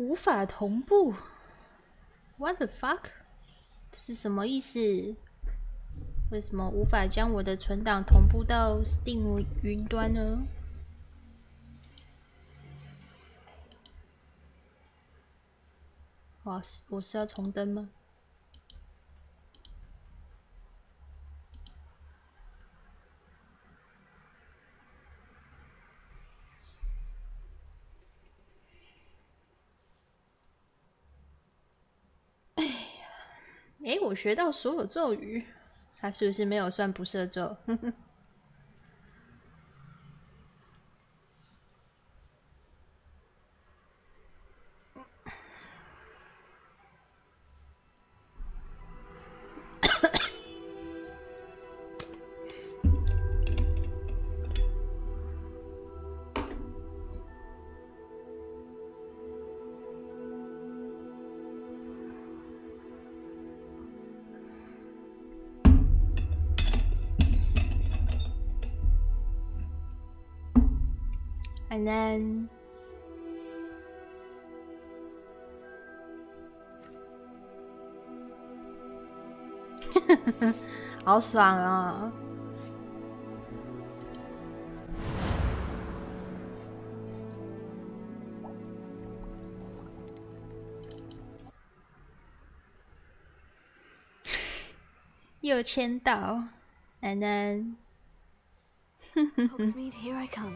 无法同步 ？What the fuck？ 这是什么意思？为什么无法将我的存档同步到 Steam 云端呢？哇，我是要重登吗？哎，我学到所有咒语，他是不是没有算不赦咒？And then 好爽啊！又签到 ，and then Hogsmeade, here I come.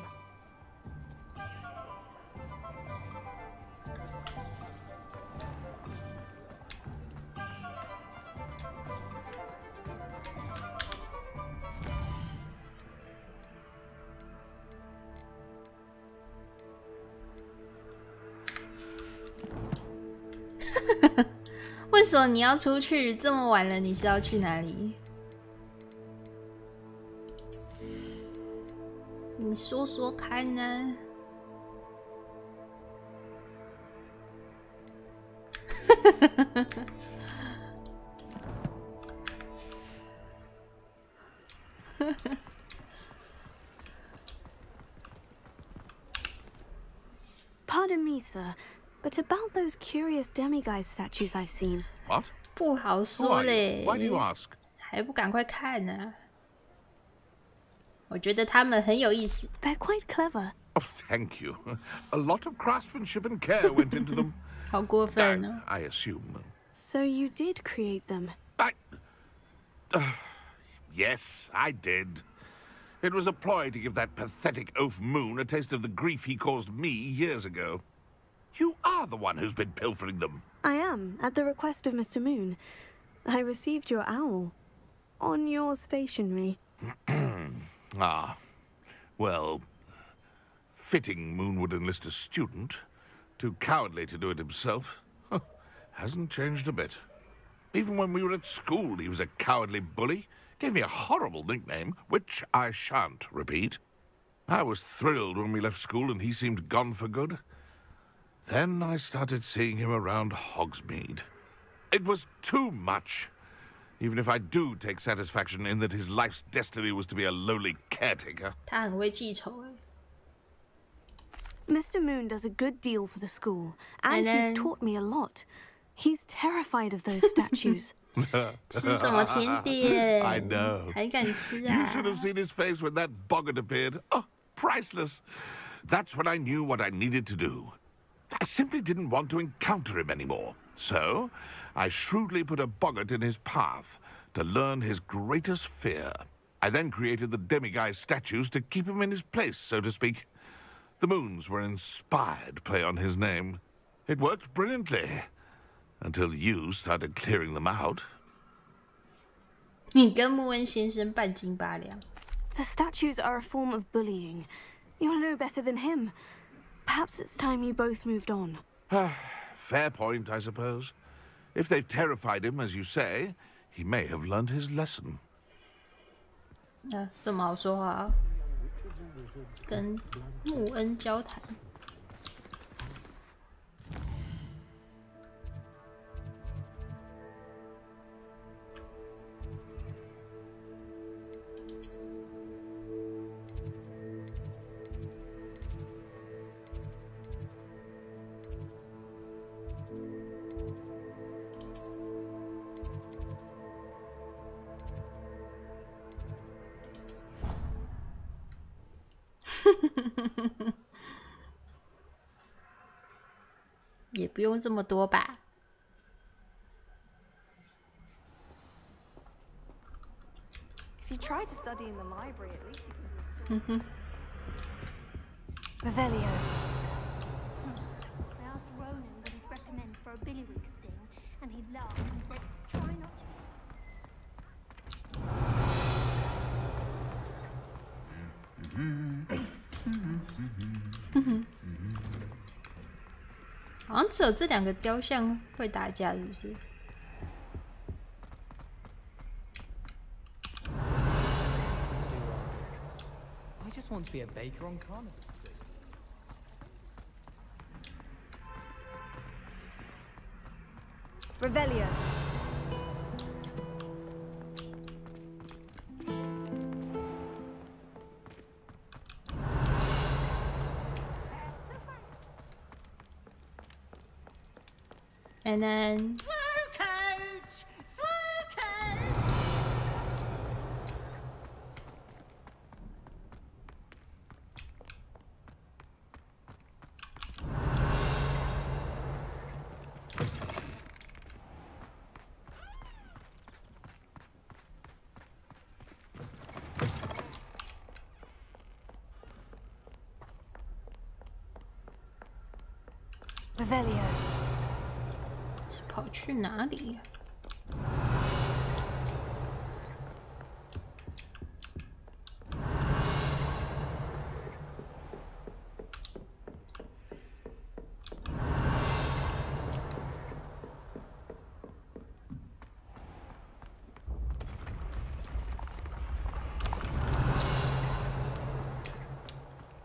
为什么你要出去？这么晚了，你是要去哪里？你说说看呢？Pardon me, sir, but about those curious demiguise statues I've seen. What? 不好说嘞。 Why do you ask? 还不赶快看呢？我觉得他们很有意思。 They're quite clever. Oh, thank you. A lot of craftsmanship and care went into them. 好过分哦！ I assume. So you did create them? Yes, I did. It was a ploy to give that pathetic oaf Moon a taste of the grief he caused me years ago. You are the one who's been pilfering them. I am, at the request of Mr. Moon. I received your owl. On your stationery. Ah. Well, fitting Moon would enlist a student. Too cowardly to do it himself. Hasn't changed a bit. Even when we were at school, he was a cowardly bully. Gave me a horrible nickname, which I shan't repeat. I was thrilled when we left school and he seemed gone for good. Then I started seeing him around Hogsmeade. It was too much. Even if I do take satisfaction in that his life's destiny was to be a lowly caretaker. 他很会记仇哎。 Mr. Moon does a good deal for the school, and he's taught me a lot. He's terrified of those statues. 吃什么甜点 I know. 还敢吃 You 啊 should have seen his face when that boggart appeared. Oh, priceless. That's when I knew what I needed to do. I simply didn't want to encounter him anymore. So, I shrewdly put a boggart in his path to learn his greatest fear. I then created the demiguise statues to keep him in his place, so to speak. The moons were an inspired play on his name. It worked brilliantly. Until you started clearing them out. 你跟穆恩先生半斤八两。 The statues are a form of bullying. You'll know better than him. Perhaps it's time you both moved on. Fair point, I suppose. If they've terrified him, as you say, he may have learned his lesson. 这么好说话啊？跟穆恩交谈。也不用这么多吧。If you try to study in the library, at least you can. Revelio. I asked Ronan what he'd recommend for a billywig sting, and he laughed and said, "Try not to." 好像只有这两个雕像会打架，是不是？ I just want to be a baker on Carnival Street. Revelio. And then Slow coach! Slow coach! Revelio. 跑去哪里呀？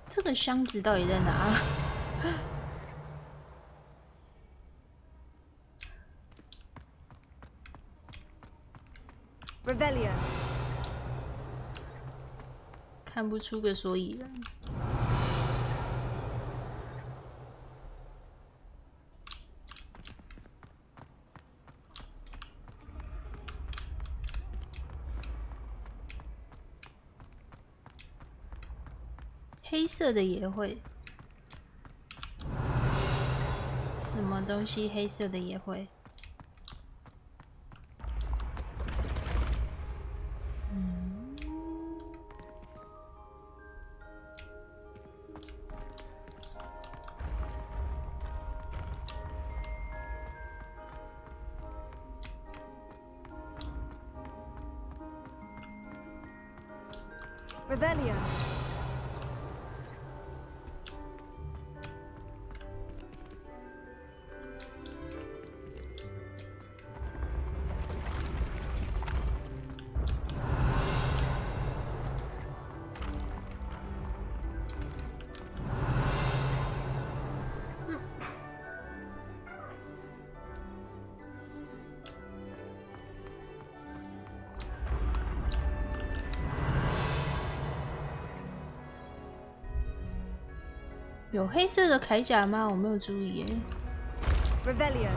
这个箱子到底在哪？ Revelio. 看不出个所以然。黑色的也会，什么东西黑色的也会？ Revelio.有黑色的铠甲吗？我没有注意耶。Revelio.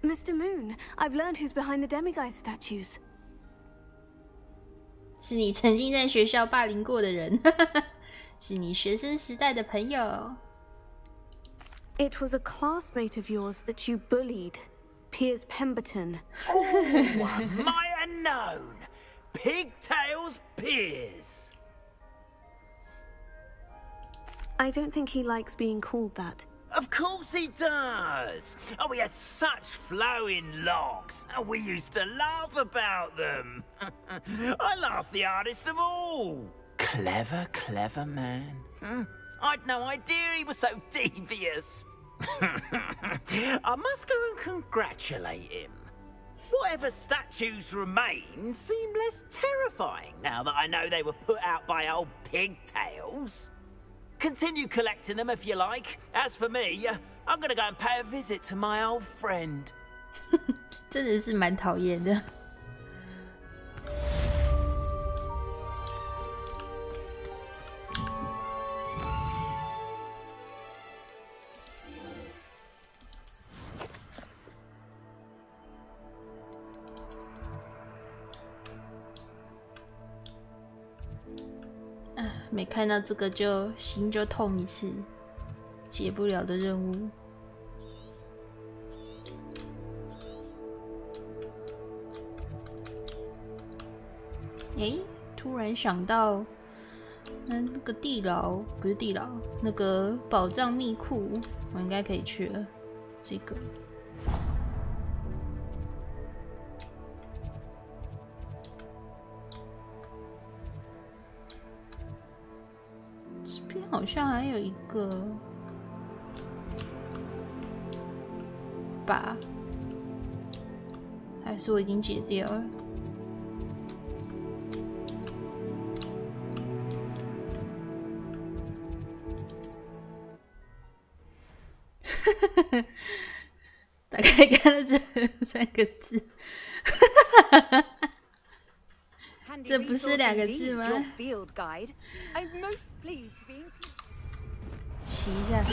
Mr. Moon, I've learned who's behind the demiguise statues. 是你曾经在学校霸凌过的人，是你学生时代的朋友。It was a classmate of yours that you bullied, Piers Pemberton. Oh, my unknown! Pigtails Piers! I don't think he likes being called that. Of course he does! Oh, we had such flowing locks, and we used to laugh about them. I laughed the hardest of all. Clever, clever man. I'd no idea he was so devious. I must go and congratulate him. Whatever statues remain seem less terrifying now that I know they were put out by old pigtails. Continue collecting them if you like. As for me, I'm gonna go and pay a visit to my old friend. 真的是蛮讨厌的。每看到这个就心就痛一次，解不了的任务。突然想到，那个地牢不是地牢，那个宝藏密库，我应该可以去了。这个。这边好像还有一个吧，还是我已经解掉了？大概看了这3个字，这不是2个字吗？骑一下，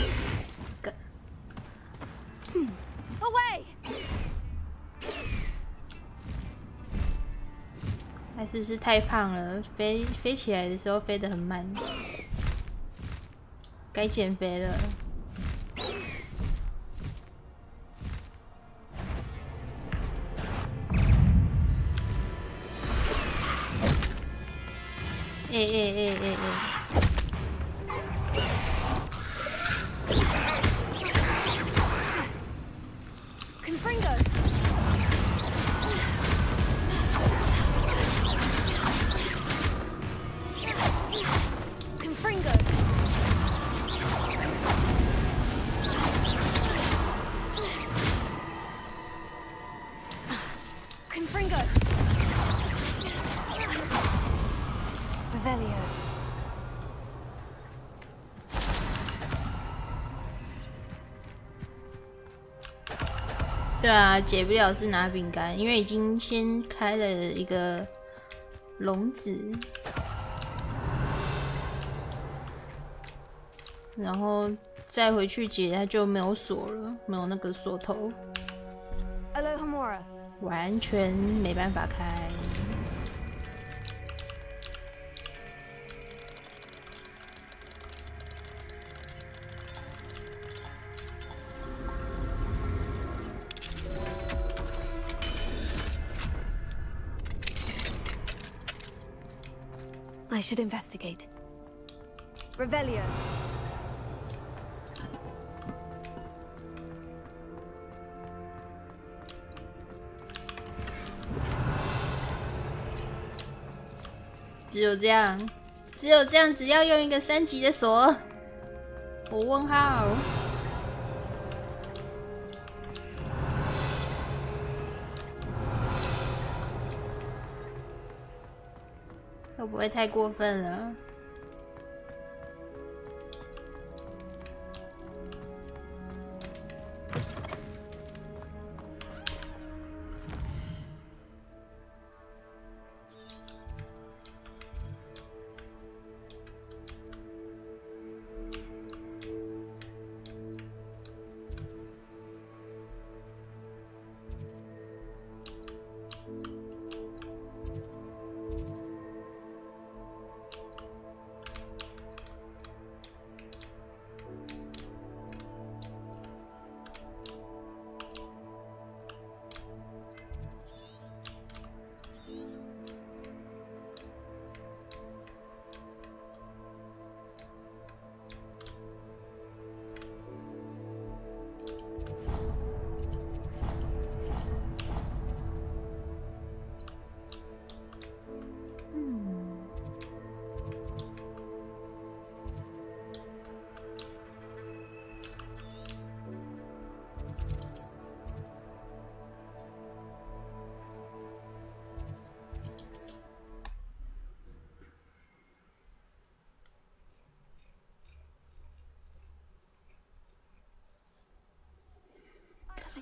还是不是太胖了？飞起来的时候飞得很慢，该减肥了。对啊，解不了是拿饼干，因为已经先开了一个笼子，然后再回去解，它就没有锁了，没有那个锁头，完全没办法开。I should investigate. Revelio. 只有这样，只要用一个3级的锁。我问号。会不会太过分了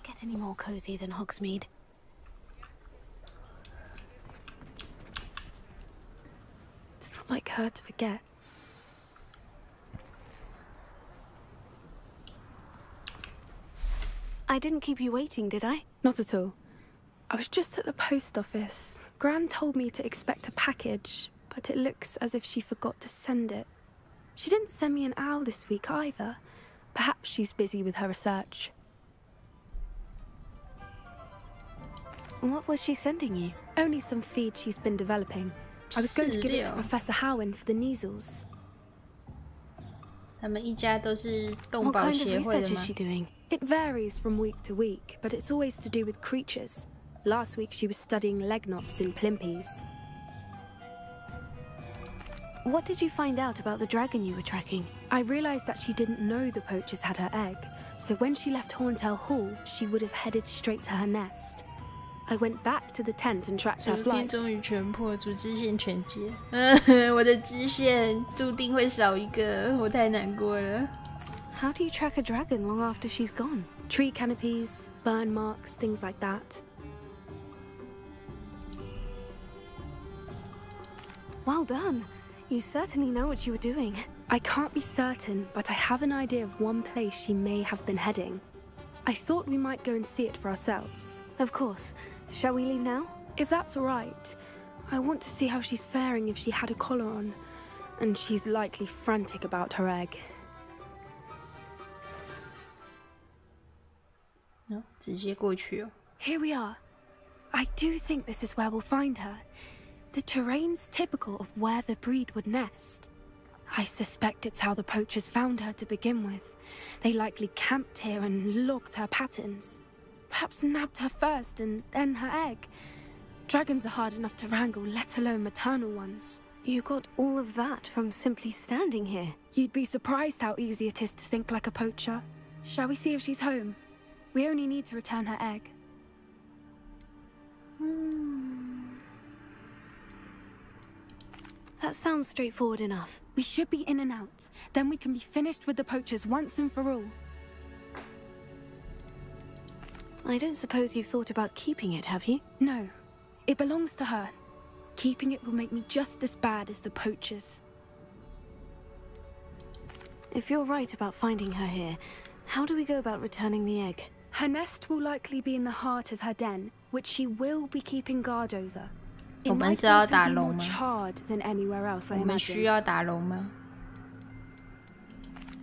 ？Get any more cozy than Hogsmeade? It's not like her to forget. I didn't keep you waiting, did I? Not at all. I was just at the post office. Gran told me to expect a package, but it looks as if she forgot to send it. She didn't send me an owl this week either. Perhaps she's busy with her research. What was she sending you? Only some feed she's been developing. I was going to give it to Professor Howen for the measles. 他们一家都是动 What 保 kind of 协会 research 的 is 吗 she doing? It varies from week to week, but it's always to do with creatures. Last week she was studying legnops in Plimpies. What did you find out about the dragon you were tracking? I realized that she didn't know the poachers had her egg, so when she left Horntail Hall, she would have headed straight to her nest. I went back to the tent and tracked her 主线 flight. 终于全破，主支线全接。我的支线注定会少一个，我太难过了。 How do you track a dragon long after she's gone? Tree canopies, burn marks, things like that. Well done. You certainly know what you were doing. I can't be certain, but I have an idea of one place she may have been heading. I thought we might go and see it for ourselves. Of course. Shall we leave now? If that's all right. I want to see how she's faring if she had a collar on. And she's likely frantic about her egg. 直接过去哦。 Here we are. I do think this is where we'll find her. The terrain's typical of where the breed would nest. I suspect it's how the poachers found her to begin with. They likely camped here and logged her patterns. Perhaps nabbed her first and then her egg. Dragons are hard enough to wrangle, let alone maternal ones. You got all of that from simply standing here. You'd be surprised how easy it is to think like a poacher. Shall we see if she's home? We only need to return her egg. That sounds straightforward enough. We should be in and out. Then we can be finished with the poachers once and for all. I don't suppose you've thought about keeping it, have you? No. It belongs to her. Keeping it will make me just as bad as the poachers. If you're right about finding her here, how do we go about returning the egg? Her nest will likely be in the heart of her den, which she will be keeping guard over. It 我们 might 是要 also 打 be 龙 more 吗？ charred than anywhere else, I 我们需 imagine. 要打龙吗？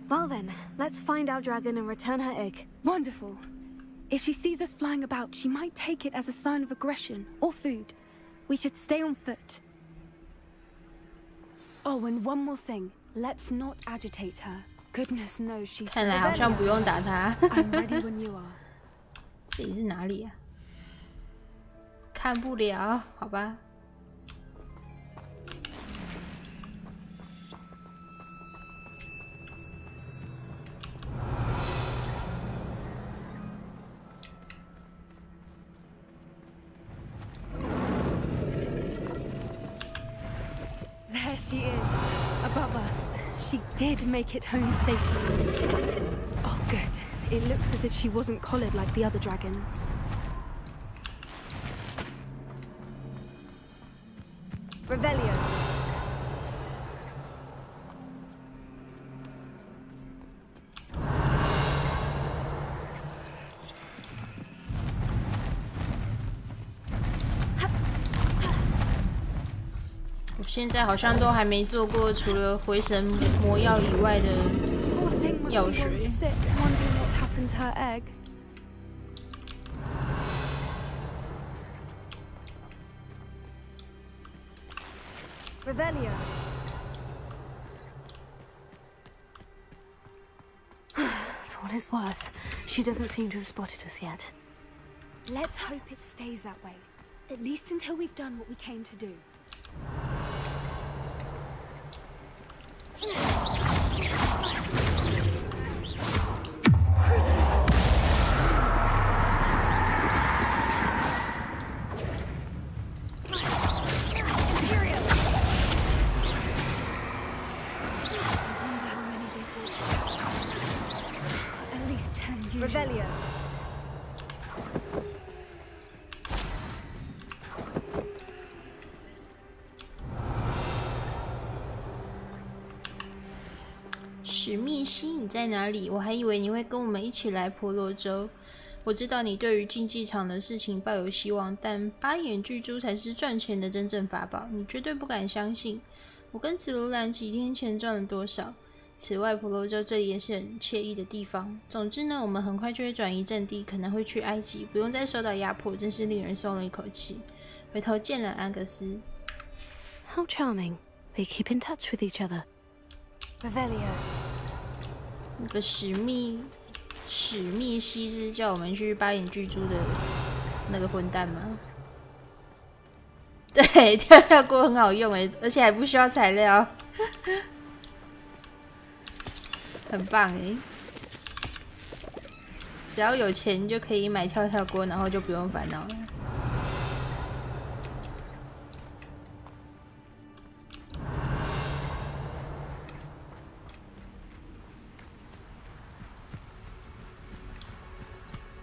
Well then, let's find our dragon and return her egg. Wonderful. If she sees us flying about, she might take it as a sign of aggression or food. We should stay on foot. Oh, and one more thing. Let's not agitate her. Goodness knows she's... 看来好像不用打他。 I'm ready when you are. 这里是哪里啊？看不了，好吧。There she is, above us. She did make it home safely. Oh, good. It looks as if she wasn't collared like the other dragons. Revelio. .我现在好像都还没做过除了回神魔药以外的 Poor thing must 药 be 水。 gone sick, wondering what happened to her egg. Revelio. For what it's worth, she doesn't seem to have spotted us yet. Let's hope it stays that way. At least until we've done what we came to do. At least 10 usually. Revelio. 史密西，你在哪里？我还以为你会跟我们一起来婆罗洲。我知道你对于竞技场的事情抱有希望，但8眼巨猪才是赚钱的真正法宝，你绝对不敢相信。我跟紫罗兰几天前赚了多少？此外，婆罗洲这里也是很惬意的地方。总之呢，我们很快就会转移阵地，可能会去埃及，不用再受到压迫，真是令人松了一口气。回头见了，安格斯。How charming. They keep in touch with each other. Revelio. 那个史密西是叫我们去8眼巨猪的那个混蛋吗？对，跳锅很好用诶，而且还不需要材料，很棒诶。只要有钱就可以买跳锅，然后就不用烦恼了。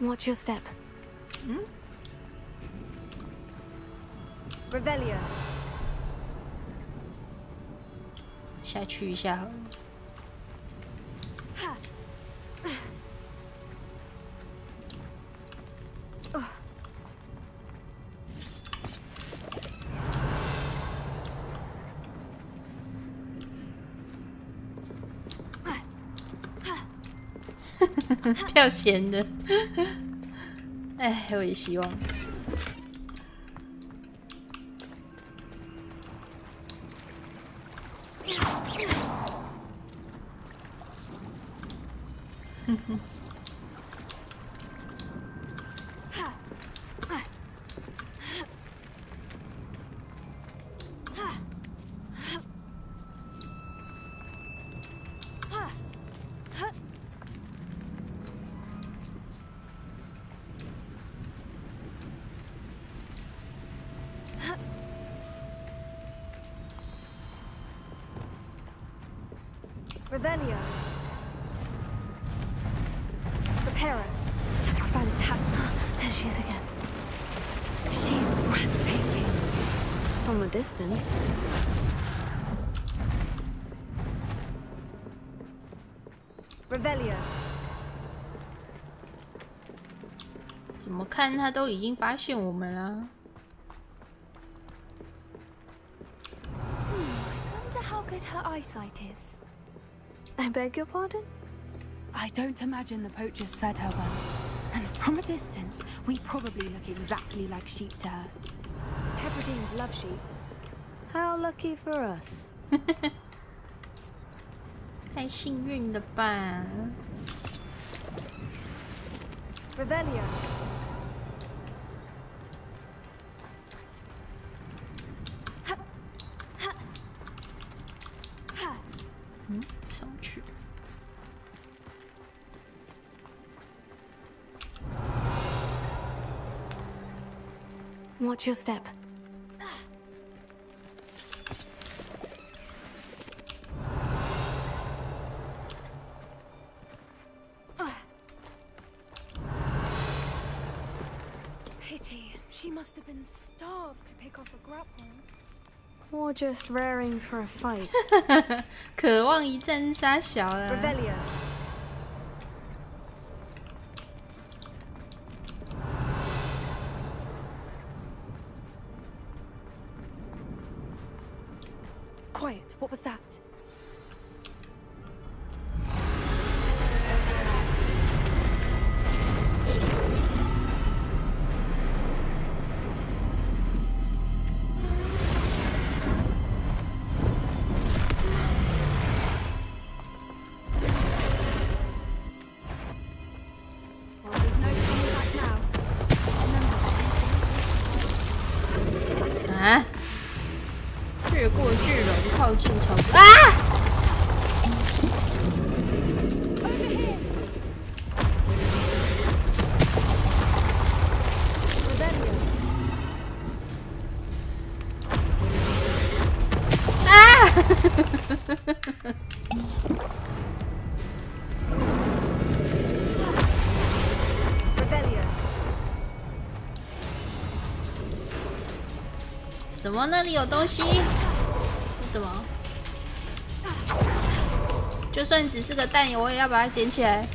Watch your step. Revelio. 下去一下好了。跳钱的，哎，我也希望。Revelio. Reparo. Fantastic. There she is again. She's breathtaking. From a distance. Revelio. 怎么看他都已经发现我们了。I wonder how good her eyesight is. I beg your pardon? I don't imagine the poachers fed her well. And from a distance, we probably look exactly like sheep to her. Hebrideans love sheep. How lucky for us. 太幸运了吧 Revelio. Watch your step. Pity. She must have been starved to pick off a grapple. Or just raring for a fight. 渴望一战是杀小了。Revelio. Quiet. What was that? Well, there's no coming back now. 啊！越过巨龙，靠近城啊！什么？那里有东西？是什么？就算只是个蛋，我也要把它捡起来。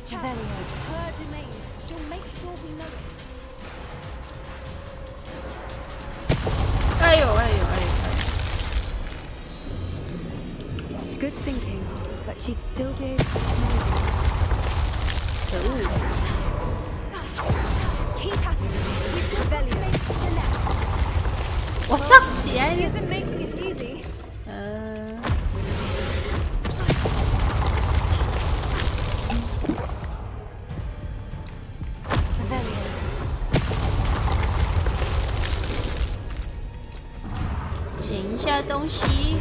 Revelio. It's her domain. She'll make sure we know it. 哎呦哎呦哎呦！ Good thinking, but she'd still be able to know it. 可恶！ Keep at it. We've just got to make it to the nest. 我上起来 She 了。 isn't making it easy. Revelio. 捡一下东西。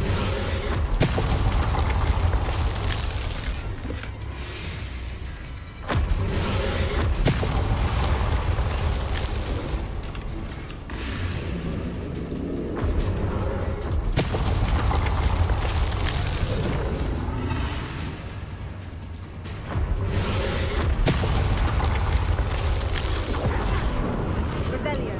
Revelio.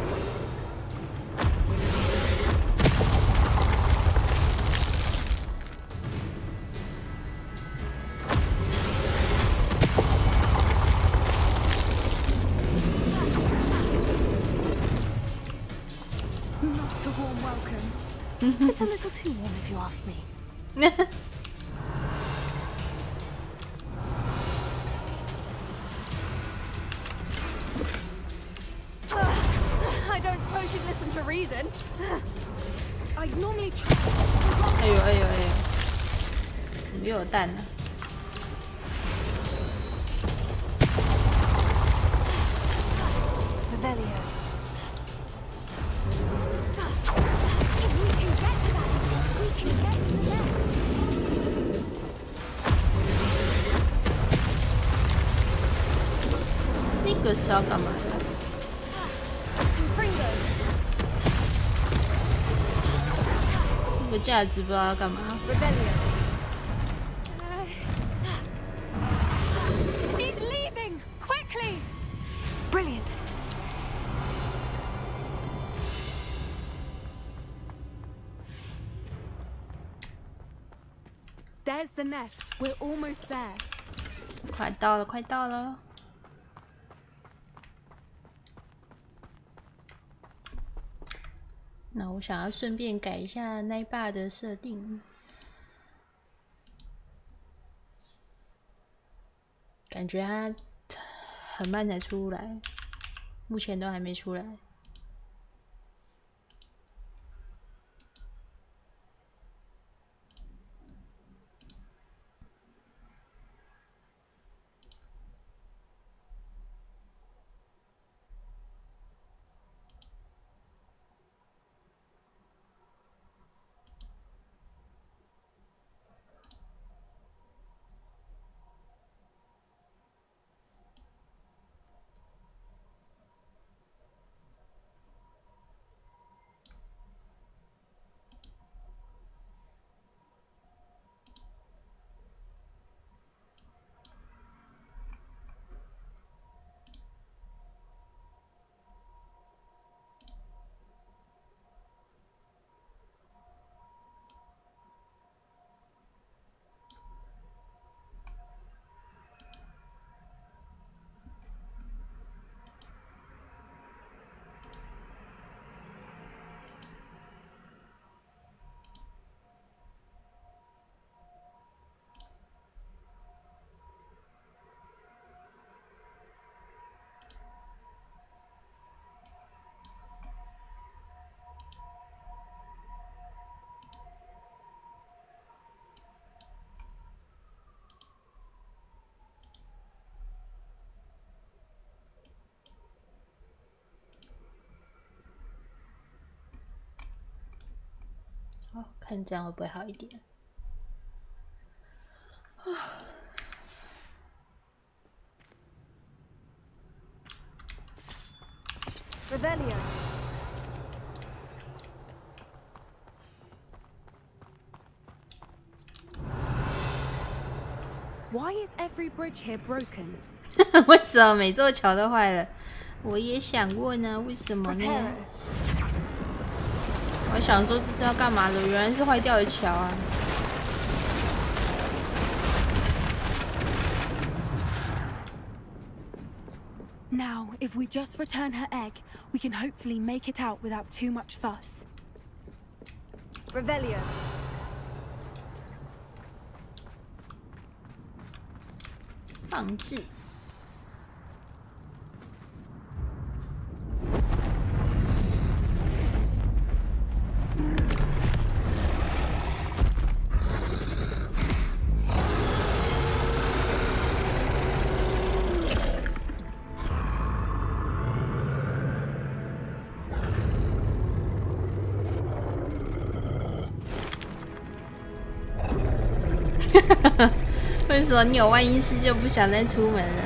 'Not a warm welcome. It's a little too warm if you ask me. I don't suppose you'd listen to reason. I'd normally try. 哎呦哎呦哎呦！怎么又有蛋呢？ Revelio. If we can get to that, we can get to the nest. 那个是要干嘛的？ Confringo. 那个架子不知道要干嘛。 Revelio. She's leaving! Quickly! Brilliant. There's the nest. We're almost there. 快到了，快到了！那我想要顺便改一下奶爸的设定，感觉他很慢才出来，目前都还没出来。好，看这样会不会好一点？ Revelio. Why is every bridge here broken? 为什么每座桥都坏了？我也想问啊，为什么呢？ Prepare. 我还想说这是要干嘛的，原来是坏掉的桥啊！ Now, if we just return her egg, we can hopefully make it out without too much fuss. Revelio. 放置。为什么你有万一事就不想再出门了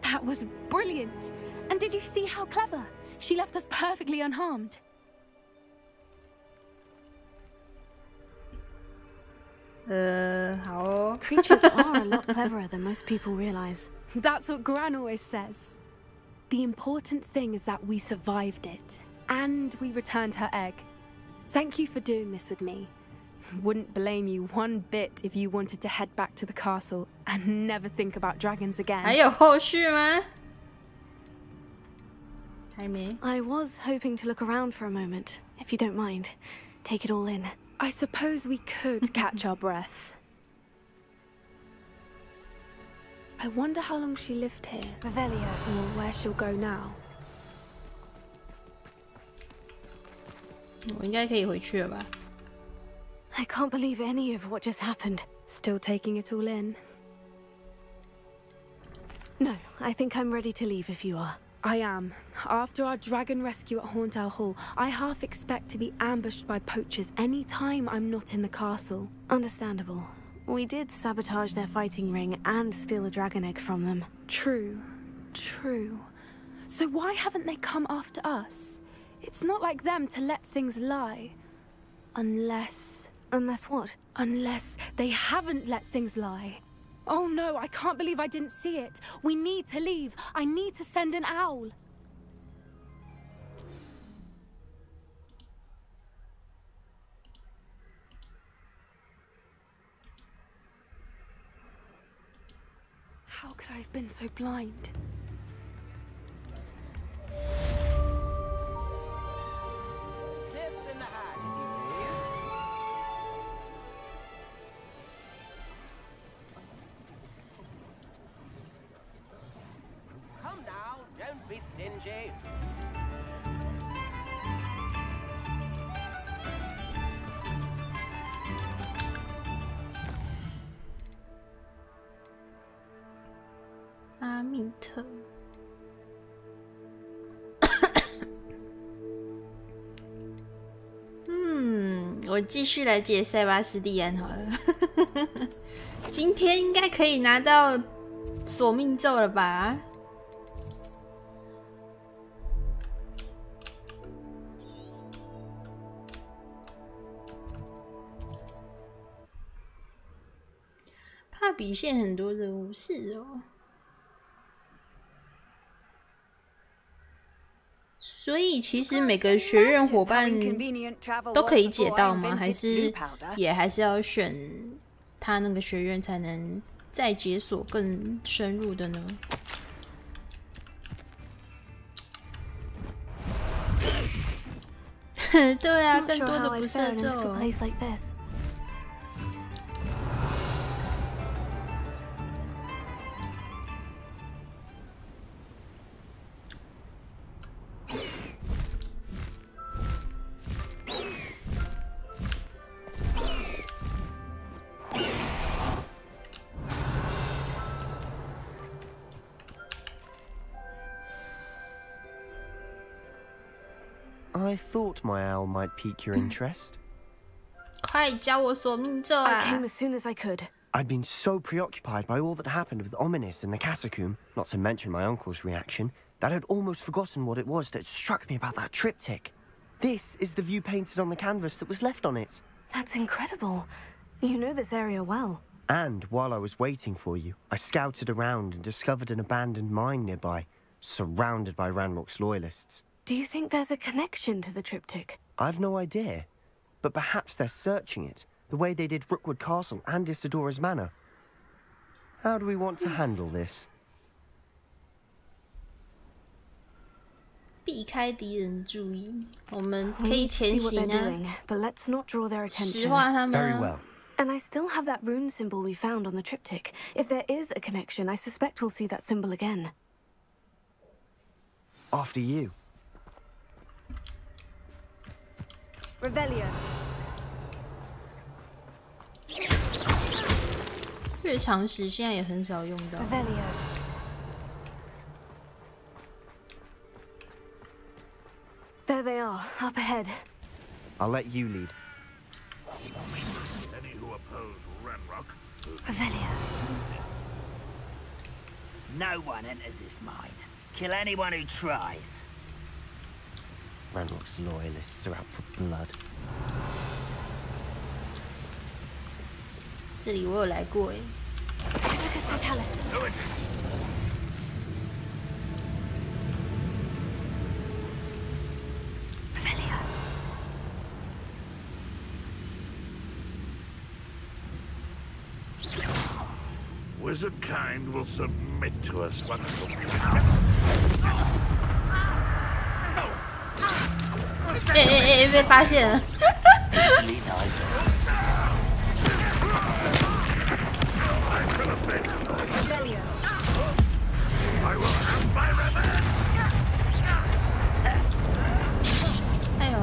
？That was brilliant! And did you see how clever? She left us perfectly unharmed. Creatures are a lot cleverer than most people realize. That's what Gran always says. The important thing is that we survived it, and we returned her egg. Thank you for doing this with me. Wouldn't blame you one bit if you wanted to head back to the castle and never think about dragons again. 还有后续吗？还没。 I was hoping to look around for a moment, if you don't mind. Take it all in. I suppose we could catch our breath. I wonder how long she lived here, Revelio. or where she'll go now. 我应该可以回去了吧？ I can't believe any of what just happened. Still taking it all in. No, I think I'm ready to leave if you are. I am. After our dragon rescue at Hauntow Hall, I half expect to be ambushed by poachers any time I'm not in the castle. Understandable. We did sabotage their fighting ring and steal a dragon egg from them. True. True. So why haven't they come after us? It's not like them to let things lie. Unless... Unless what? Unless they haven't let things lie. Oh no, I can't believe I didn't see it. We need to leave. I need to send an owl. How could I have been so blind? Come now, don't be stingy. 阿密特。我继续来解塞巴斯蒂安好了。今天应该可以拿到索命咒了吧？怕比线很多人无视哦。 所以其实每个学院伙伴都可以解到吗？还是要选他那个学院才能再解锁更深入的呢？对啊，更多的不射咒。 I thought my owl might pique your interest. 快教我索命咒 I 啊！ came as soon as I could. I'd been so preoccupied by all that happened with Ominis and the catacomb, not to mention my uncle's reaction, that I'd almost forgotten what it was that struck me about that triptych. This is the view painted on the canvas that was left on it. That's incredible. You know this area well. And while I was waiting for you, I scouted around and discovered an abandoned mine nearby, surrounded by Ranrock's loyalists. Do you think there's a connection to the triptych? I've no idea, but perhaps they're searching it, the way they did Rookwood Castle and Isidora's Manor. How do we want to handle this? 避开敌人注意，我们可以前 See what 行 they're 啊， doing, but let's not draw their 石 attention. 化他们 Very 啊。 well. And I still have that rune symbol we found on the triptych. If there is a connection, I suspect we'll see that symbol again. After you. Revelio. 月长石现在也很少用到。 Revelio. There they are, up ahead. I'll let you lead. Any who oppose Ranrock Revelio. No one enters this mine. Kill anyone who tries. Ranrock's loyalists are out for blood. 这里我有来过诶。 Triplicus Totalis. Revelio. Wizard kind will submit to us once for 被发现了。 Revelio. I will have my revenge! 哎呦！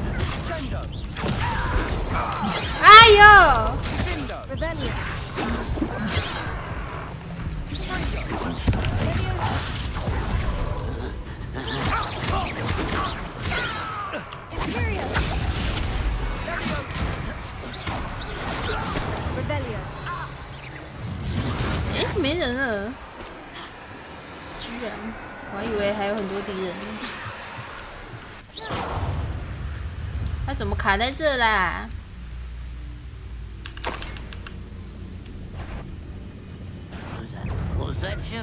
哎呦！ Revelio. Imperio. Revelio. 哎，没人了，居然，我还以为还有很多敌人。他怎么卡在这啦？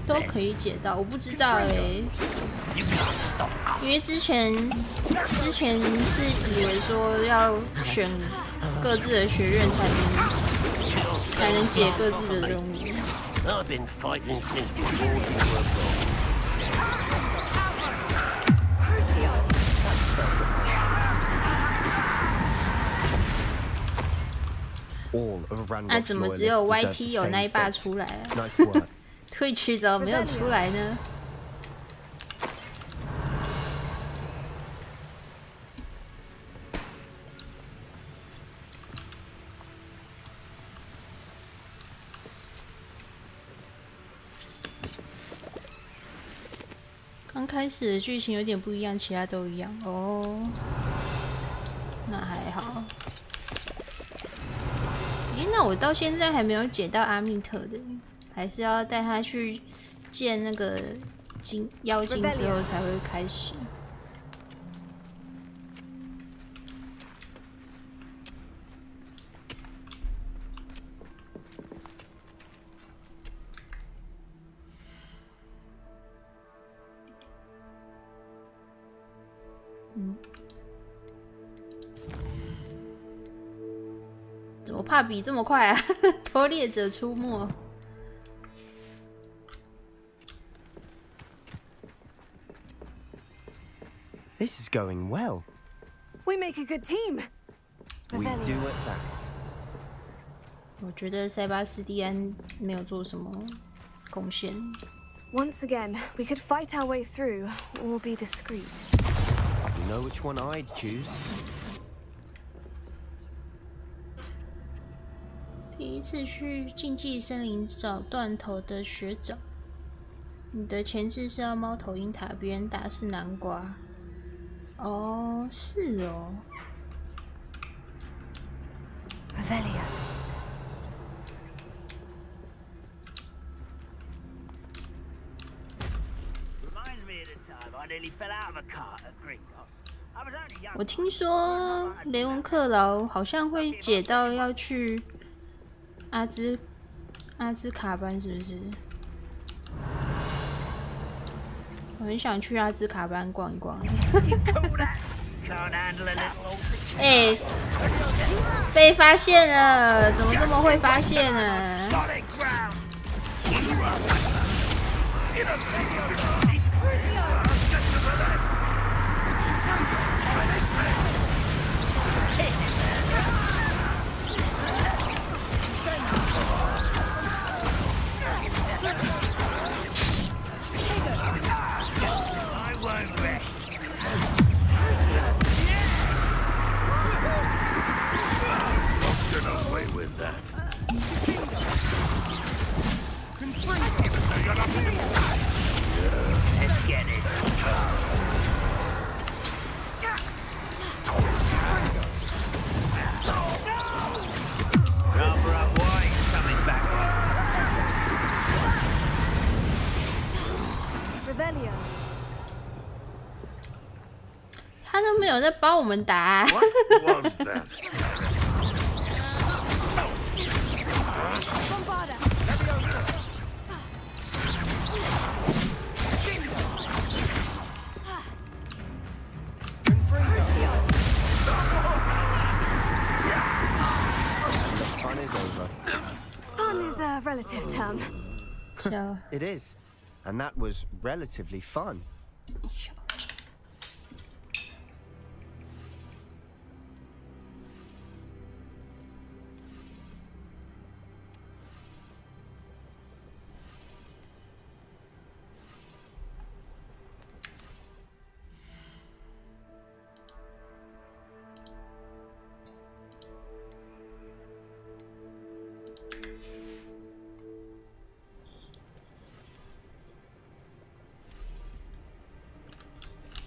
都可以解到，我不知道哎、因为之前是以为说要选各自的学院才能解各自的任务。 I've been fighting since before you were born. All of Ranrock's 那怎么只有 loyalists deserve YT the 有 same 那一把 fate. 出来啊？ Nice work. 退区怎么没有出来呢？刚开始的剧情有点不一样，其他都一样哦。那还好。诶，那我到现在还没有解到阿密特的，还是要带他去见那个妖精之后才会开始。怎么怕比这么快啊？偷猎者出没。 This is going well. We make a good team. We Revelio. do it that. 我觉得塞巴斯蒂安没有做什么贡献。 Once again, we could fight our way through or be discreet. You know which one I'd choose. 第一次去禁忌森林找断头的学长，你的前置是要猫头鹰塔，别人打是南瓜。哦，是哦。 Revelio. Reminds me of the 我听说雷文克劳好像会解到要去阿兹卡班，是不是？我很想去阿兹卡班逛一逛。哎，被发现了！怎么这么会发现呢？他都没有在帮我们打。Fun is a relative term. So. It is, and that was relatively fun.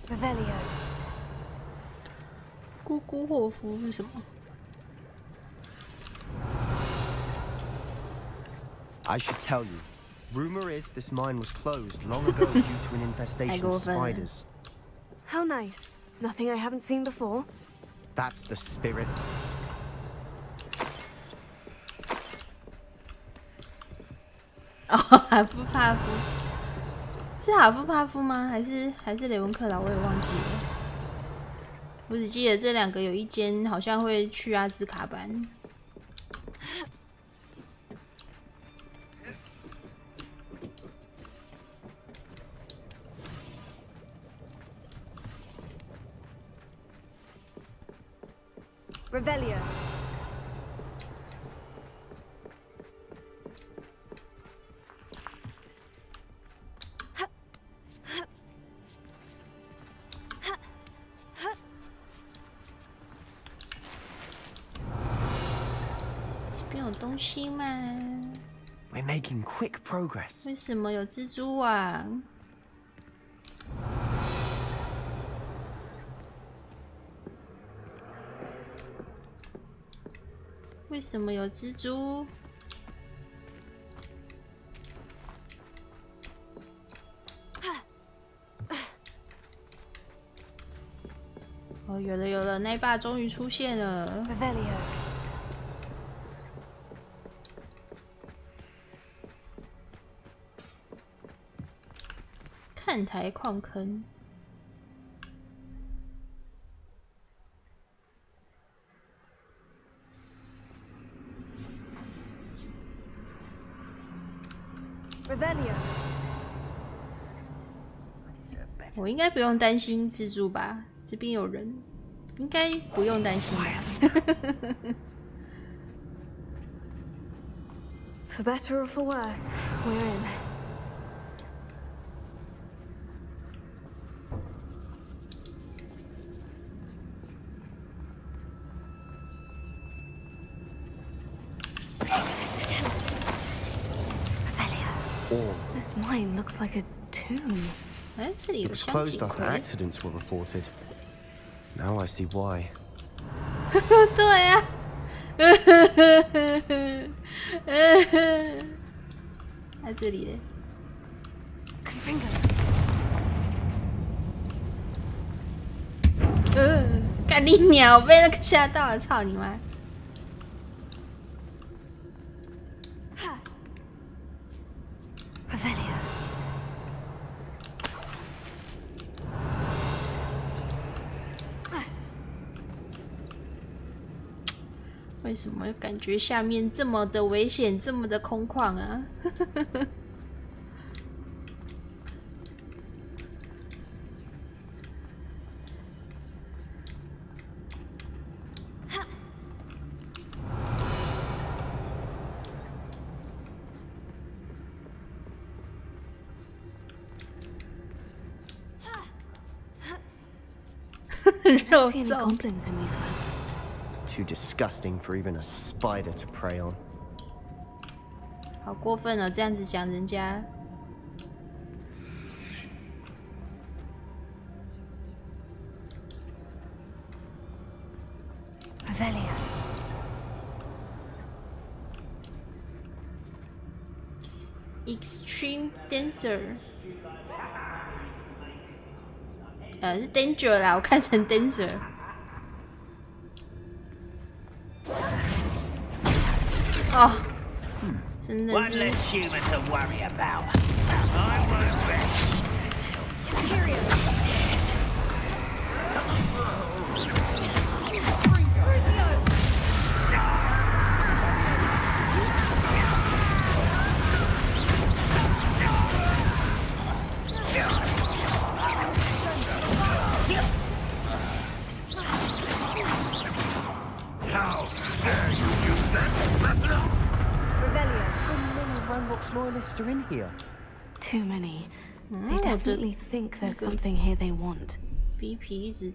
Revelio. 姑姑霍夫是什么？ I should tell you. Rumor is this mine was closed long ago due to an infestation of spiders. How nice. Nothing I haven't seen before. That's the spirit. 哦，哈夫帕夫是哈夫帕夫吗？还是雷文克劳？我也忘记了。我只记得这两个有一间好像会去阿兹卡班。Revelio. We're making quick progress. 为什么有蜘蛛网？为什么有蜘蛛？哦，有了有了，那一把终于出现了。Revelio. 看台矿坑。Revelio. 我应该不用担心蜘蛛吧？这边有人，应该不用担心吧。For better or for worse, we're in. This mine looks like a tomb. It was closed after accidents were reported. Now I see why. 对啊。在这里嘞。你鸟被那个吓到了，操你妈！为什么感觉下面这么的危险，这么的空旷啊？肉粽。 Too disgusting for even a spider to prey on. 好过分哦，这样子讲人家。Extreme Dancer， 是 Danger 啦，我看成 Dancer。 哦，真的是。Loyalists are in here. Too many. They definitely think there's something here they want. BP 一直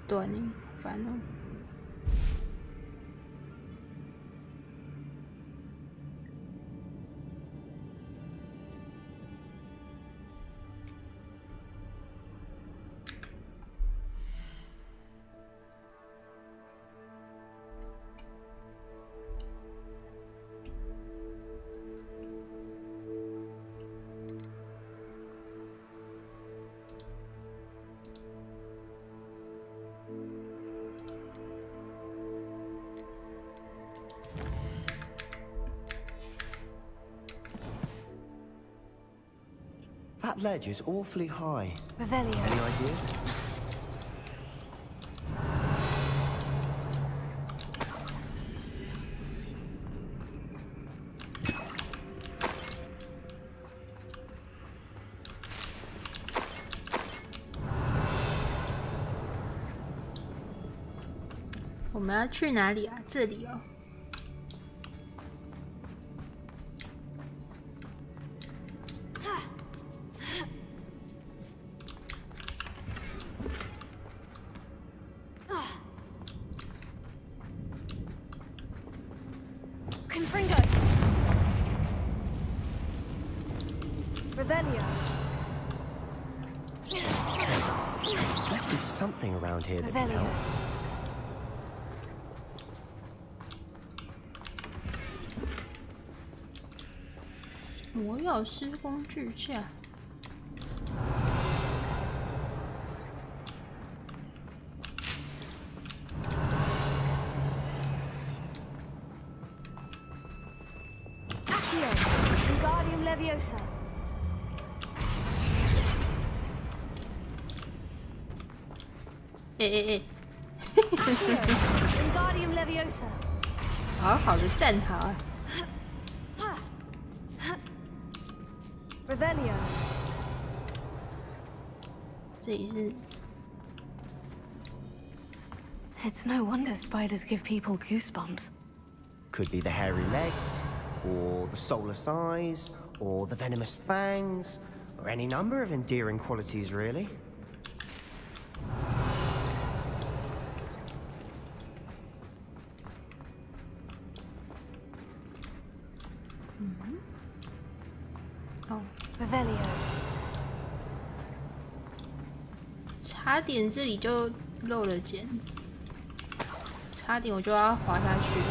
断呢，烦哦。That ledge is awfully high. Revelio. Any ideas? “我们要去哪里啊？这里哦。” Must be something around here that can help. 魔药师工具架。好好的站好啊！ Revelio. 这里是。 It's no wonder spiders give people goosebumps. Could be the hairy legs, or the soulless eyes, or the venomous fangs, or any number of endearing qualities, really. Revelio. 差点这里就漏了剑，差点我就要滑下去了。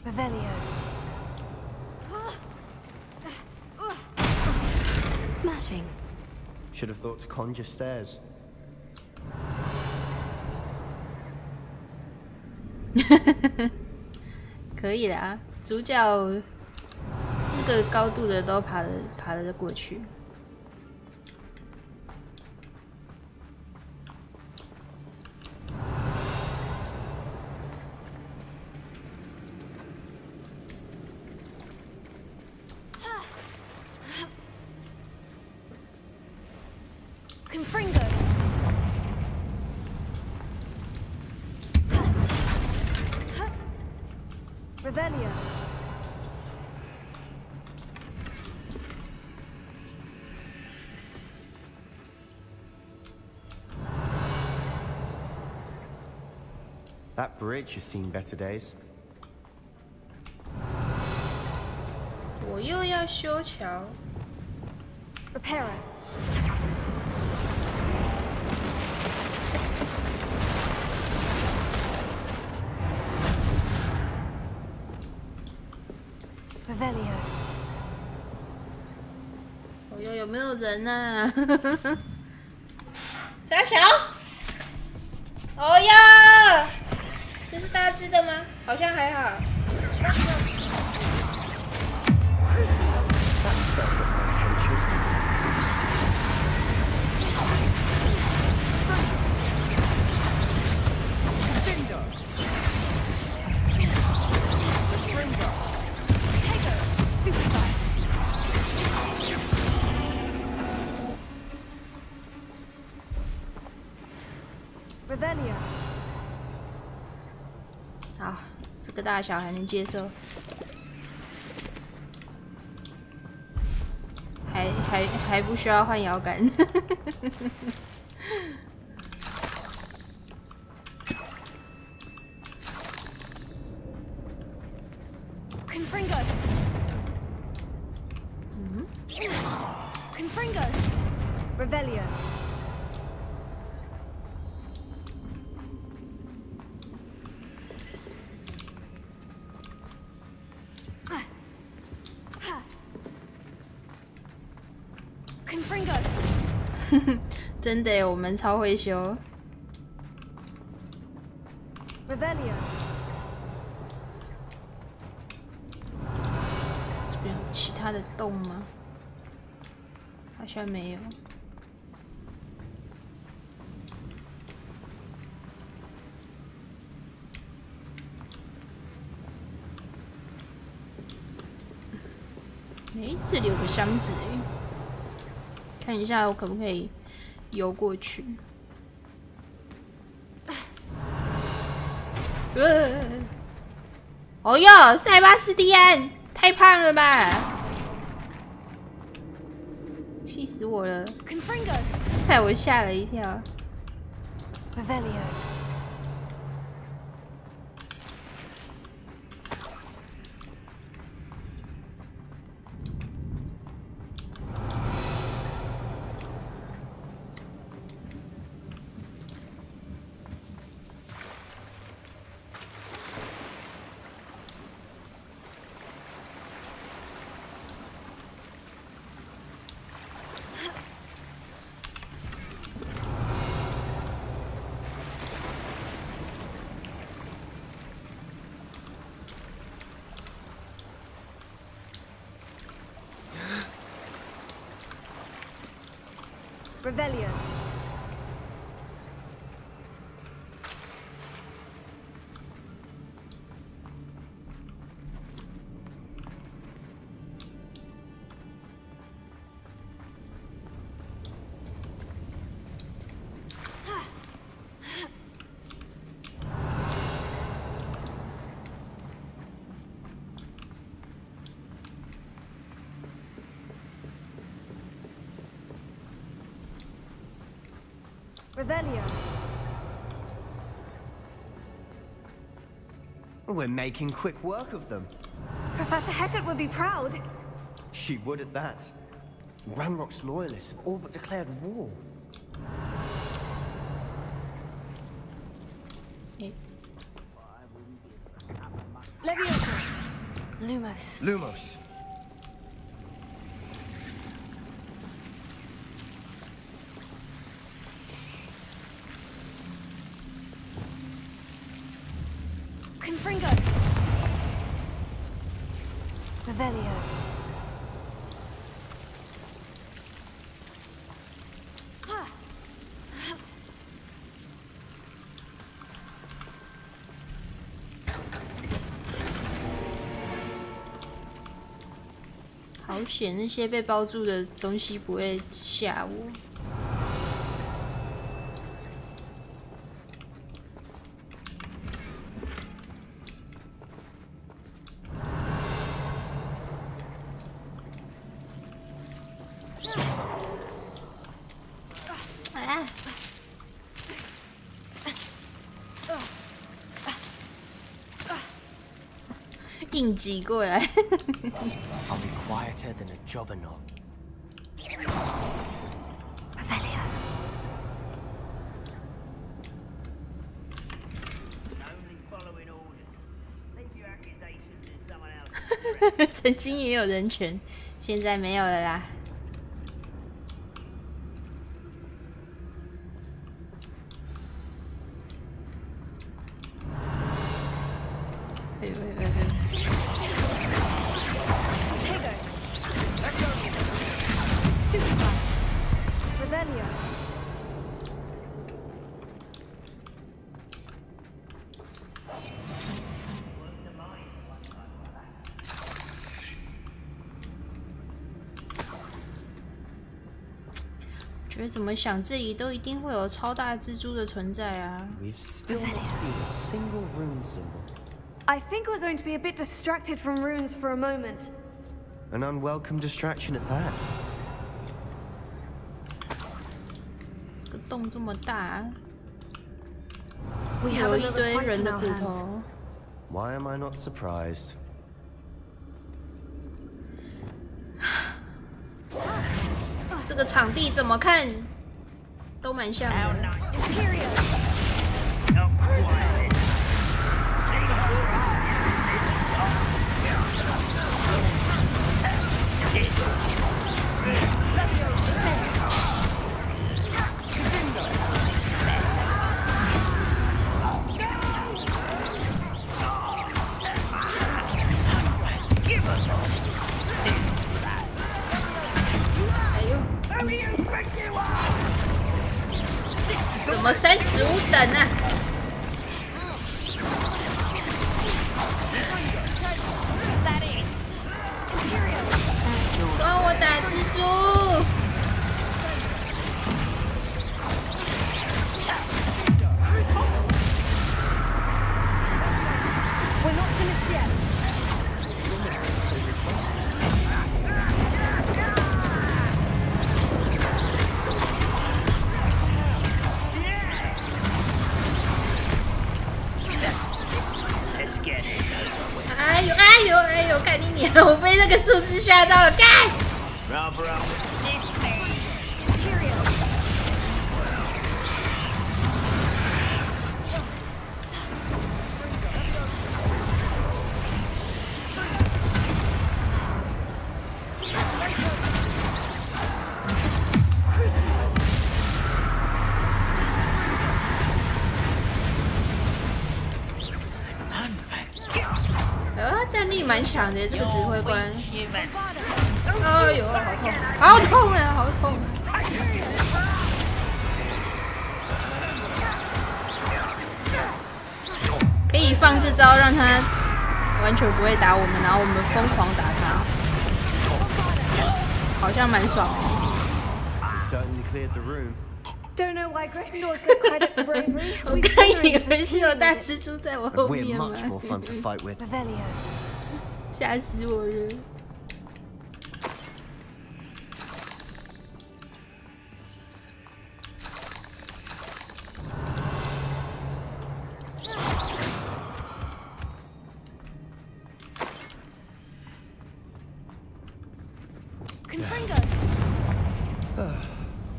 Revelio. Smashing. Should have thought to conjure stairs. 可以啦，主角那个高度的都爬得过去。Confringo. Revelio. That bridge has seen better days. 我又要修桥。Reparo. Revelio. 哦哟，有没有人啊？傻小。哦哟，这是大只的吗？好像还好。That's got my attention. Revelio. 好，这个大小还能接受。还不需要换摇杆。Confringo. Confringo. Revelio. Confringo. 真的耶，我们超会修。Revelio. 这边有其他的洞吗？好像没有。哎，这里有个箱子哎，看一下我可不可以游过去。哦哟，塞巴斯蒂安，太胖了吧！气死我了！ Confringo. 害我吓了一跳。Revelio. Revelio. Revelio. We're making quick work of them. Professor Hecat would be proud. She would at that. Ranrock's loyalists have all but declared war. Leviosa. Lumos. Lumos. Confringo. Revelio. 好险，那些被包住的东西不会吓我。啊！硬挤过来。I'll be quieter than a jobberknoll. Revelio. Only following orders. Leave your accusations in someone else. 曾经也有人权，现在没有了啦。哎呦哎呦哎呦！ Revelio. 觉得怎么想，这里都一定会有超大蜘蛛的存在啊！ We've still not seen a single rune symbol. I think we're going to be a bit distracted from runes for a moment. An unwelcome distraction at that. 这个洞这么大， We have 有一 another 堆 fight 人 in 的 our 骨 hands. 头。 Why am I not surprised? 这个场地怎么看都蛮像的。 怎么35等啊？帮我打蜘蛛！哎呦哎呦哎呦！看你脸，我被那个数字吓到了，干！ 战力蛮强的，这个指挥官。哎呦，好痛，好痛啊，好痛！可以放这招，让他完全不会打我们，然后我们疯狂打他，好像蛮爽的。 Don't know why Gryffindors get credit for bravery. 我刚以为是有大蜘蛛在我后面嘛。 Revelio. 吓死我了！ Confringo.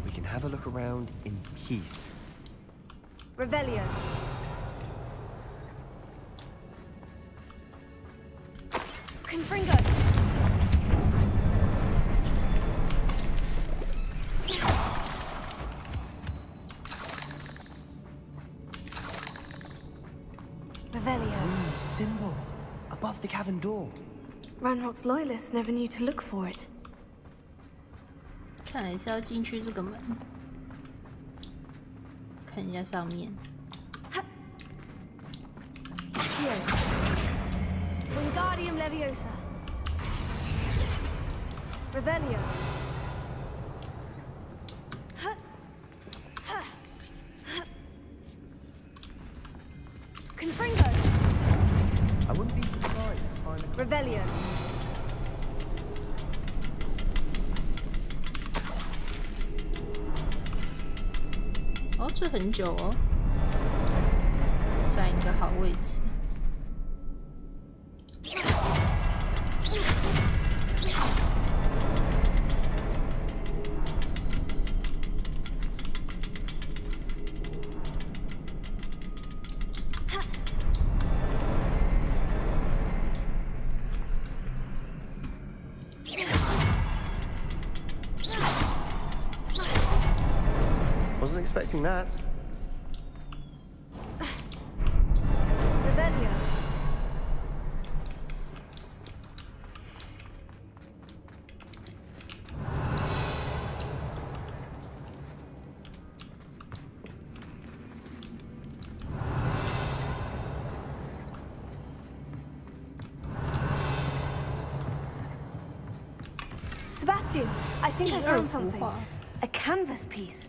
We can have a look around in peace. Revelio. Confringo! Revelio. Symbol above the cavern door. Ranrock's loyalists never knew to look for it. 看来是要进去这个门，看一下上面。Wingardium Leviosa. Revelio. Confringo. I wouldn't be surprised to find a Revelio.哦，这很久哦，占一个好位置。Wasn't expecting that. Revelio. Sebastian, I think I found something. A canvas piece.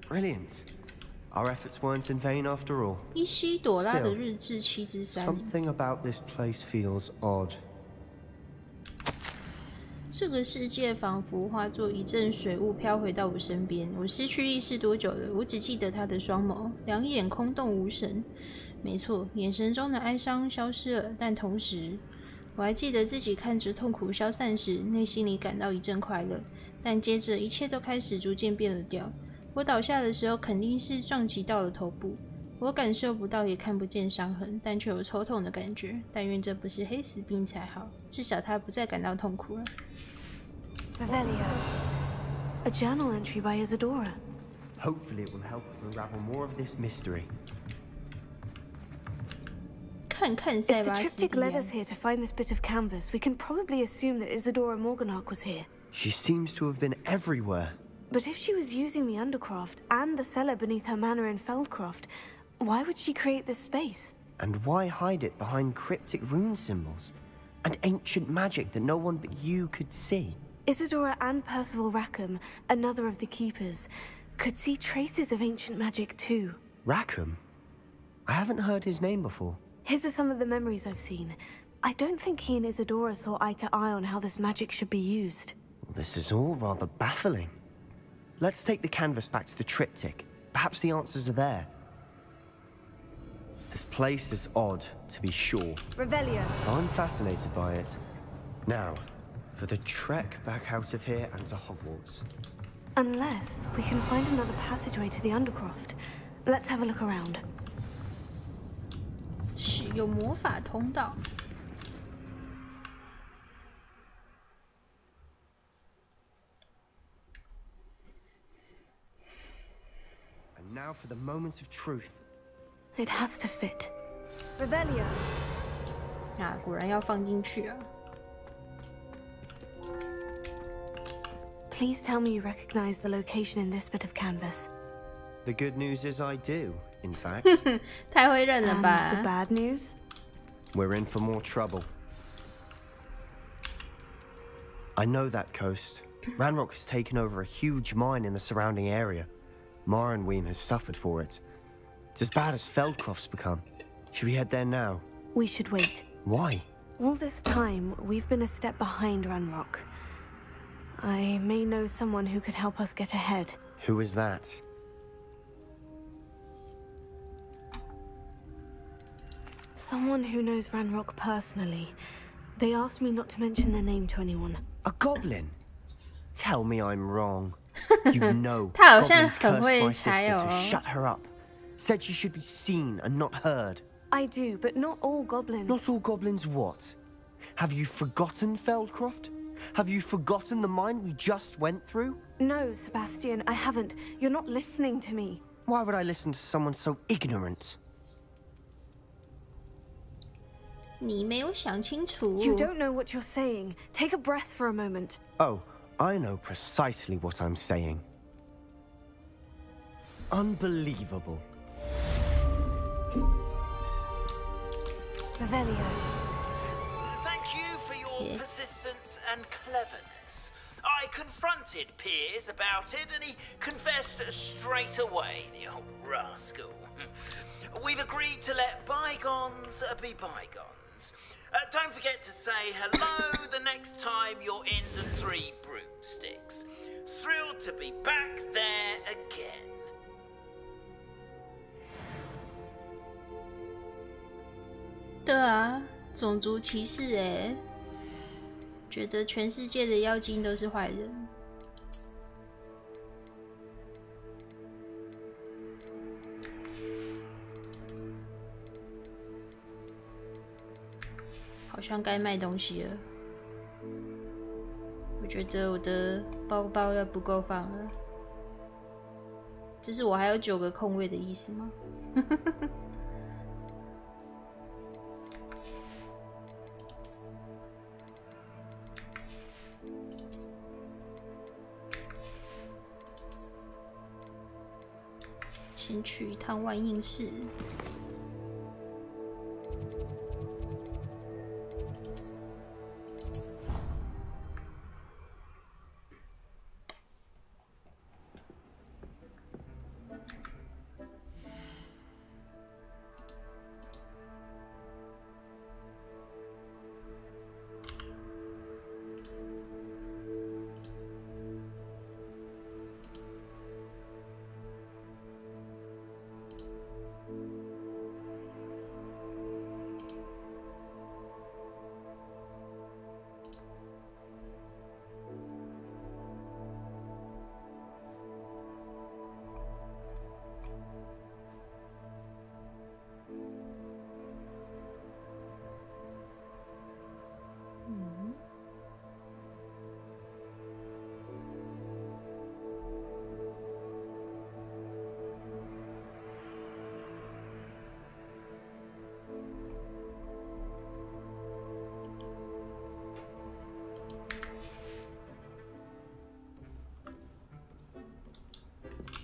Brilliant. Our efforts weren't in vain after all. 伊西朵拉的日志7之3。 Something about this place feels odd. 这个世界仿佛化作一阵水雾飘回到我身边。我失去意识多久了？我只记得他的双眸，两眼空洞无神。没错，眼神中的哀伤消失了，但同时，我还记得自己看着痛苦消散时，内心里感到一阵快乐。但接着，一切都开始逐渐变了调。我倒下的时候，肯定是撞击到了头部。我感受不到，也看不见伤痕，但却有抽痛的感觉。但愿这不是黑死病才好，至少他不再感到痛苦了。 Revelio. A journal entry by Isadora. Hopefully it will help us unravel more of this mystery. 看看 If 塞 the 巴斯 triptych 蒂 led 安 us here to find this bit of canvas, we can probably assume that Isadora Morganach was here. She seems to have been everywhere. But if she was using the Undercroft and the cellar beneath her manor in Feldcroft, why would she create this space? And why hide it behind cryptic rune symbols? And ancient magic that no one but you could see? Isadora and Percival Rackham, another of the keepers, could see traces of ancient magic too. Rackham? I haven't heard his name before. His are some of the memories I've seen. I don't think he and Isadora saw eye to eye on how this magic should be used. This is all rather baffling. Let's take the canvas back to the triptych. Perhaps the answers are there. This place is odd, to be sure. Revelio. I'm fascinated by it. Now, for the trek back out of here and to Hogwarts. Unless we can find another passageway to the Undercroft. Let's have a look around. 使用魔法通道。 And now for the moment of truth. It has to fit. Revelio. 啊，果然要放进去啊！ Please tell me you recognize the location in this bit of canvas. The good news is I do, in fact. 太会认了 And 吧 the bad news? We're in for more trouble. I know that coast. Ranrock has taken over a huge mine in the surrounding area. Mornweem has suffered for it. It's as bad as Feldcroft's become. Should we head there now? We should wait. Why? All this time, we've been a step behind Ranrock. I may know someone who could help us get ahead. Who is that? Someone who knows Ranrock personally. They asked me not to mention their name to anyone. A goblin? Tell me I'm wrong. You know, 他好像 goblins 很 cursed 会 my 猜 sister 哦 to shut her up. Said she should be seen and not heard. I do, but not all goblins. Not all goblins what? Have you forgotten Feldcroft? Have you forgotten the mine we just went through? No, Sebastian, I haven't. You're not listening to me. Why would I listen to someone so ignorant? 你没有想清楚。 You don't know what you're saying. Take a breath for a moment. Oh, I know precisely what I'm saying. Unbelievable. Revelio. Thank you for your persistence and cleverness. I confronted Piers about it, and he confessed straight away, the old rascal. We've agreed to let bygones be bygones. Don't forget to say hello the next time you're in the Three Broomsticks. Thrilled to be back there again. 对啊，种族歧视哎，觉得全世界的妖精都是坏人。好像该卖东西了，我觉得我的包包要不够放了。这是我还有9个空位的意思吗？先去一趟万应室。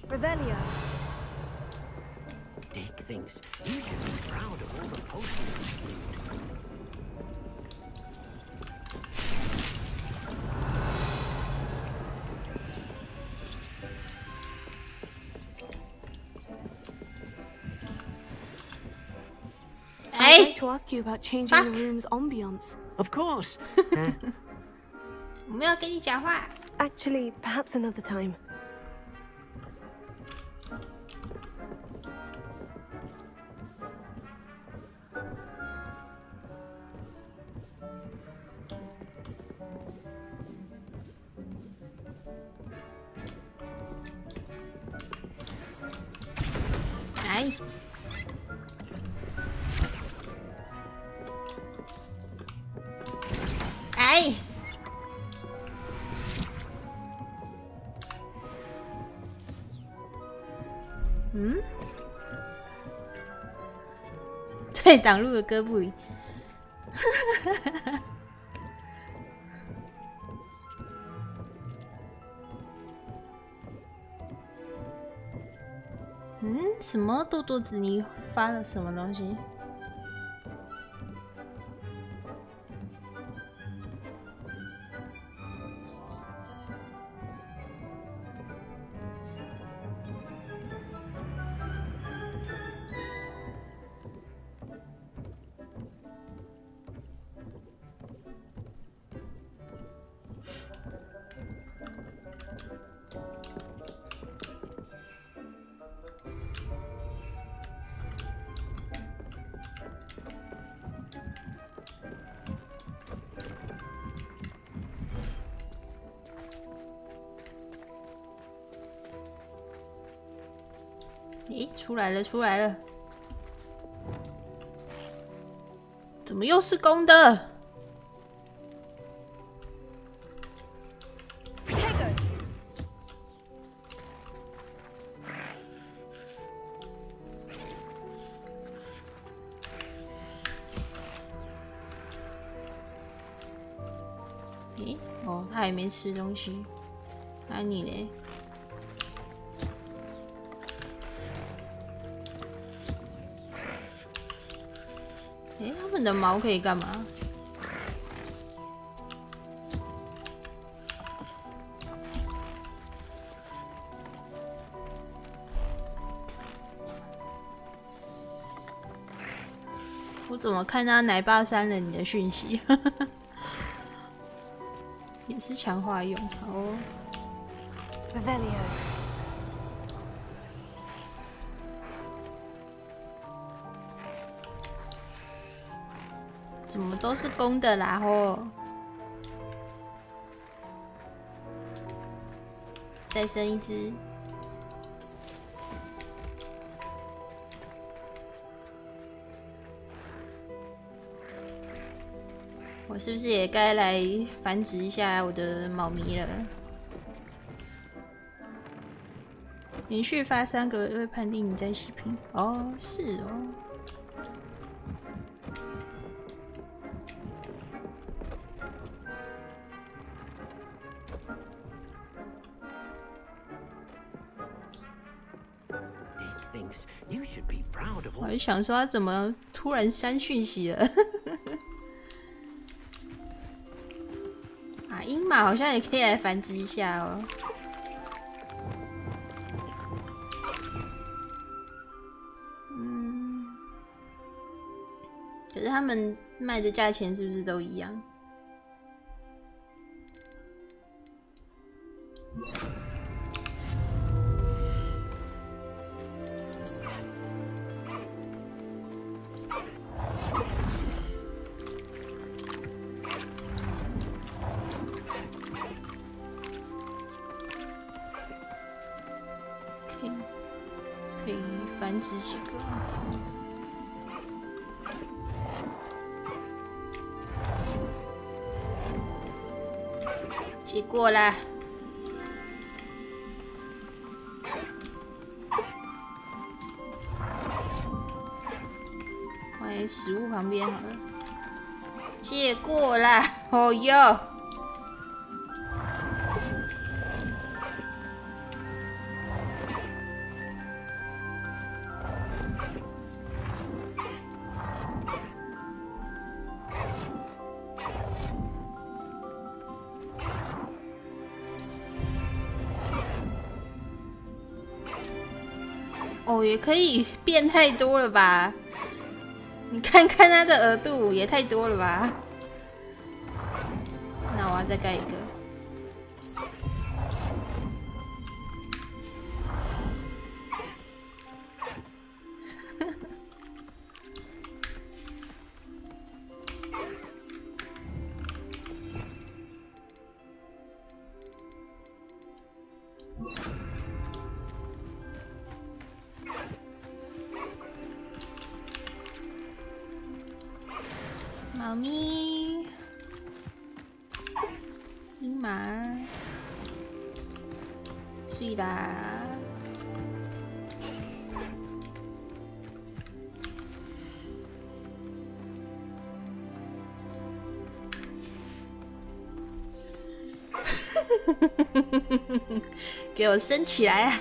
Revelio. Dick thinks he should be proud of all the potions he's used. I'd like to ask you about changing the room's ambiance. Of course. 我们要跟你讲话。 Actually, perhaps another time.对，挡路的哥布林。什么豆豆子？你发了什么东西？诶，出来了，出来了！怎么又是公的？哦，他还没吃东西。那你嘞？他们的毛可以干嘛？我怎么看到奶爸删了你的讯息？也是强化用，好哦。怎么都是公的啦吼！再生一只。我是不是也该来繁殖一下我的猫咪了？连续发3个会判定你在洗屏哦，是哦。我就想说他怎么突然删讯息了？啊，鹰马好像也可以来繁殖一下哦。可是他们卖的价钱是不是都一样？可以繁殖几个。结果啦，放在食物旁边好了。结果啦，哦哟。哦，也可以变太多了吧？你看看它的额度，也太多了吧？那我要再盖一个。猫咪，鹰马，睡啦。给我升起来啊！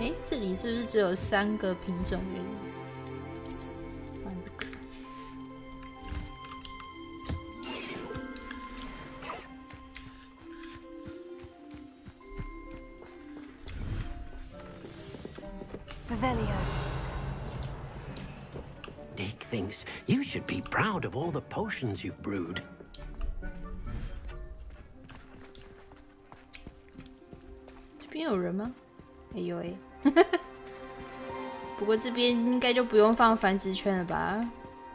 哎，这里是不是只有3个品种而已？换这个。Dig thinks you should be proud of all the potions you've brewed. 这边有人吗？哎呦哎！不过这边应该就不用放繁殖圈了吧？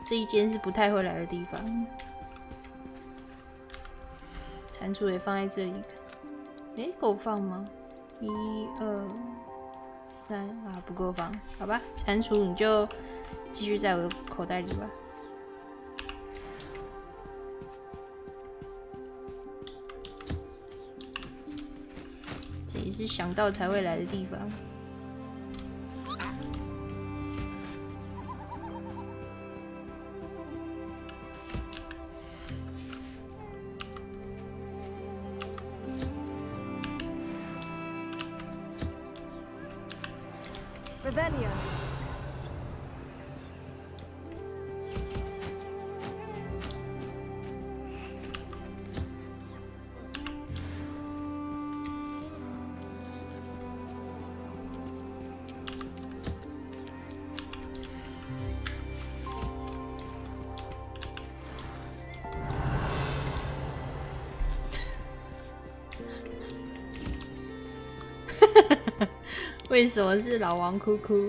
这一间是不太会来的地方。蟾蜍也放在这里。哎，够放吗？1、2、3啊，不够放，好吧。蟾蜍你就继续在我的口袋里吧。这也是想到才会来的地方。Revelio. Revelio 为什么是老王哭哭？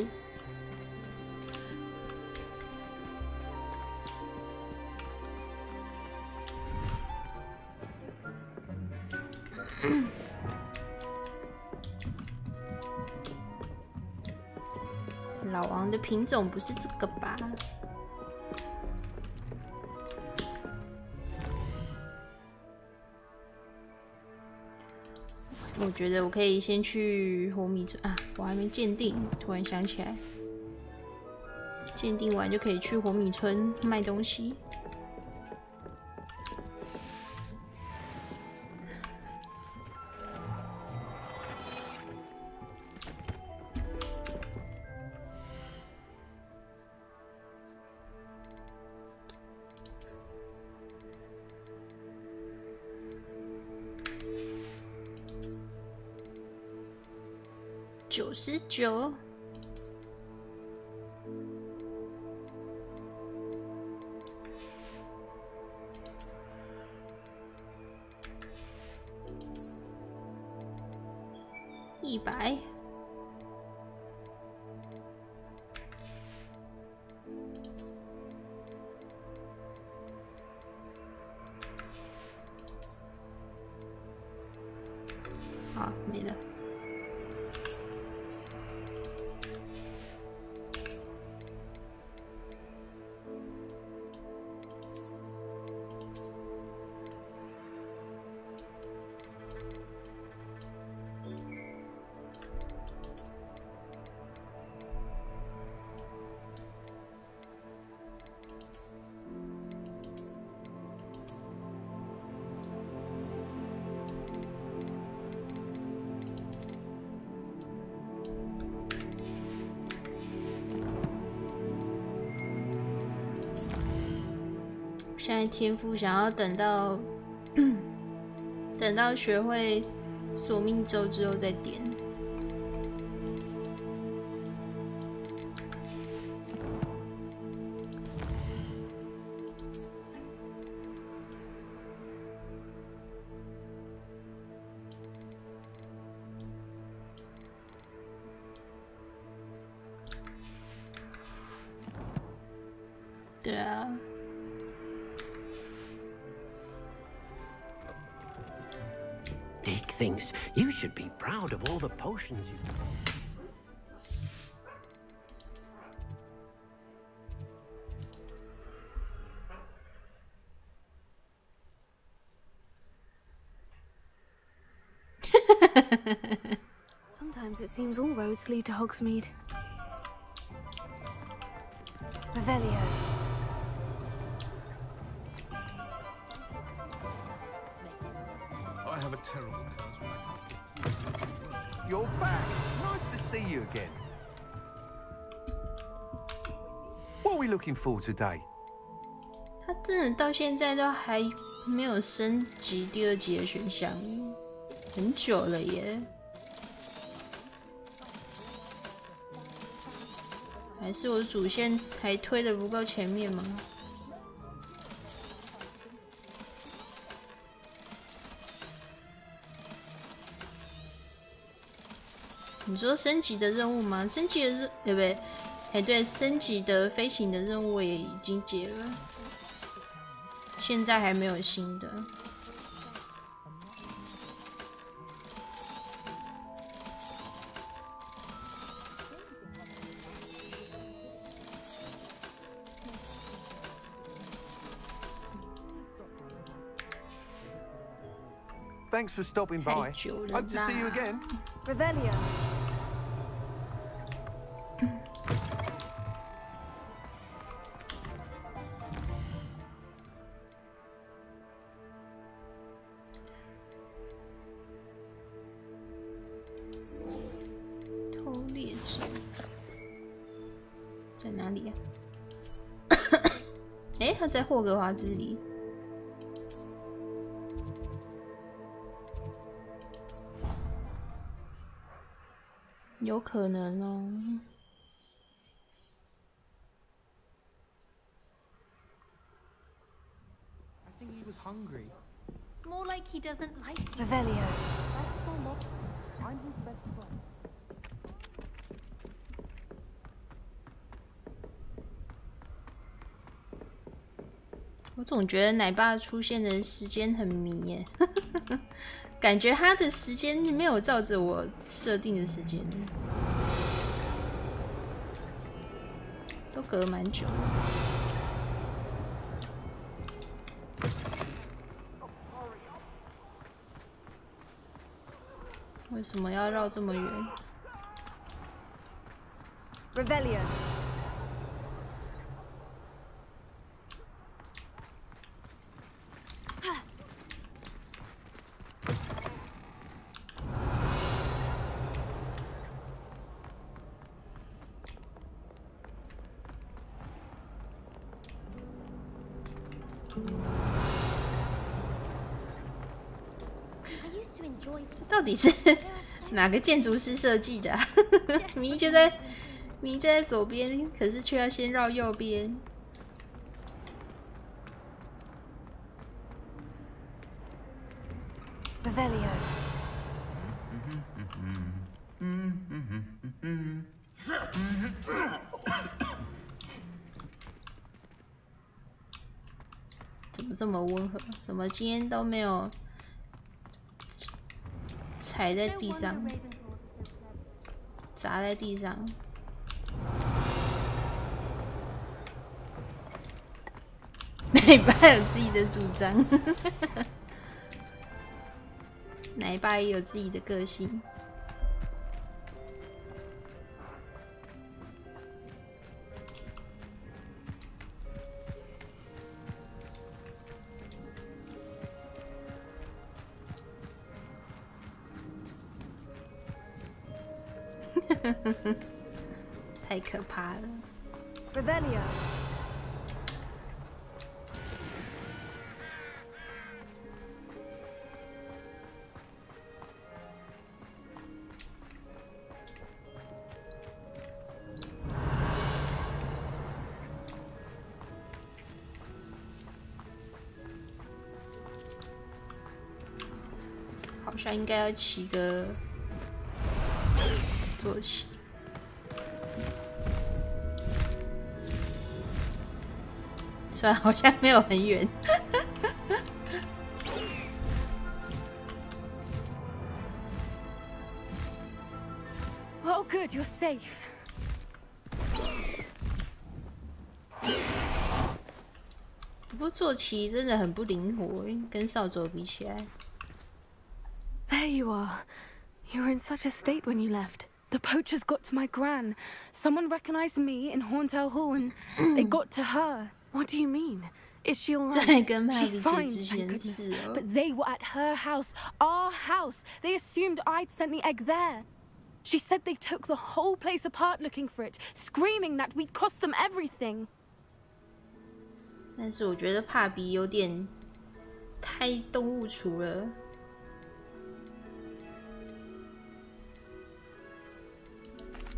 老王的品种不是这个吧？我觉得我可以先去火米村啊，我还没鉴定，突然想起来，鉴定完就可以去火米村卖东西。99。100。好，没了。现在天赋想要等到等到学会索命咒之后再点。对啊。Dick thinks you should be proud of all the potions you... Sometimes it seems all roads lead to Hogsmeade. Revelio. I have a terrible curse when I can't. You're back. Nice to see you again. What are we looking for today? 他真的到现在都还没有升级第2集的选项，很久了耶。还是我主线还推的不够前面吗？你说升级的任务吗？升级的对不对？哎，对，升级的飞行的任务我也已经解了，现在还没有新的。Thanks for stopping by. Hope to see you again. Revelio. 偷猎者在哪里呀？哎，他在霍格华兹里。有可能哦。I think he was hungry. More like he doesn't like you. Revelio. That's so much. I'm his best friend. 我总觉得奶爸出现的时间很迷耶，感觉他的时间没有照着我设定的时间，都隔蛮久。为什么要绕这么远 Revelio. 到底是哪个建筑师设计的、啊？明明就在左边，可是却要先绕右边。Revelio. 怎么这么温和？怎么今天都没有踩在地上，砸在地上？奶爸有自己的主张，奶爸也有自己的个性。太可怕了。Revelio. 好像应该要起个坐骑。虽然好像没有很远。Oh, good, you're safe. 不过坐骑真的很不灵活，跟扫帚比起来。There you are. You were in such a state when you left. The poachers got to my gran. Someone recognized me in Horntail Hall and they got to her. What do you mean? Is she all 在 right? 跟帕 She's 比 fine, 姐之 thank 前 goodness. 是哦。 But they were at her house, our house. They assumed I'd sent the egg there. She said they took the whole place apart looking for it, screaming that we'd cost them everything. 但是我觉得帕比有点太动物厨了。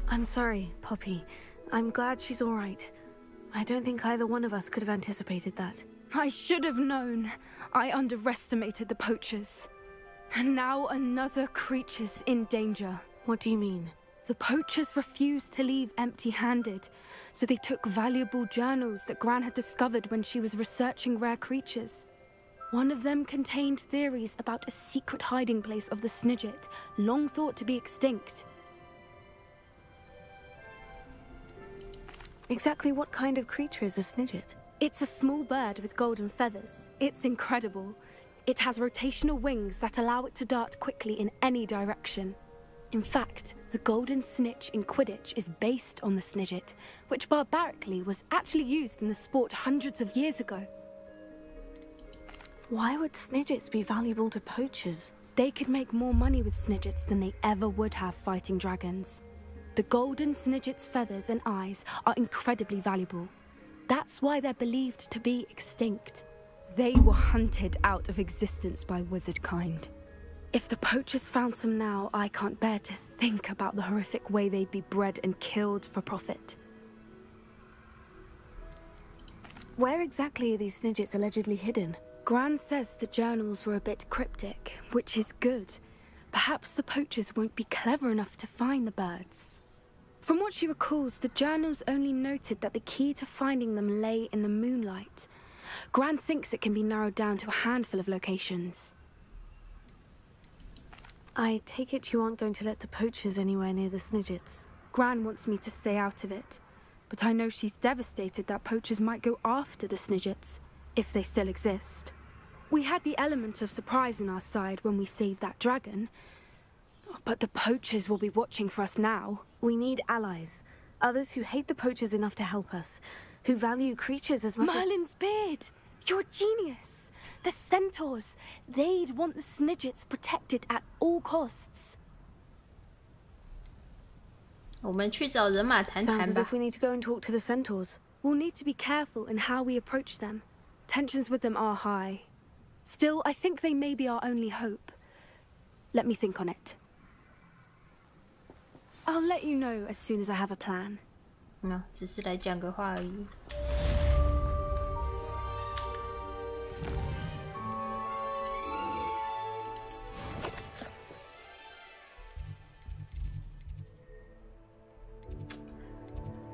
I'm sorry, Poppy. I'm glad she's all right. I don't think either one of us could have anticipated that. I should have known. I underestimated the poachers. And now another creature's in danger. What do you mean? The poachers refused to leave empty-handed, so they took valuable journals that Gran had discovered when she was researching rare creatures. One of them contained theories about a secret hiding place of the Snidget, long thought to be extinct. Exactly what kind of creature is a Snidget? It's a small bird with golden feathers. It's incredible. It has rotational wings that allow it to dart quickly in any direction. In fact, the golden snitch in Quidditch is based on the Snidget, which barbarically was actually used in the sport hundreds of years ago. Why would Snidgets be valuable to poachers? They could make more money with Snidgets than they ever would have fighting dragons. The golden Snidget's feathers and eyes are incredibly valuable. That's why they're believed to be extinct. They were hunted out of existence by wizard kind. If the poachers found some now, I can't bear to think about the horrific way they'd be bred and killed for profit. Where exactly are these Snidgets allegedly hidden? Gran says the journals were a bit cryptic, which is good. Perhaps the poachers won't be clever enough to find the birds. From what she recalls, the journals only noted that the key to finding them lay in the moonlight. Gran thinks it can be narrowed down to a handful of locations. I take it you aren't going to let the poachers anywhere near the Snidgets. Gran wants me to stay out of it, but I know she's devastated that poachers might go after the Snidgets, if they still exist. We had the element of surprise on our side when we saved that dragon, but the poachers will be watching for us now. We need allies, others who hate the poachers enough to help us, who value creatures as much Merlin's beard! You're a genius! The centaurs! They'd want the Snidgets protected at all costs. 我们去找人马谈谈吧。 Sounds as if we need to go and talk to the centaurs. We'll need to be careful in how we approach them. Tensions with them are high. Still, I think they may be our only hope. Let me think on it. I'll let you know as soon as I have a plan. 只是来讲个话而已。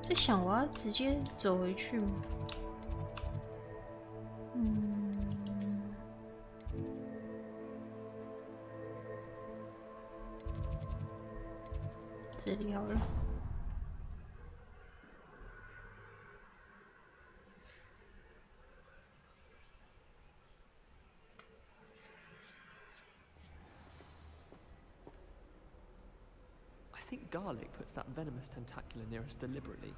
在想我要直接走回去吗？这里好了。I think Garlic puts that venomous tentacular near us deliberately.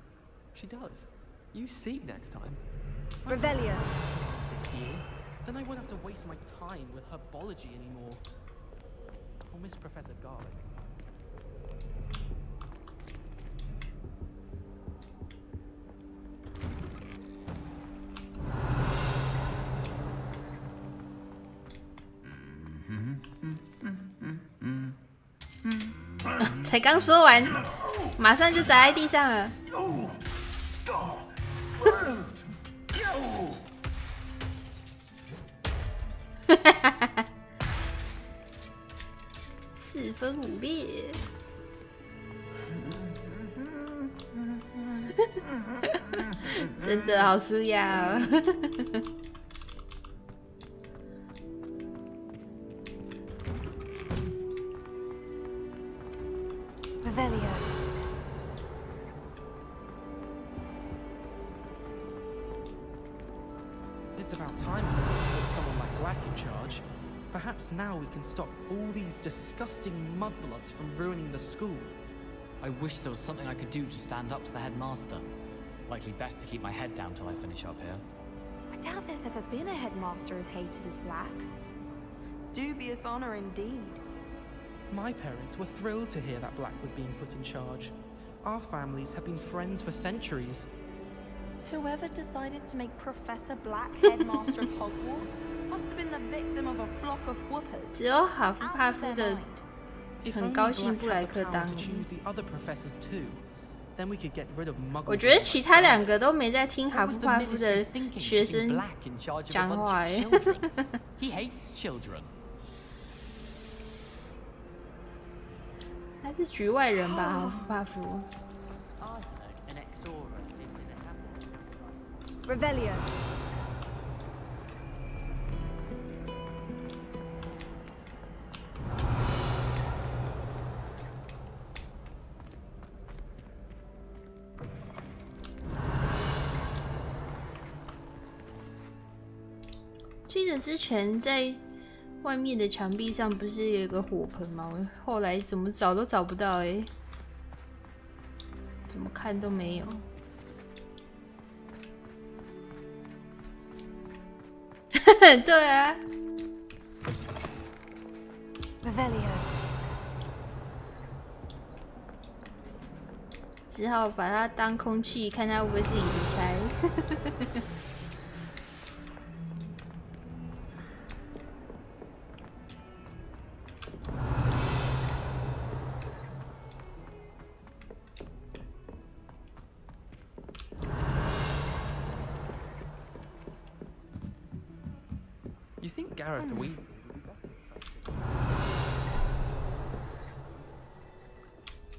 She does. You see next time. Revelio. Sit here. Then I won't have to waste my time with herbology anymore. I'll miss Professor Garlic. -才刚说完，马上就砸在地上了。4分5裂，真的好舒压哦。Revelio. It's about time we put someone like Black in charge. Perhaps now we can stop all these disgusting mudbloods from ruining the school. I wish there was something I could do to stand up to the headmaster. Likely best to keep my head down till I finish up here. I doubt there's ever been a headmaster as hated as Black. Dubious honor indeed. My parents were thrilled to hear that Black was being put in charge. Our families have been friends for centuries. Whoever decided to make Professor Black headmaster of Hogwarts must have been the victim of a flock of whoopers. 只有哈夫帕夫的 If 很 only 高兴 Black 不来 had the 课 power 当 to choose the other professors too, Then we could get rid of muggles. 我觉得其他两个都没在听哈布帕夫的学生讲话哎。He hates children. 他是局外人吧，哈布帕夫。Revelio.记得之前在外面的墙壁上不是有一个火盆吗？我后来怎么找都找不到哎，怎么看都没有。对啊。Revelio. 只好把它当空气，看它会不会自己离开。You think Gareth, we?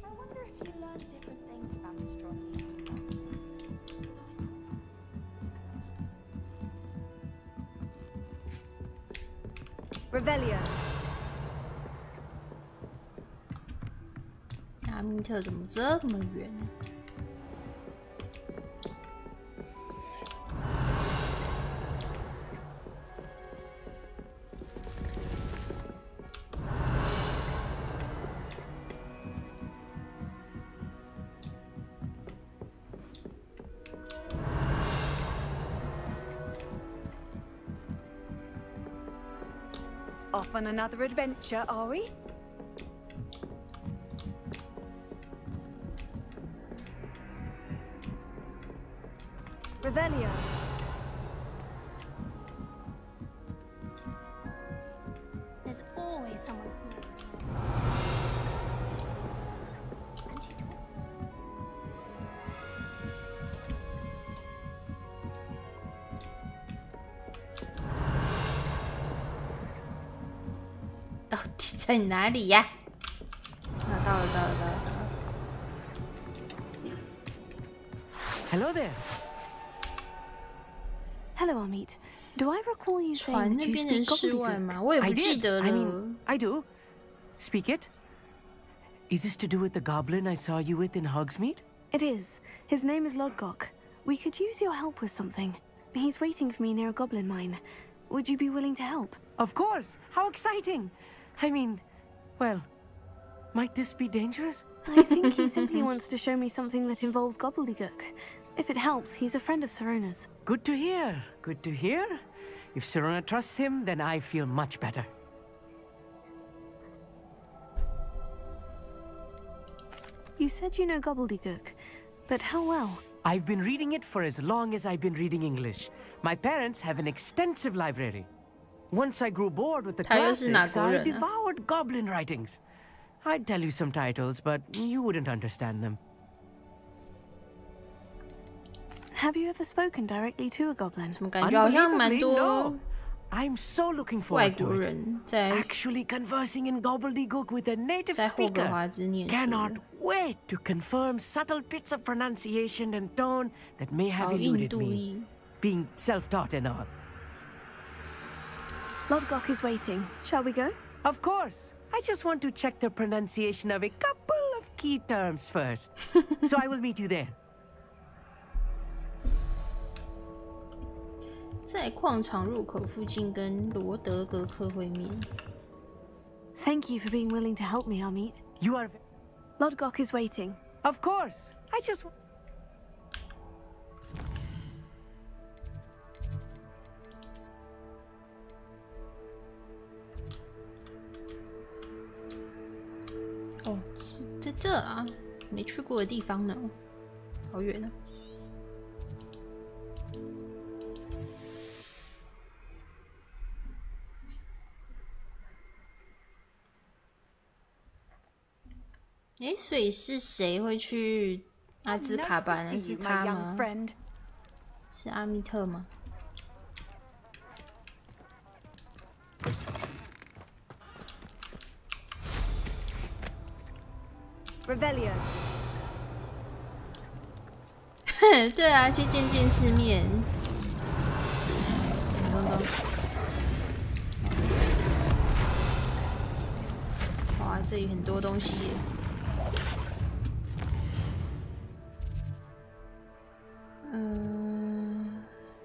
I wonder if you learned different things about astronomy. Revelio. 阿密特怎么这么远？ Off on another adventure, are we? Revelio. There's always someone who... And 到底在哪里呀？啊，到了。 Hello there. Hello, Amit. Do I recall you saying 船 that 那 you 边的 speak 室外 gobbledygook? 吗？我也不记得 I 了。 mean, I do. Speak it. Is this to do with the goblin I saw you with in Hogsmeade? It is. His name is Lodgok. We could use your help with something. He's waiting for me near a goblin mine. Would you be willing to help? Of course. How exciting. I mean, well, might this be dangerous? I think he simply wants to show me something that involves gobbledygook. If it helps, he's a friend of Serona's. Good to hear. Good to hear. If Serona trusts him, then I feel much better. You said you know gobbledygook, but how well? I've been reading it for as long as I've been reading English. My parents have an extensive library. Once I grew bored with the 他又是哪 classics, 国 I 人啊？ devoured goblin writings. I'd tell you some titles, but you wouldn't understand them. Have you ever spoken directly to a goblin? 怎么感觉好像蛮 Unbelievably, 多 no. I'm so looking 外 forward 国 to it. 人在 Actually conversing in gobbledygook with a native 在霍格 speaker. 华兹念书。 Cannot wait to confirm subtle bits of pronunciation and tone that may have 好印 eluded 度 me, 裔。 being self-taught and all. Lodgok is waiting. Shall we go? Of course. I just want to check the pronunciation of a couple of key terms first. So I will meet you there. 在矿场入口附近跟罗德格克会面。 Thank you for being willing to help me, Amit. You are... Lodgok is waiting. Of course. I just... 哦，在这啊，没去过的地方呢，好远啊！哎，所以是谁会去阿兹卡班是他吗？是阿密特吗？ Revelio 对啊，去见见世面。什么东东？哇，这里很多东西耶。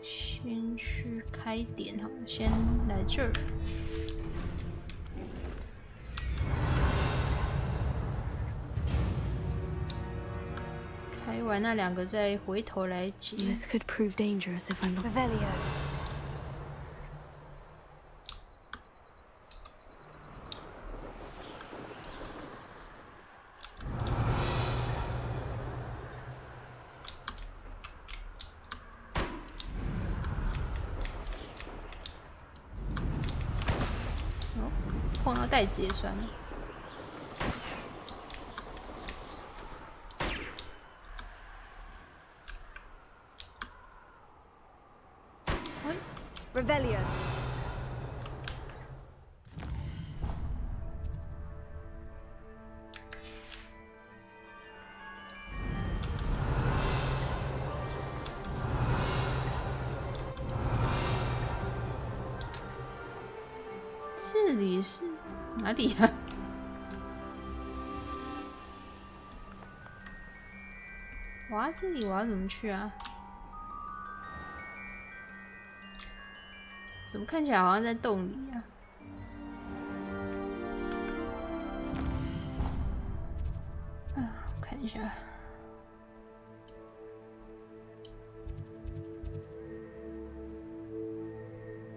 先去开点好，先来这儿。 开完那2个，再回头来接。This could prove dangerous if I'm not. Revelio. 哦，碰到袋子也算了。 Revelio. 这里是哪里啊？哇，这里我要怎么去啊？ 怎么看起来好像在洞里啊？我看一下，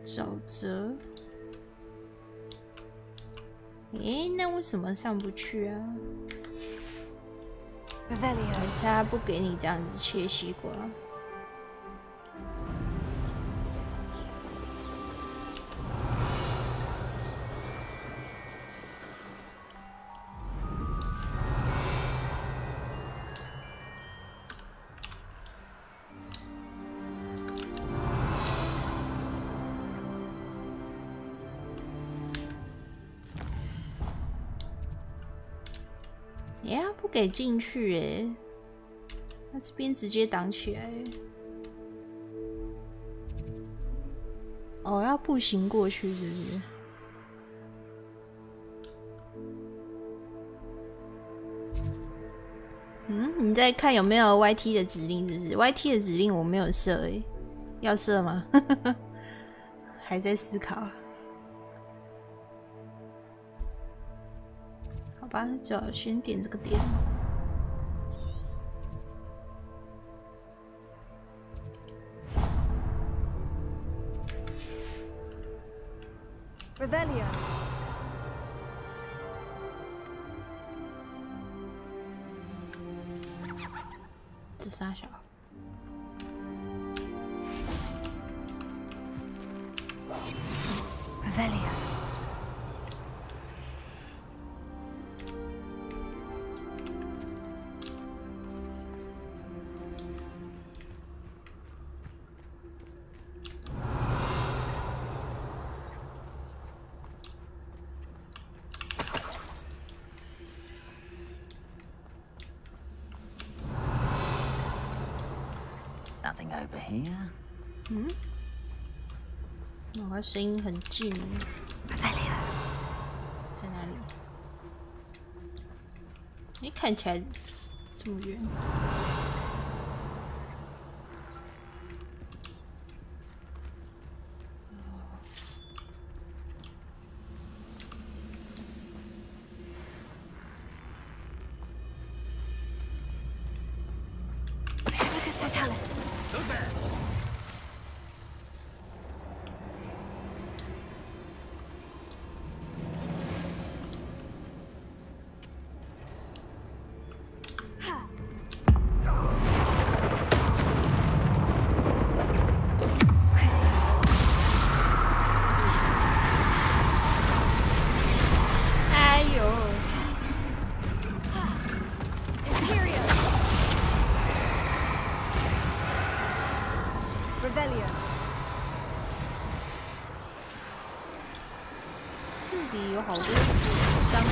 沼泽。诶，那为什么上不去啊？还是他不给你这样子切西瓜？ 呀，不给进去哎！他这边直接挡起来。哦，要步行过去是不是？你在看有没有 YT 的指令是不是 ？YT 的指令我没有设哎，要设吗？还在思考。 好吧，只好先点这个点。Revelio. 这仨小。Revelio. Nothing over here. 哇，声音很近。在哪里？哎，看起来这么远。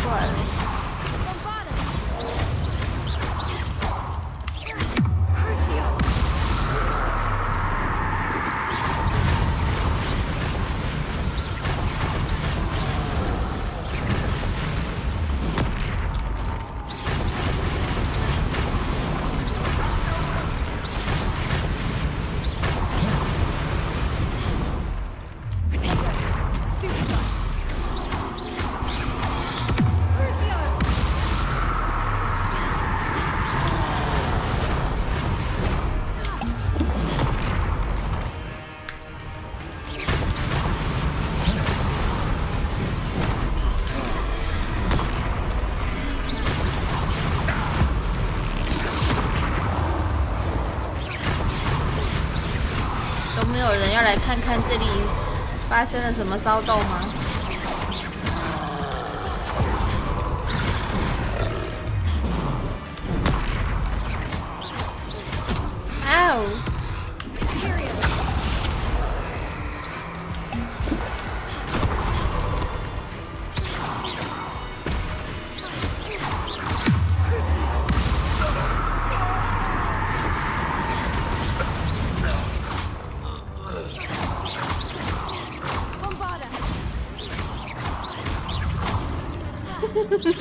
过来了。没有人要来看看这里发生了什么骚动吗？嗷！应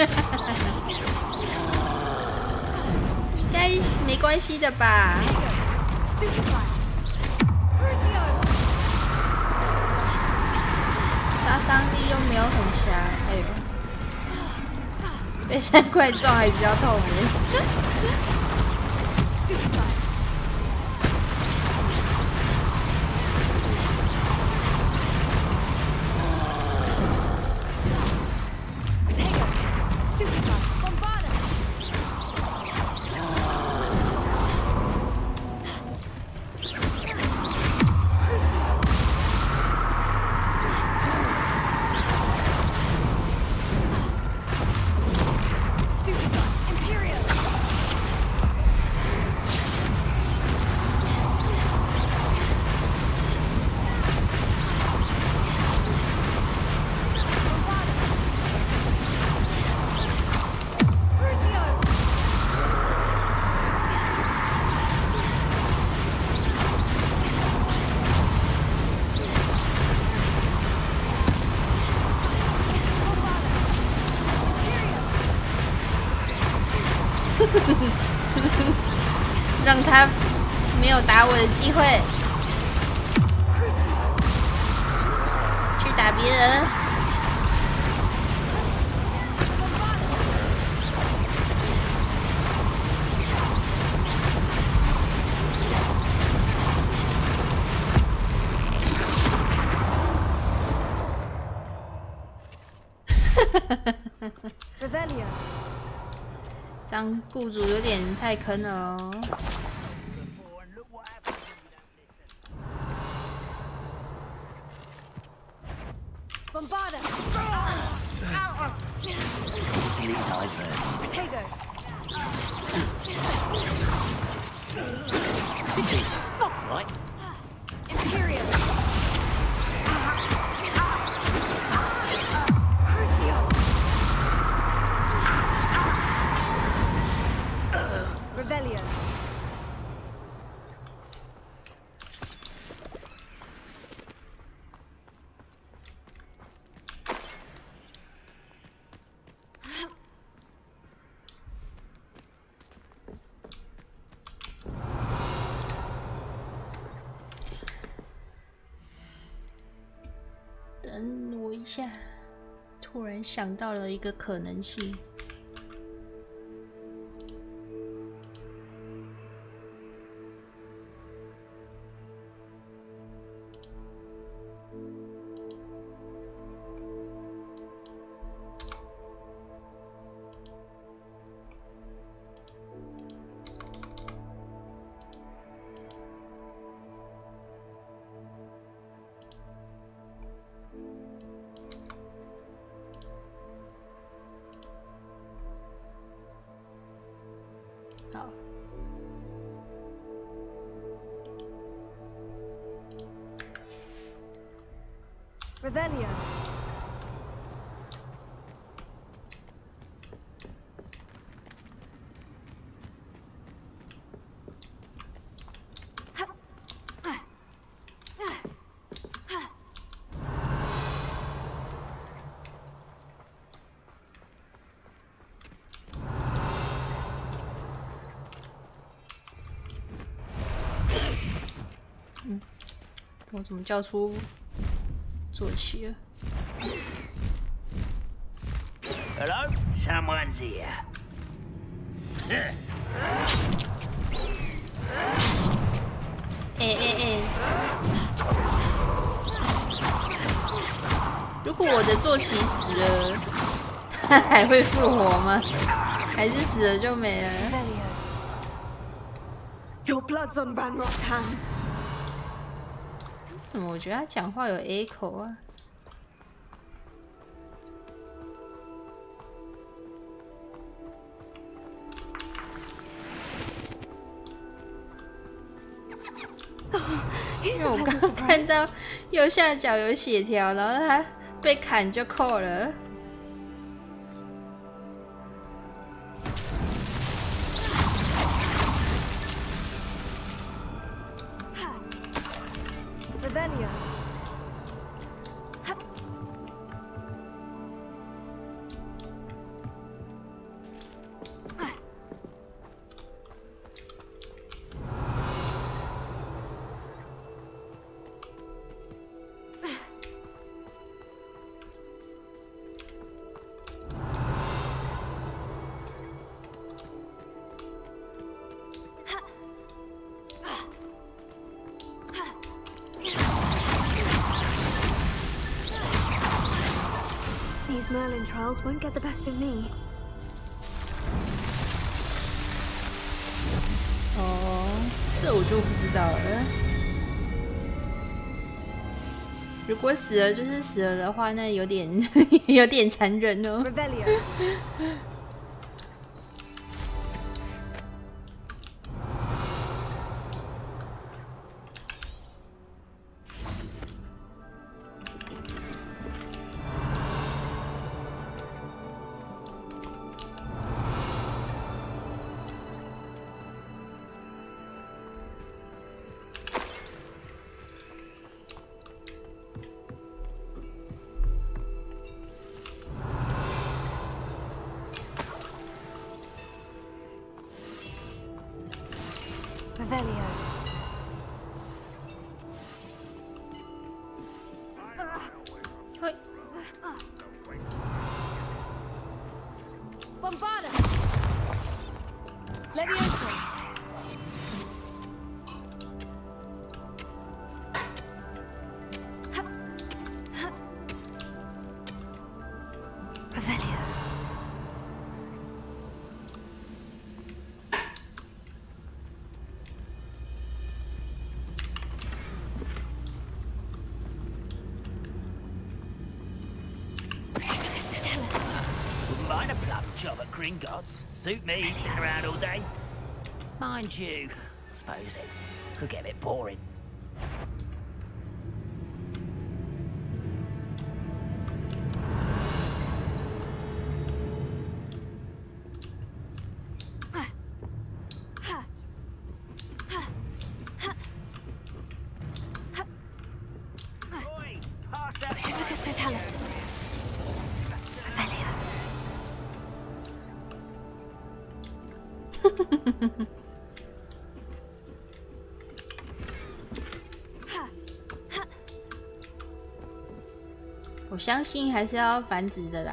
该没关系的吧？杀伤力又没有很强，哎呦，被3块撞还比较痛耶。让他没有打我的机会，去打别人。这样雇主有点太坑了哦。等我一下，突然想到了一个可能性。好，我怎么叫出坐骑了 Hello? Someone's here. 如果我的坐骑死了，他还会复活吗？还是死了就没了？ Your blood's on Ranrock's hands. 为什么我觉得他讲话有 echo 啊？因为我刚刚看到右下角有血条，然后他被砍就扣了。 Revelio. These Merlin trials won't get the best of me. 哦，这我就不知道了。如果死了就是死了的话，那有点有点残忍哦。Revelio. Bombarda. Levioso. Revelio. Mind a plum job at Gringotts? Suit me, sitting around all day. Mind you, suppose it could get a bit boring. Oi, pass that Totalis. Revelio. 我相信还是要繁殖的啦。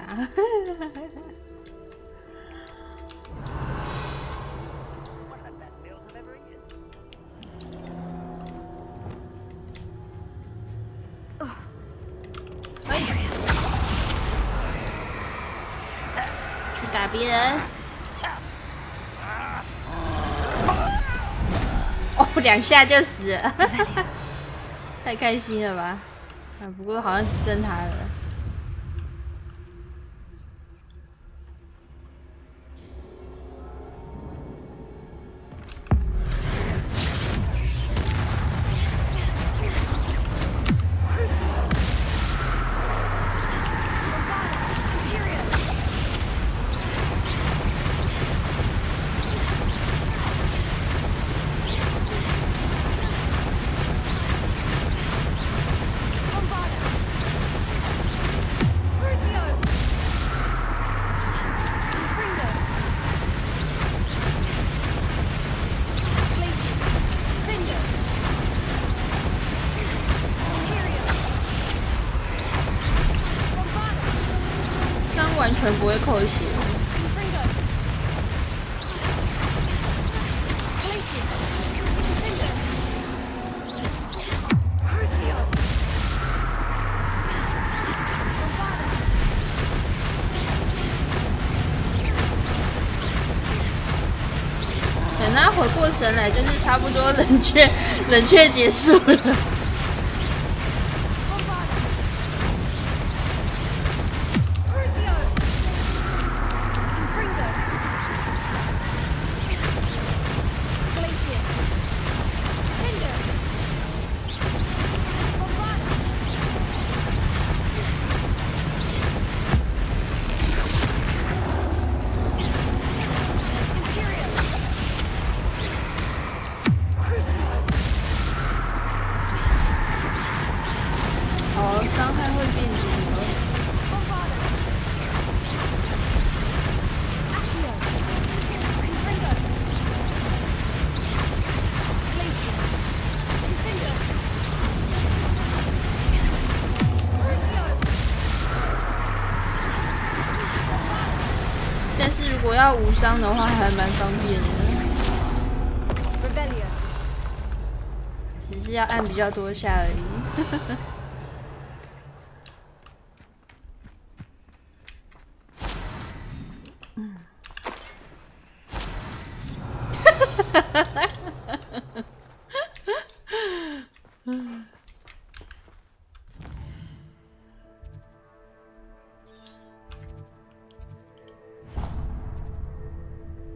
去打别人。哦，2下就死了，太开心了吧！啊，不过好像只剩他了。全不会扣血。等他回过神来，就是差不多冷却结束了。如果要无伤的话，还蛮方便的，只是要按比较多下而已。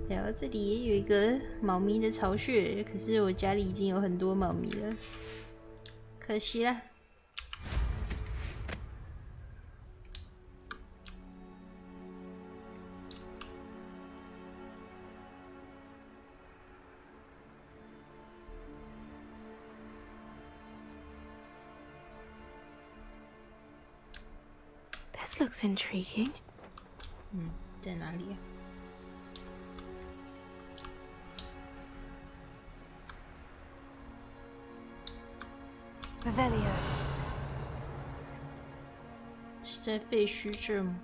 然后这里也有一个猫咪的巢穴，可是我家里已经有很多猫咪了，可惜了。This looks intriguing. 在哪里啊？ Revelio 是在废墟这吗？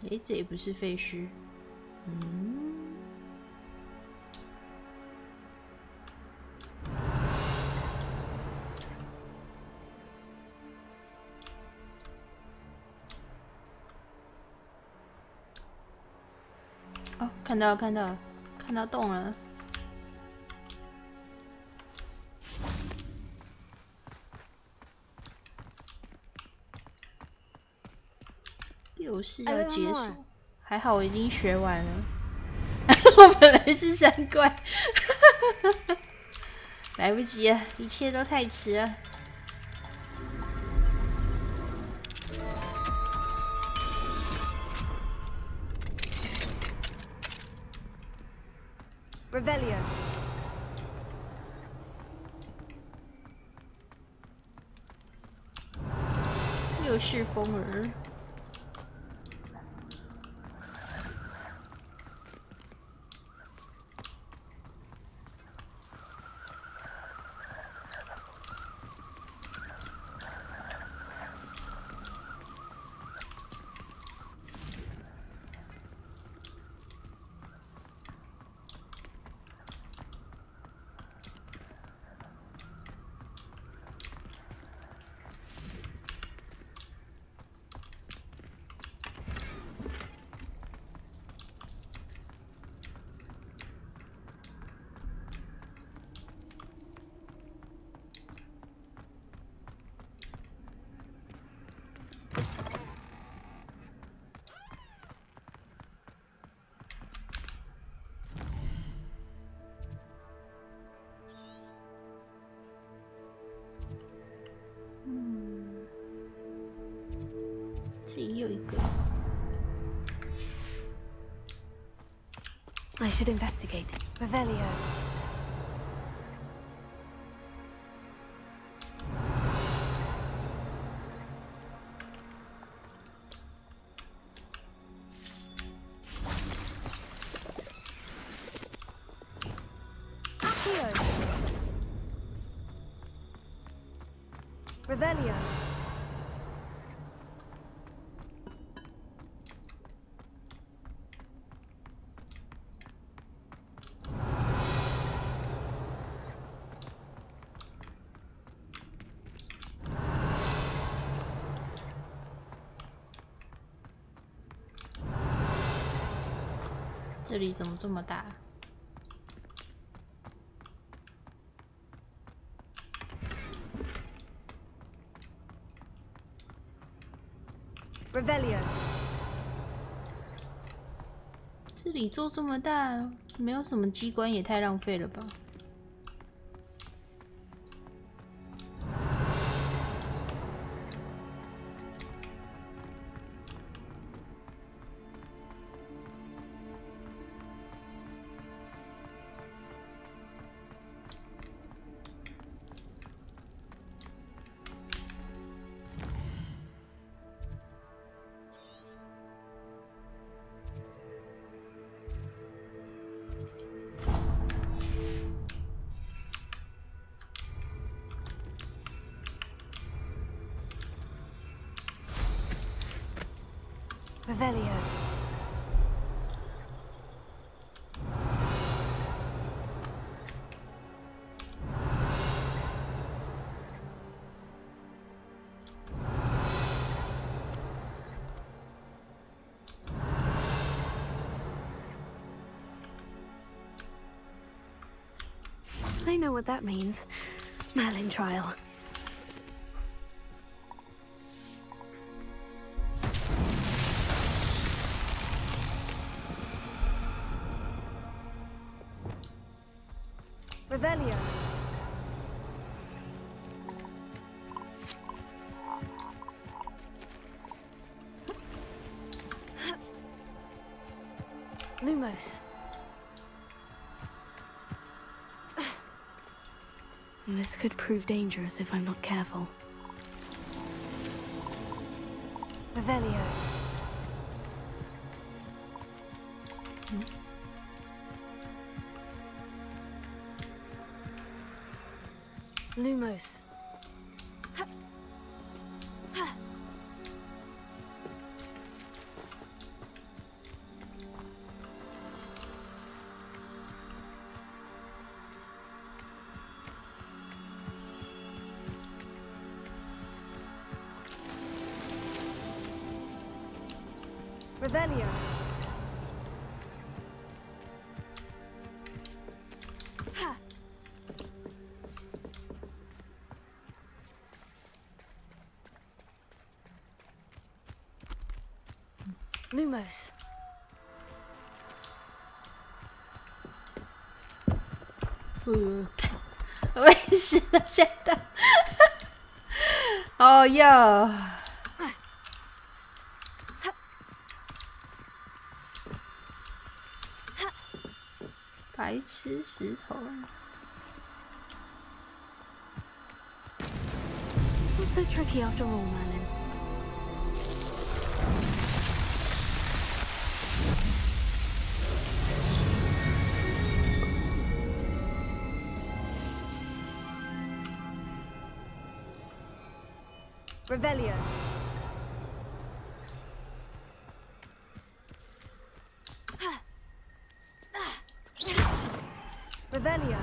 诶，这也不是废墟。哦，看到洞了。 游戏要结束，还好我已经学完了。我本来是3怪，来不及了，一切都太迟了。Revelio 又是风儿。 这里有一个。I should investigate. Revelio. Revelio. 这里怎么这么大？Revelio。这里做这么大，没有什么机关也太浪费了吧？Revelio. I know what that means. Merlin trial. Revelio. Lumos. This could prove dangerous if I'm not careful. Revelio. Lumos. Revelio. Ha. Lumos. 我也是的，吓到。哦哟。白痴石头。Not so tricky after all, Merlin. Revelio. Revelio.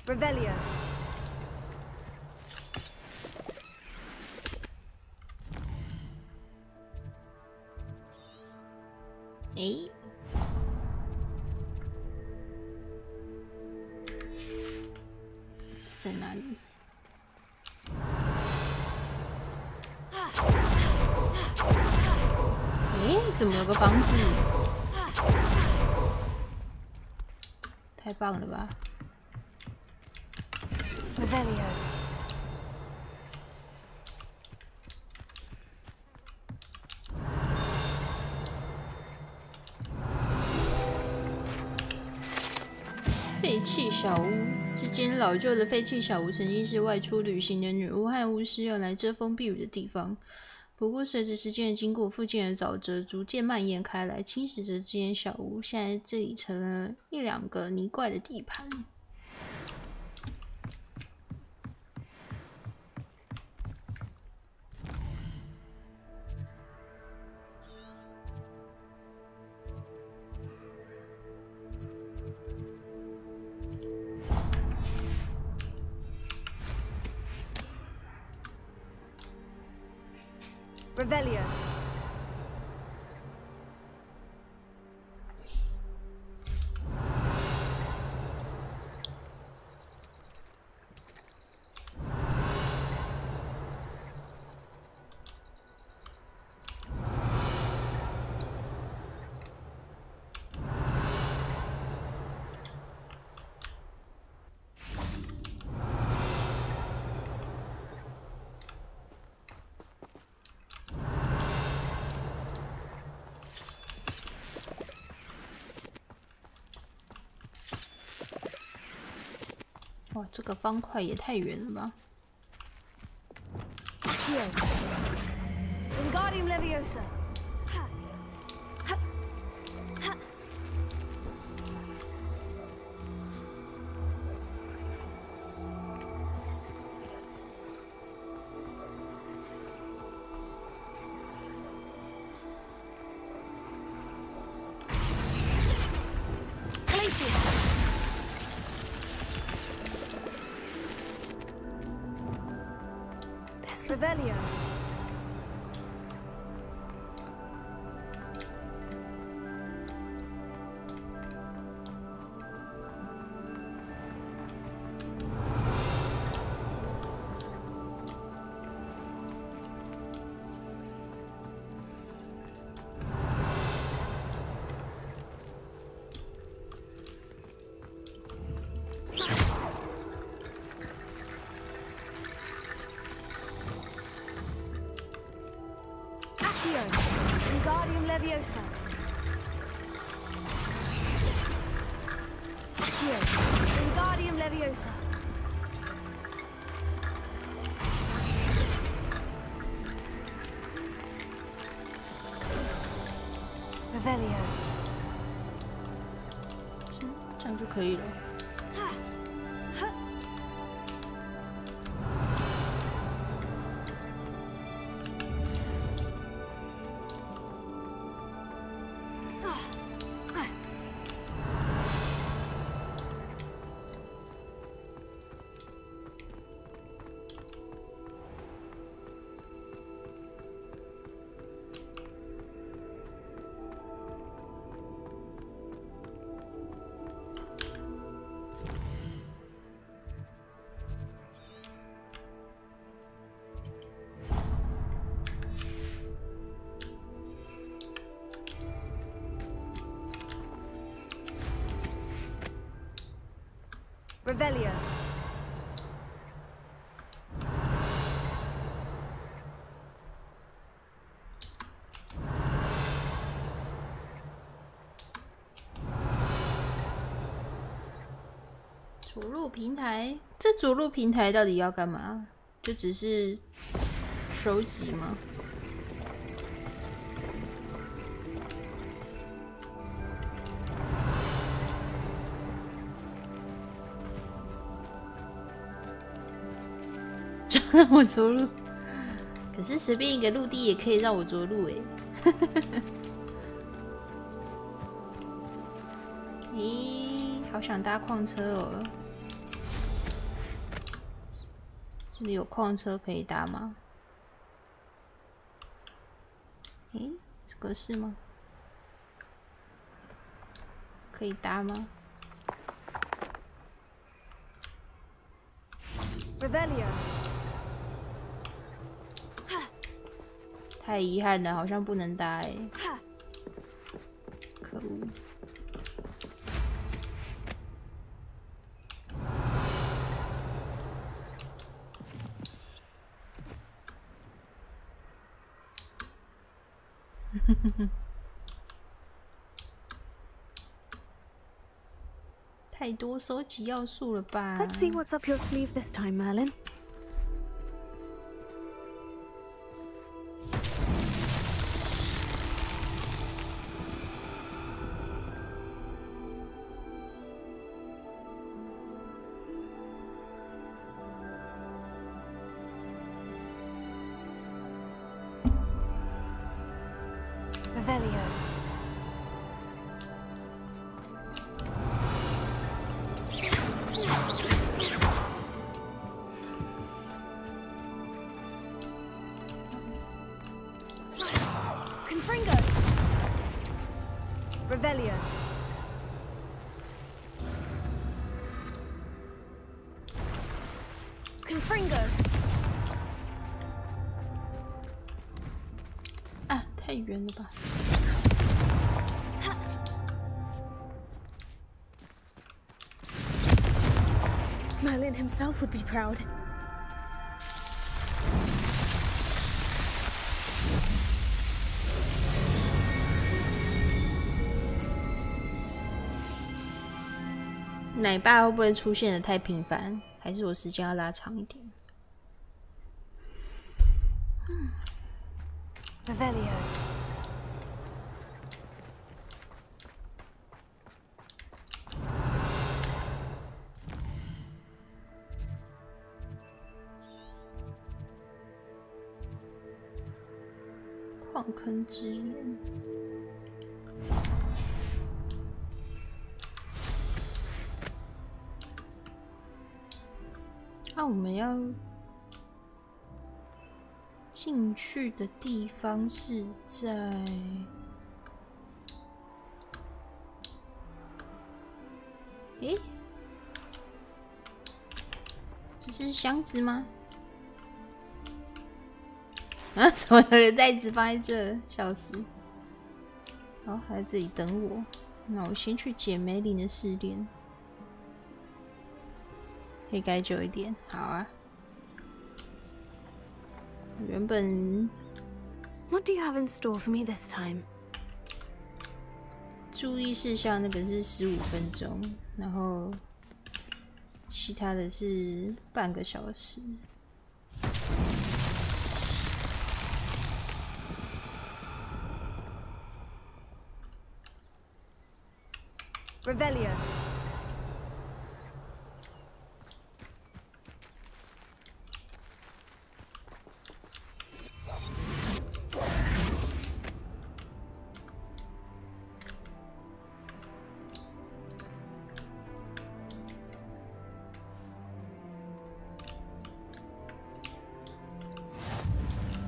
Revelio. Eight. It's a none. Eh? 怎么有个房子？太棒了吧！ Revelio.废弃小屋，这间老旧的废弃小屋曾经是外出旅行的女巫和巫师用来遮风避雨的地方。不过，随着时间的经过，附近的沼泽逐渐蔓延开来，侵蚀着这间小屋。现在这里成了一两个泥怪的地盘。Revelio.哇，这个方块也太圆了吧！ Wingardium Leviosa. Revelio. Wingardium Leviosa. Here. Wingardium Leviosa. Revelio. 这样就可以了。Revelio. «着陆平台，这着陆平台到底要干嘛？就只是收集吗？就让我着陆？可是随便一个陆地也可以让我着陆哎！咦，好想搭矿车哦！这里有矿车可以搭吗？诶，这个是吗？可以搭吗 ？Revelio。太遗憾了，好像不能搭哎！可恶！太多收集要素了吧 ？Let's see what's up your sleeve this time, Merlin. Revelio. Confringo. Revelio. Confringo. 啊，太远了吧！ Merlin himself would be proud. “奶爸”会不会出现的太频繁？还是我时间要拉长一点？Revelio. 矿坑之眼。那我们要进去的地方是在诶，这是箱子吗？啊，怎么有个袋子放在这？笑死！好，还在这里等我。那我先去解梅林的试炼。 可以改久一点，好啊。原本 What do you have in store for me this time? 注意事项那个是15分钟，然后其他的是半个小时。Revelio.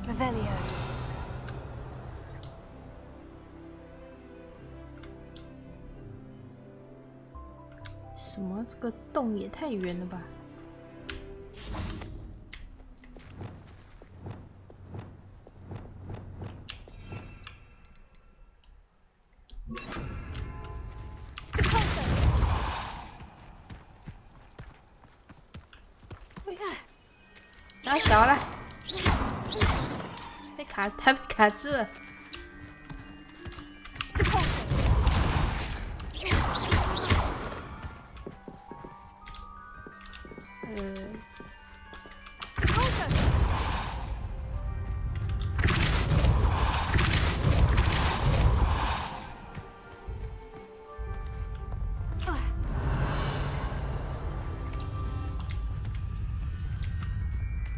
Revelio. 什么？这个洞也太远了吧！傻小了，他被卡住了。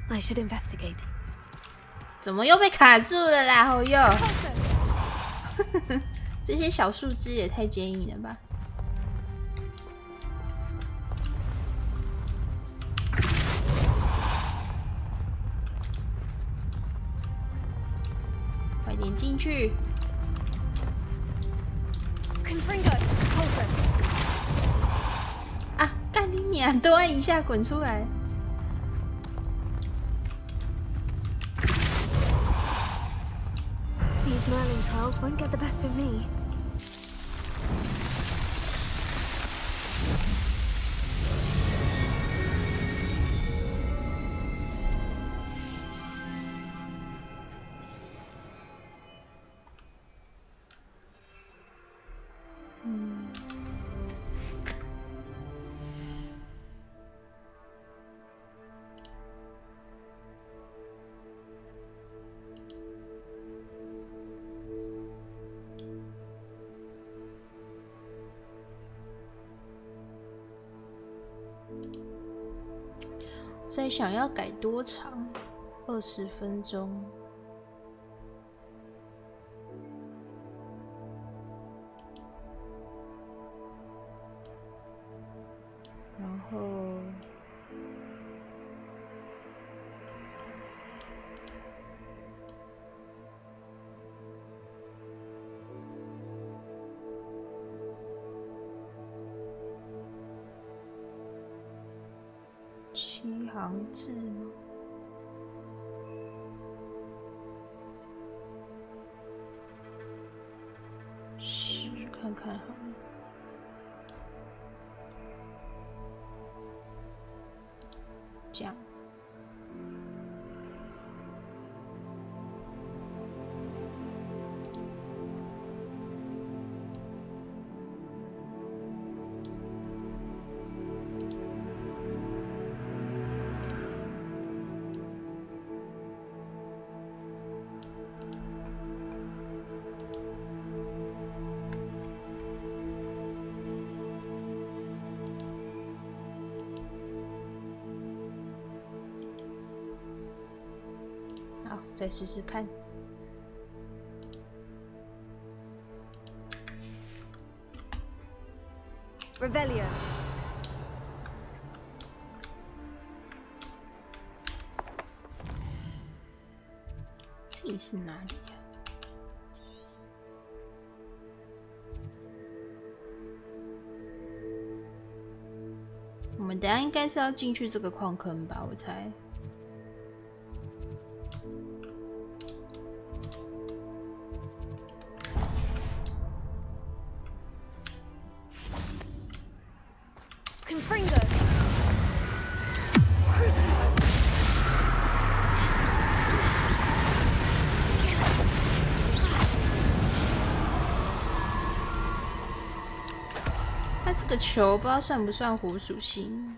I should investigate. 怎么又被卡住了啦？好哟！这些小树枝也太坚硬了吧！快点进去！ 啊，干你娘！多按一下，滚出来！ These Merlin trials won't get the best of me.在想要改多长？20分钟。防治吗？试看看好了。这样。好，再试试看。Revelio。这里是哪里呀？我们等一下应该是要进去这个矿坑吧，我猜。这个球不知道算不算火属性。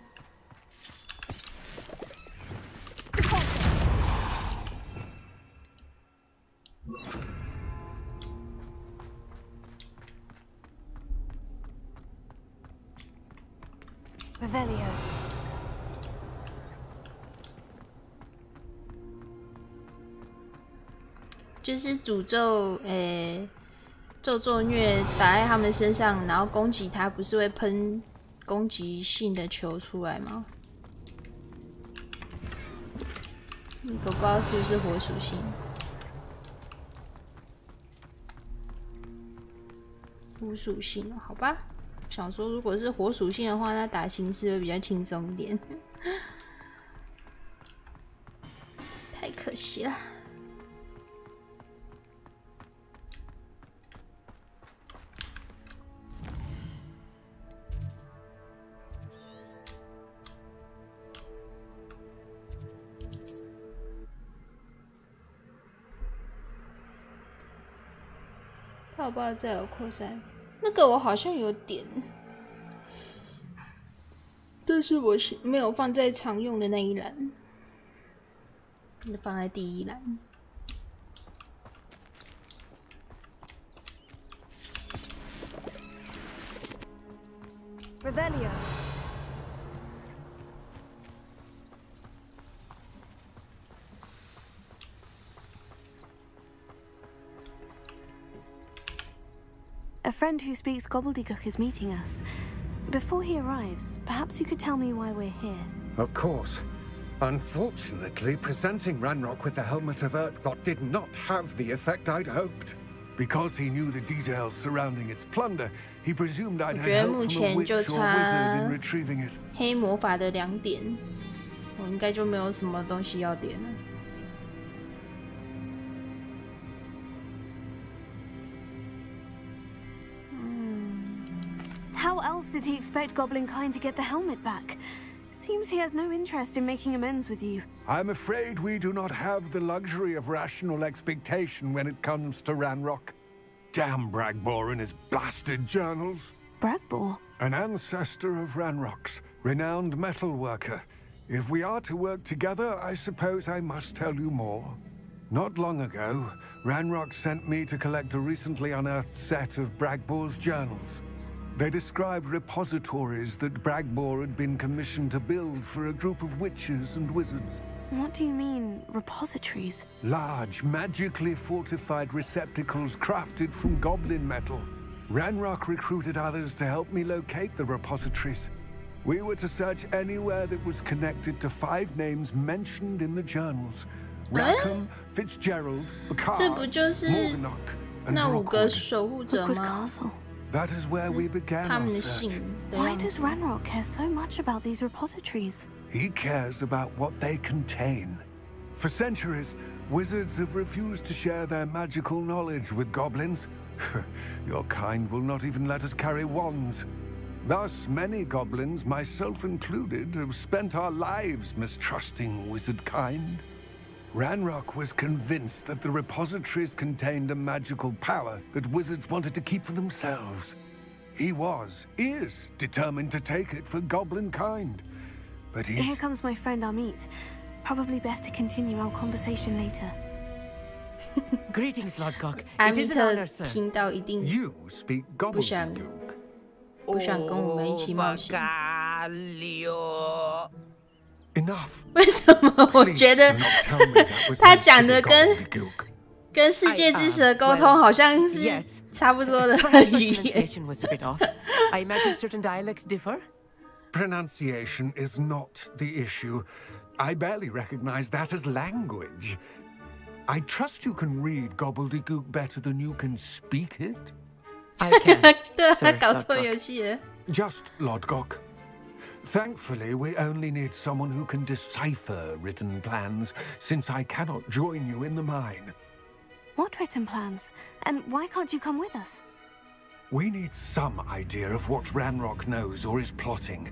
Revelio。就是诅咒，咒虐打在他们身上，然后攻击他，不是会喷攻击性的球出来吗？我不知道是不是火属性。火属性，好吧。想说，如果是火属性的话，那打形式会比较轻松一点。太可惜了。泡泡再有扩散，那个我好像有点，但是我是没有放在常用的那一栏，放在第一栏。Revelio。A friend who speaks gobbledygook is meeting us. Before he arrives, perhaps you could tell me why we're here. Of course. Unfortunately, presenting Ranrock with the Helmet of Urtkot did not have the effect I'd hoped. Because he knew the details surrounding its plunder, he presumed I'd had help from a witch or wizard in retrieving it. 黑魔法的2点，我应该就没有什么东西要点了。How else did he expect Goblinkind to get the helmet back? Seems he has no interest in making amends with you. I'm afraid we do not have the luxury of rational expectation when it comes to Ranrock. Damn Bragbor and his blasted journals. Bragbor? An ancestor of Ranrock's, renowned metal worker. If we are to work together, I suppose I must tell you more. Not long ago, Ranrock sent me to collect a recently unearthed set of Bragbor's journals. They described repositories that Bragbor had been commissioned to build for a group of witches and wizards. What do you mean, repositories? Large, magically fortified receptacles crafted from goblin metal. Ranrock recruited others to help me locate the repositories. We were to search anywhere that was connected to 5 names mentioned in the journals. Rackham, Fitzgerald, Picard, Morganach, and Rookwood Castle. That is where we began our search. Why does Ranrock care so much about these repositories? He cares about what they contain. For centuries, wizards have refused to share their magical knowledge with goblins. Your kind will not even let us carry wands. Thus, many goblins, myself included, have spent our lives mistrusting wizard kind. Ranrock was convinced that the repositories contained a magical power that wizards wanted to keep for themselves. He is determined to take it for goblin kind. But he's... Here comes my friend Amit. Probably best to continue our conversation later. Greetings, Lord Cock. It is an honor, sir. You speak gobbledygook. 不想跟我们一起冒险。Enough. 为什么我觉得他讲的跟世界之蛇沟通好像是差不多的语言 I imagine certain dialects differ. Pronunciation is not the issue. I barely recognize that as language. I trust you can read gobbledygook better than you can speak it. I can. 对啊，他搞错游戏了。 Just Lodgok. Thankfully, we only need someone who can decipher written plans, since I cannot join you in the mine. What written plans? And why can't you come with us? We need some idea of what Ranrock knows or is plotting.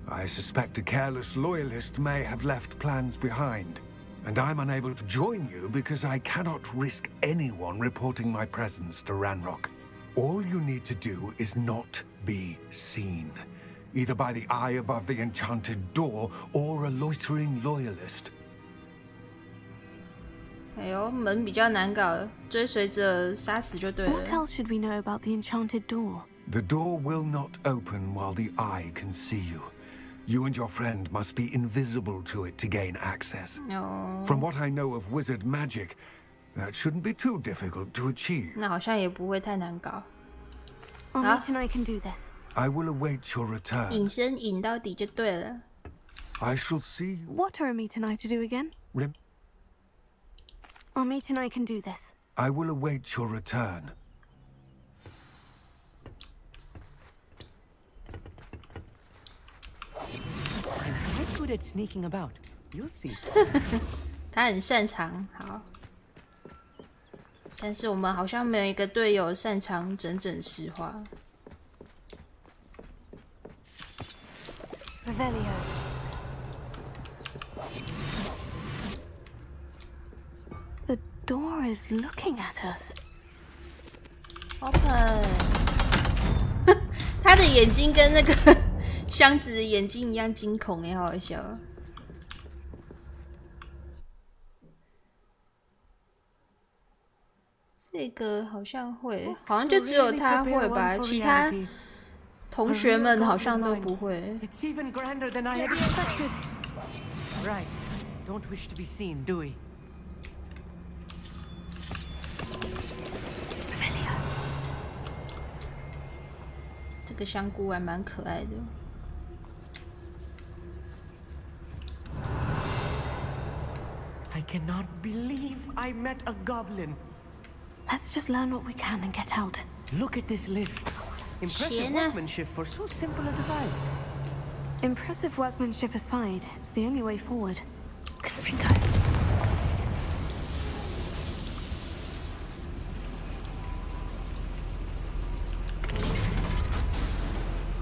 I suspect a careless loyalist may have left plans behind. And I'm unable to join you because I cannot risk anyone reporting my presence to Ranrock. All you need to do is not be seen. Either by the eye above the enchanted door, or a loitering loyalist. 哎呦，门比较难搞，追随者杀死就对了。 What else should we know about the enchanted door? The door will not open while the eye can see you. You and your friend must be invisible to it to gain access. Oh. From what I know of wizard magic, that shouldn't be too difficult to achieve. 那好像也不会太难搞。 Amit and I can do this. I will await your return. 隐身隐到底就对了。 I shall see you. What are Amit and I to do again? Amit and I can do this. I will await your return. I'm good at sneaking about. You'll see. 他很擅长，好。但是我们好像没有一个队友擅长整实话。 Revelio. The door is looking at us. Open. 他的眼睛跟那个箱子的眼睛一样惊恐耶，好好笑。这个好像会，好像就只有他会吧，其他。 同学们好像都不会。It's even grander than I had expected. Right. Don't wish to be seen, do we? Revelio. 这个香菇还蛮可爱的。I cannot believe I met a goblin. Let's just learn what we can and get out. Look at this lift. Impressive workmanship for so simple a device. Impressive workmanship aside, it's the only way forward. Confringo.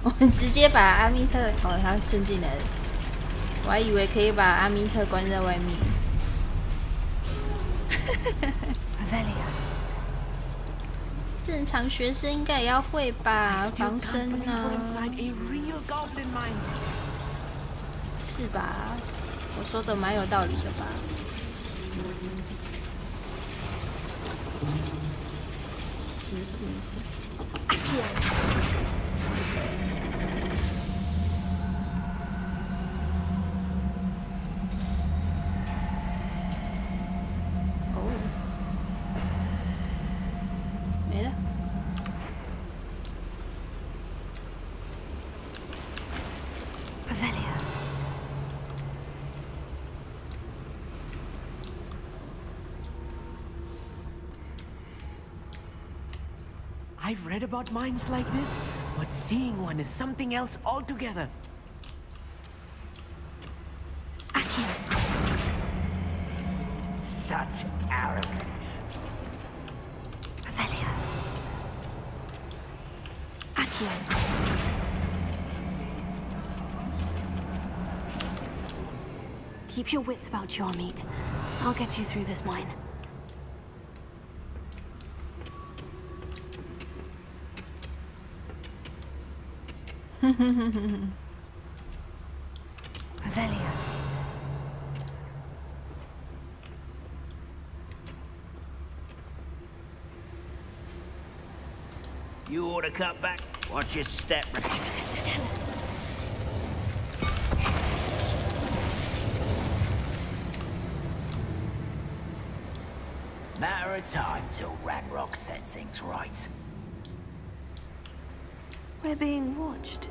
我们直接把阿密特哦，他顺进来了，我还以为可以把阿密特关在外面。正常学生应该也要会吧，防身啊，是吧？我说的蛮有道理的吧？这是什么意思？I've read about mines like this, but seeing one is something else altogether. Keep your wits about you, Amit. I'll get you through this mine. Revelia. You ought to cut back. Watch your step. Matter of time till Ranrock sets things right. We're being watched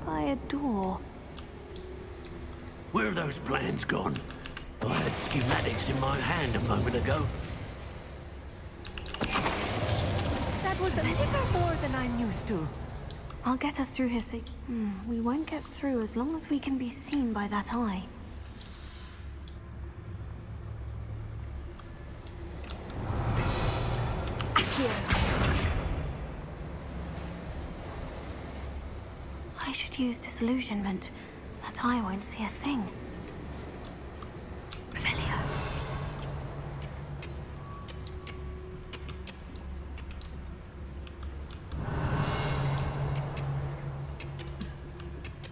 by a door. Where have those plans gone? I had schematics in my hand a moment ago. That was a little more than I'm used to. I'll get us through here. We won't get through as long as we can be seen by that eye. I should use disillusionment. That eye won't see a thing. Revelia.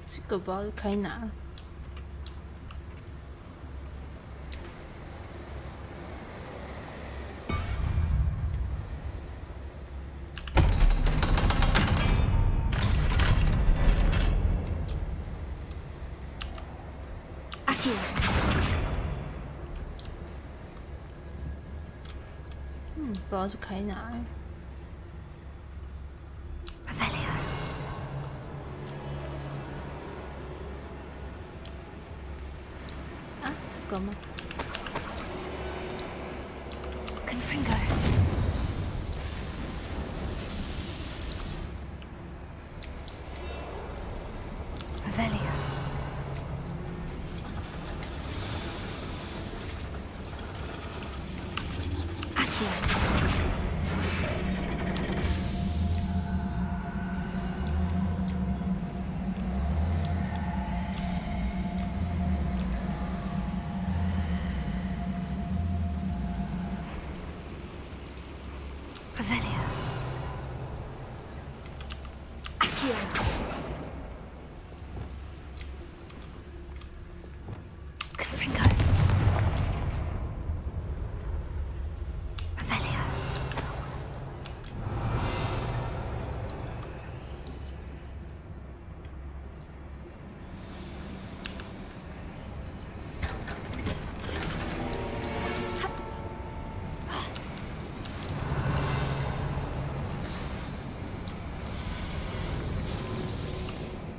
这个不知道开哪。不知道是开哪欸。啊，这个吗？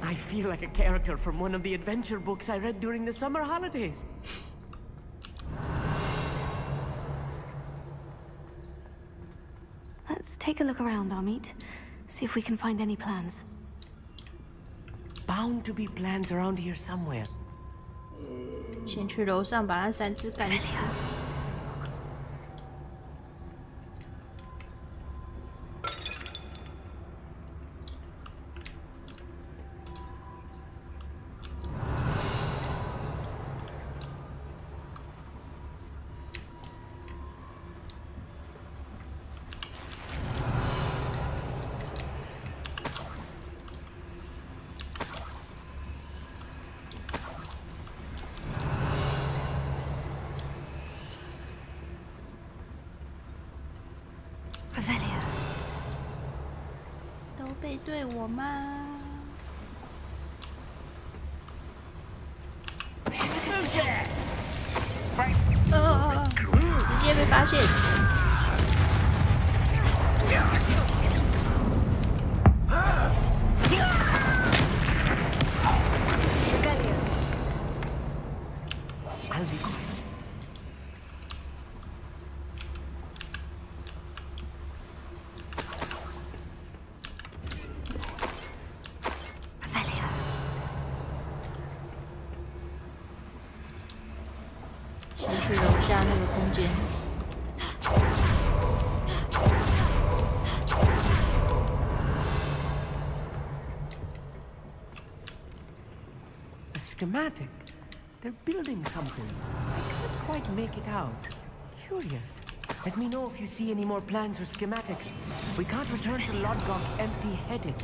I feel like a character from one of the adventure books I read during the summer holidays. Let's take a look around, Amit. See if we can find any plans. Bound to be plans around here somewhere. 先去楼上把那3只干死。都背对我吗？直接被发现。I'll be quiet.去楼下那个空间。schematic. They're building something. I can't quite make it out. Curious. Let me know if you see any more plans or schematics. We can't return to Lodgok empty-headed.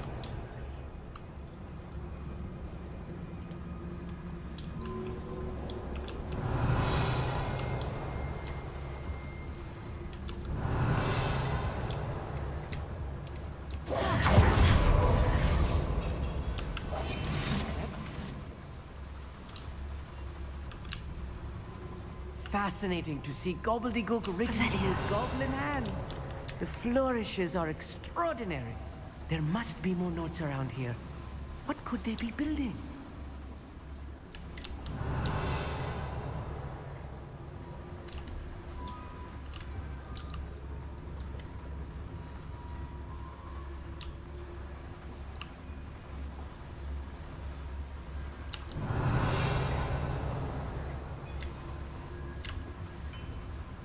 Fascinating to see gobbledygook originating with goblin hand. The flourishes are extraordinary. There must be more notes around here. What could they be building?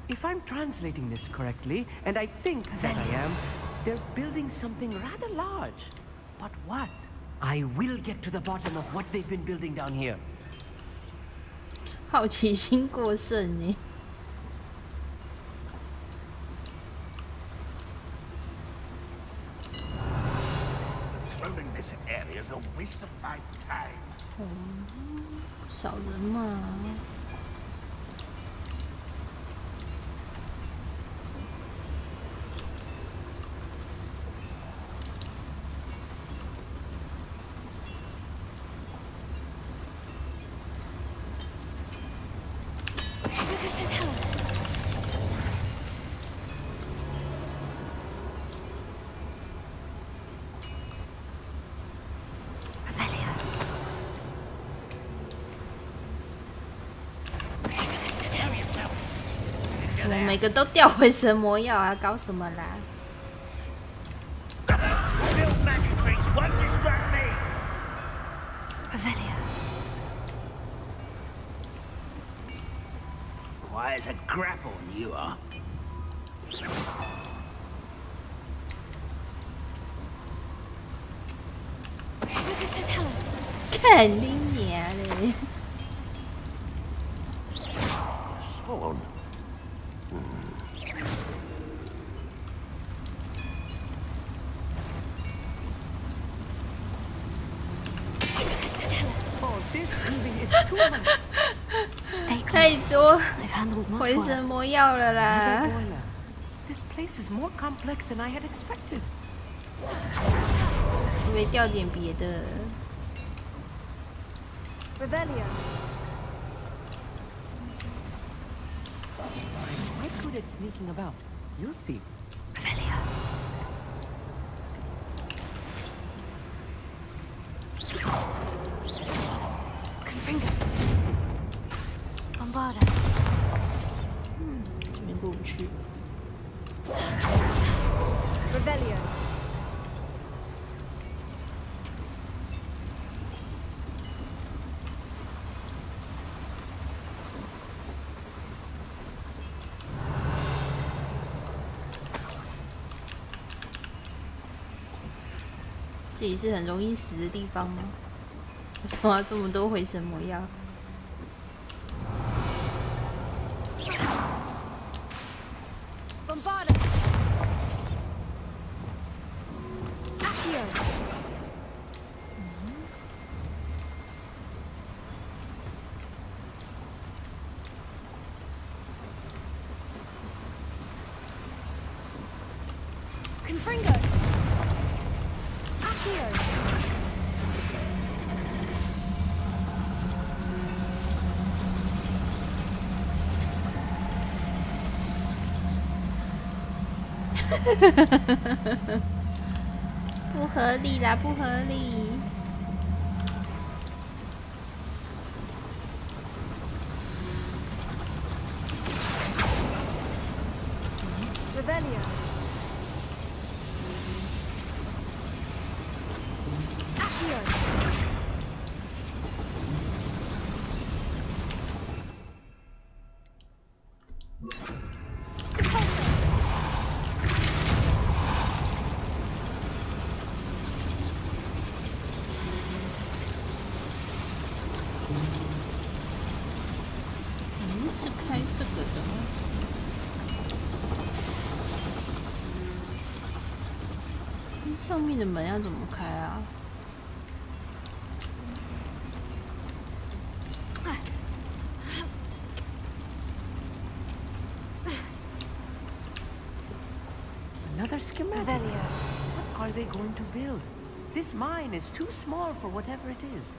If I'm translating this correctly, and I think that I am, they're building something rather large. But what? I will get to the bottom of what they've been building down here. 好奇心过剩呢。Patrolling this area is a waste of my time. 不少人嘛。怎么每个都掉回神魔药啊？搞什么啦？ Quiet as a grapple, you are. 看你娘嘞！ So on. Oh, this moving is too much. 太多回神魔药了啦！ This place is more complex than I had expected. 以为掉点别的。 Revelio. I'm quite good at sneaking about. You'll see. Revelio. Confringo. Bombarda. 这边过不去。 Revelio. 这里是很容易死的地方吗？为什么要这么多回神魔药？ Bombarda. Accio. Confringo. Accio. Ha ha 不合理啦，不合理。 Revelio. Accio. 这个的。上面的门要怎么开啊？ Another schematic. What are they going to build? This mine is too small for whatever it is.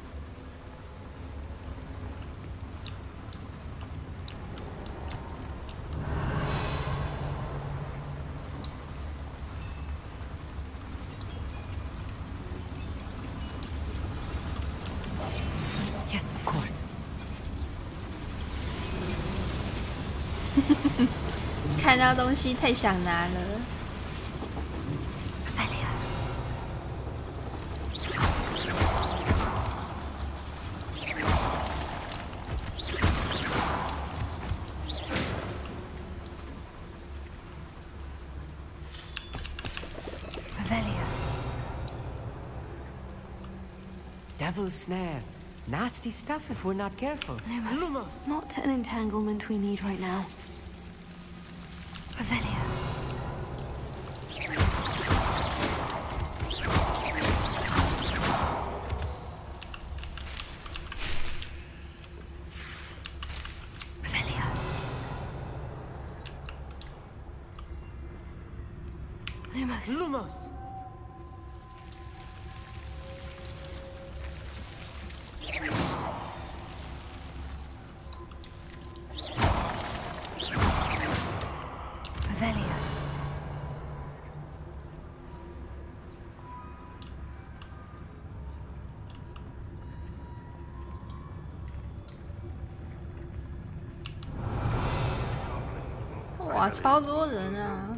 Yes, of course. 看到东西太想拿了。 Devil's snare. Nasty stuff if we're not careful. Lumos. Not an entanglement we need right now. Revelio. Revelio. Lumos. Lumos. Revelio. 哇，超多人啊！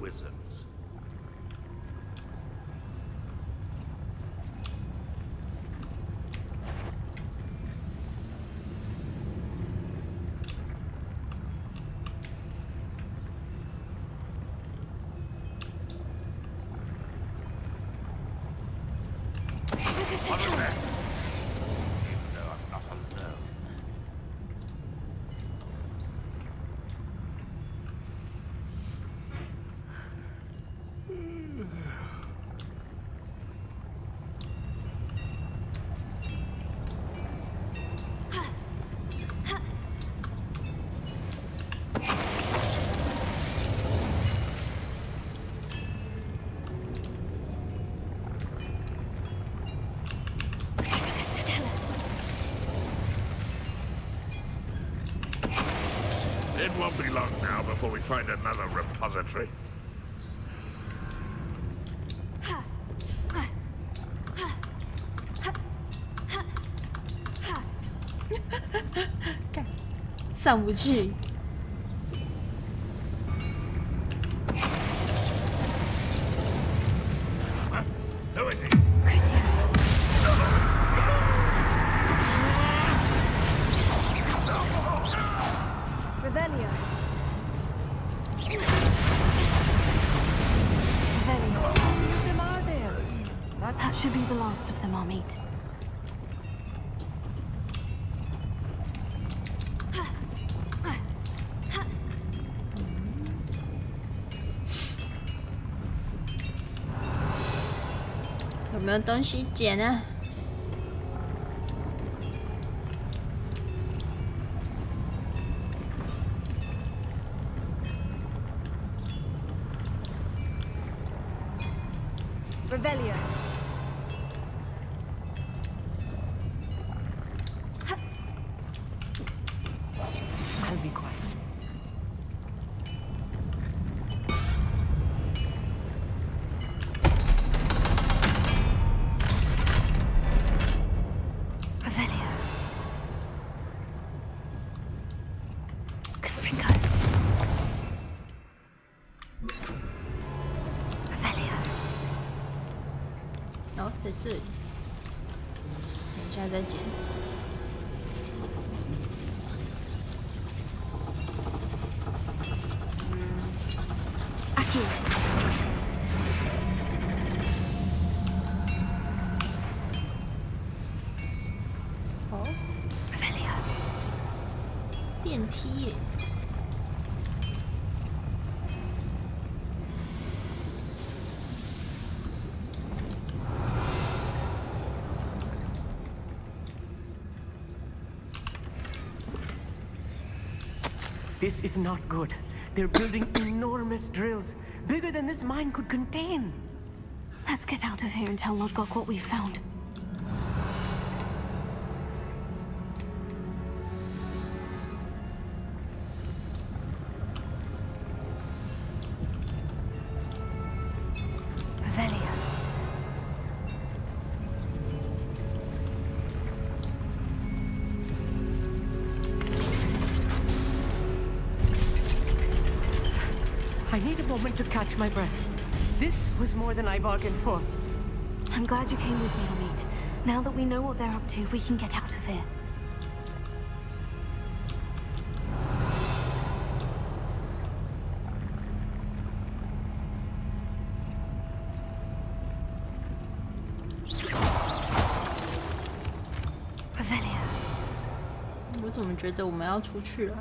It won't be long now before we find another repository. Go. 上不去。 Who is he? Revelio. How many of them are there? That should be the last of them I'll meet. 有没有东西捡啊？ Revelio. I'll be quiet. Revelio. Confringo. Revelio. 哦，在这里，等一下再捡。 Aquí. 哦， Revelio. 电梯耶。This is not good. They're building enormous drills, bigger than this mine could contain. Let's get out of here and tell Lodgok what we've found. I need a moment to catch my breath. This was more than I bargained for. I'm glad you came with me, Amit. Now that we know what they're up to, we can get out of here. Revelia. 我怎么觉得我们要出去了？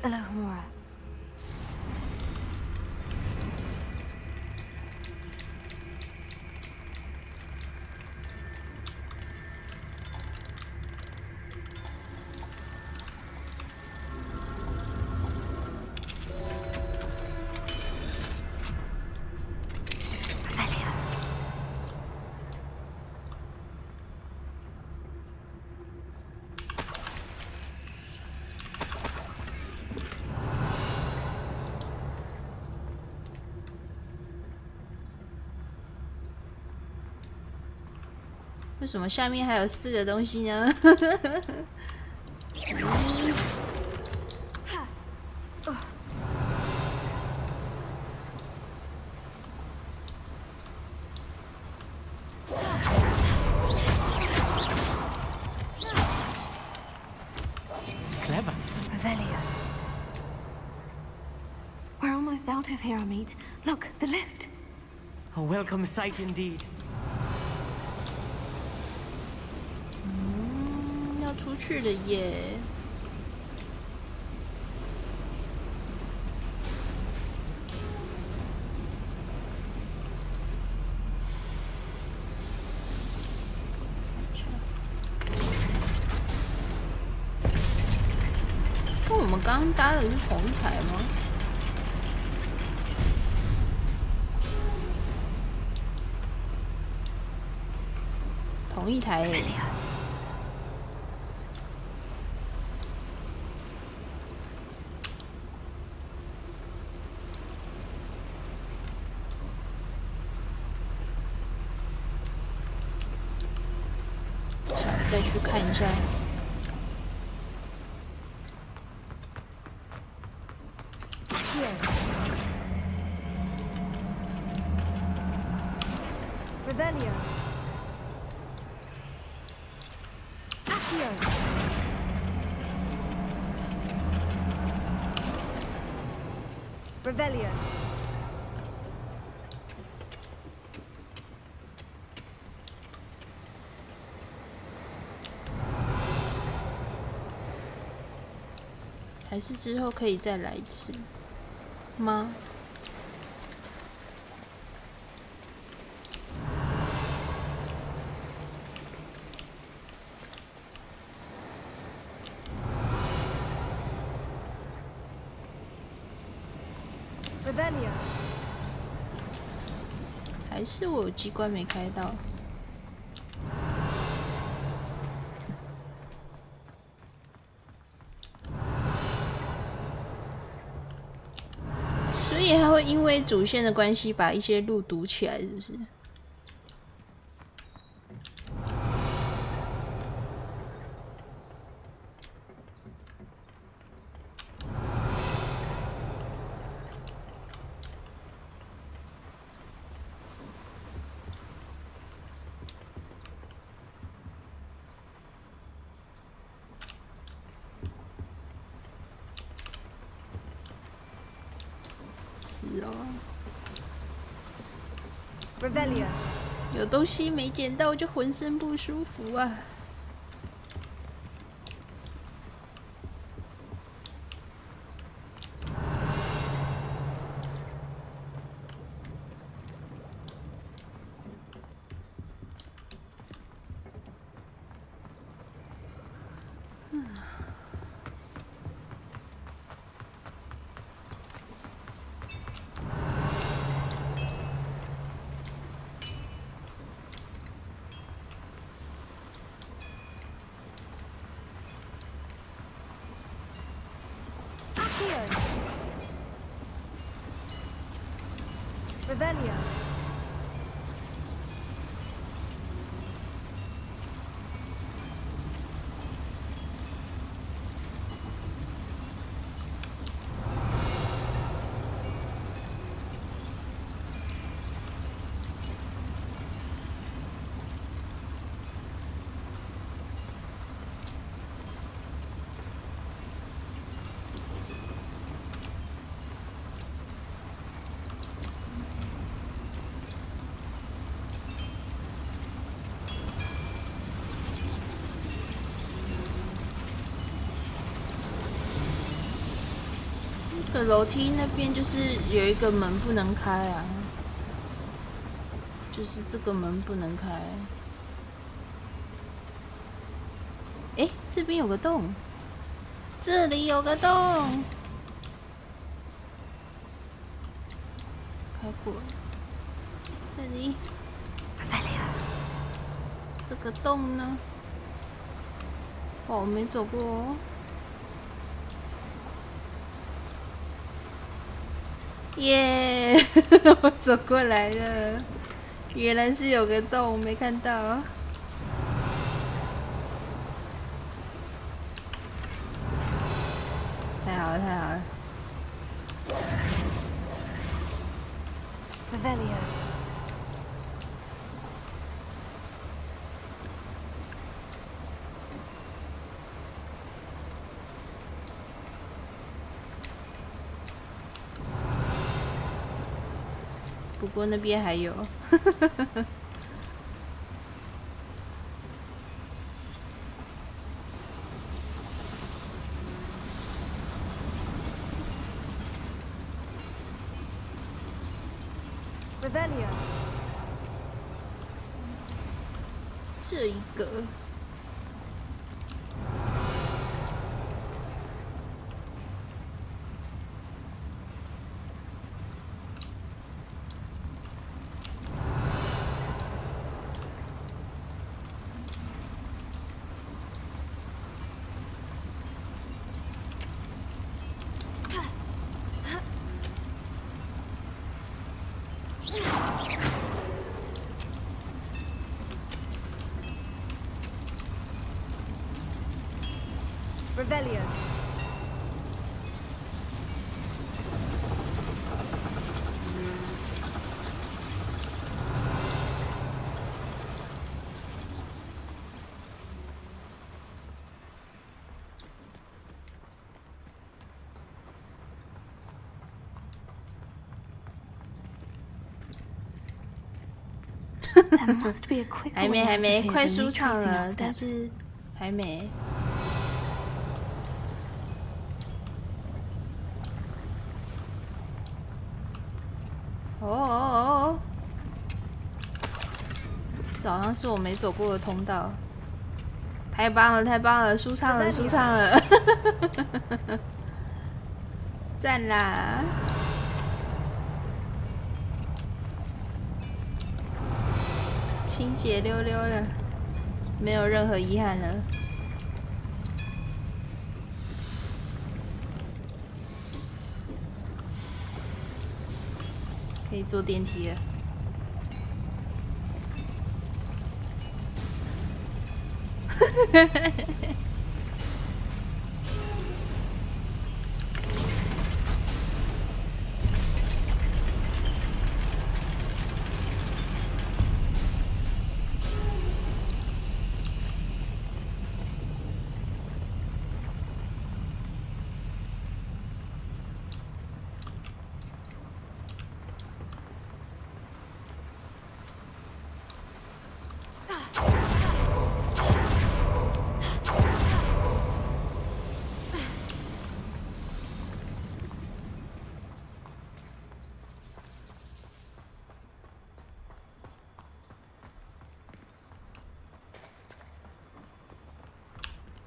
Alohomora. Revelia. 为什么下面还有4个东西呢？Clever. Revelia. We're almost out of here, Amit. Look, the lift. A welcome sight indeed. 要出去了耶！跟我们刚刚搭的是同一台吗？同一台耶！ 再去看一下。Revelia. Accio. Revelia. 还是之后可以再来一次吗？还是我有机关没开到？所以它会因为主线的关系把一些路堵起来，是不是？ Revelia. 有东西没捡到就浑身不舒服啊！ Revelio.这个楼梯那边就是有一个门不能开啊，就是这个门不能开。哎，这边有个洞，这里有个洞，开过。这里，这个洞呢？哦，我没走过哦。耶、yeah! 我走过来了，原来是有个洞，没看到。太好了，太好了。Revelio. 不过那边还有。Revelio. 这一个。Revelio. 还没，快舒畅了，但是还没。哦，这好像是我没走过的通道。太棒了，太棒了，舒畅了，舒畅了，赞啦！清血溜溜的，没有任何遗憾了。可以坐电梯了。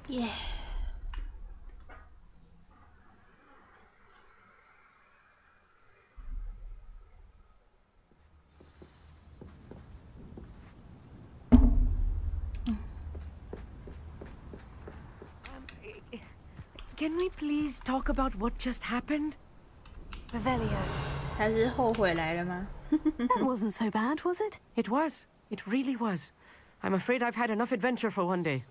耶， Can we please talk about what just happened? Revelio. 他是后悔来了吗？ That wasn't so bad, was it? It was. It really was. I'm afraid I've had enough adventure for one day.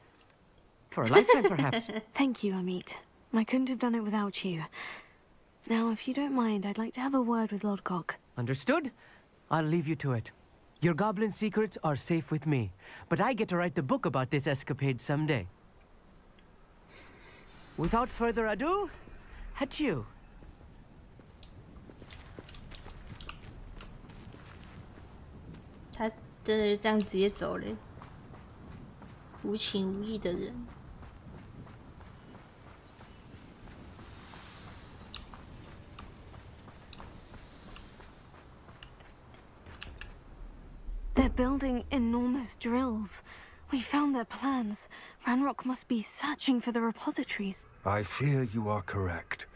For a lifetime, perhaps. Thank you, Amit. I couldn't have done it without you. Now, if you don't mind, I'd like to have a word with Lodgok. Understood? I'll leave you to it. Your goblin secrets are safe with me, but I get to write the book about this escapade someday. Without further ado, adieu. 他真的就这样直接走了，无情无义的人。They're building enormous drills. We found their plans. Ranrock must be searching for the repositories. I fear you are correct.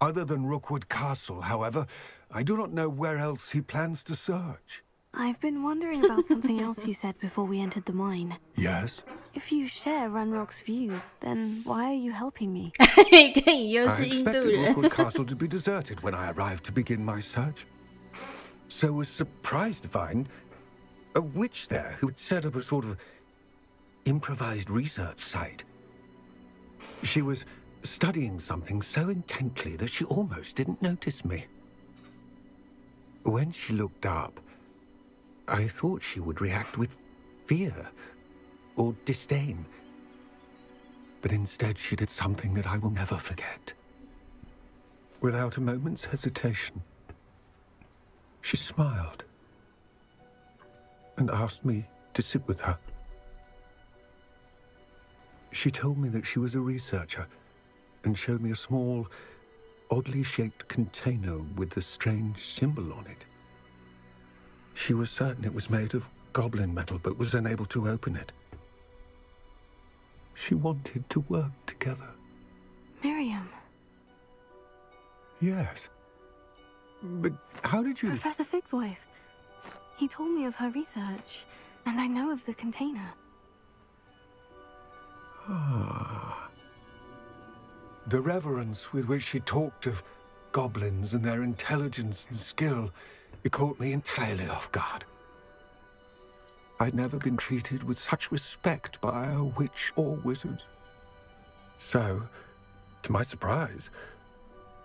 Other than Rookwood Castle, however, I do not know where else he plans to search. I've been wondering about something else you said before we entered the mine. Yes? If you share Ranrock's views, then why are you helping me? I expected Rookwood Castle to be deserted when I arrived to begin my search. So was surprised to find a witch there who had set up a sort of improvised research site. She was studying something so intently that she almost didn't notice me. When she looked up, I thought she would react with fear or disdain. But instead she did something that I will never forget. Without a moment's hesitation, she smiled and asked me to sit with her. She told me that she was a researcher and showed me a small, oddly shaped container with a strange symbol on it. She was certain it was made of goblin metal, but was unable to open it. She wanted to work together. Miriam. Yes. But how did you... Professor Fig's wife. He told me of her research, and I know of the container. Ah. The reverence with which she talked of goblins and their intelligence and skill, it caught me entirely off guard. I'd never been treated with such respect by a witch or wizard. So, to my surprise,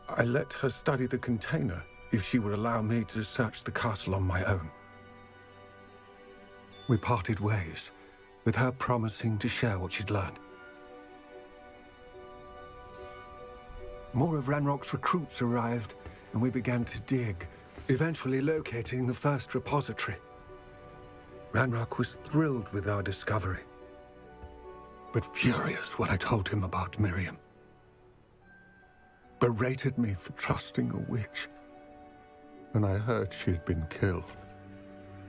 I let her study the container if she would allow me to search the castle on my own. We parted ways, with her promising to share what she'd learned. More of Ranrock's recruits arrived, and we began to dig, eventually locating the first repository. Ranrock was thrilled with our discovery, but furious when I told him about Miriam. Berated me for trusting a witch, and I heard she had been killed.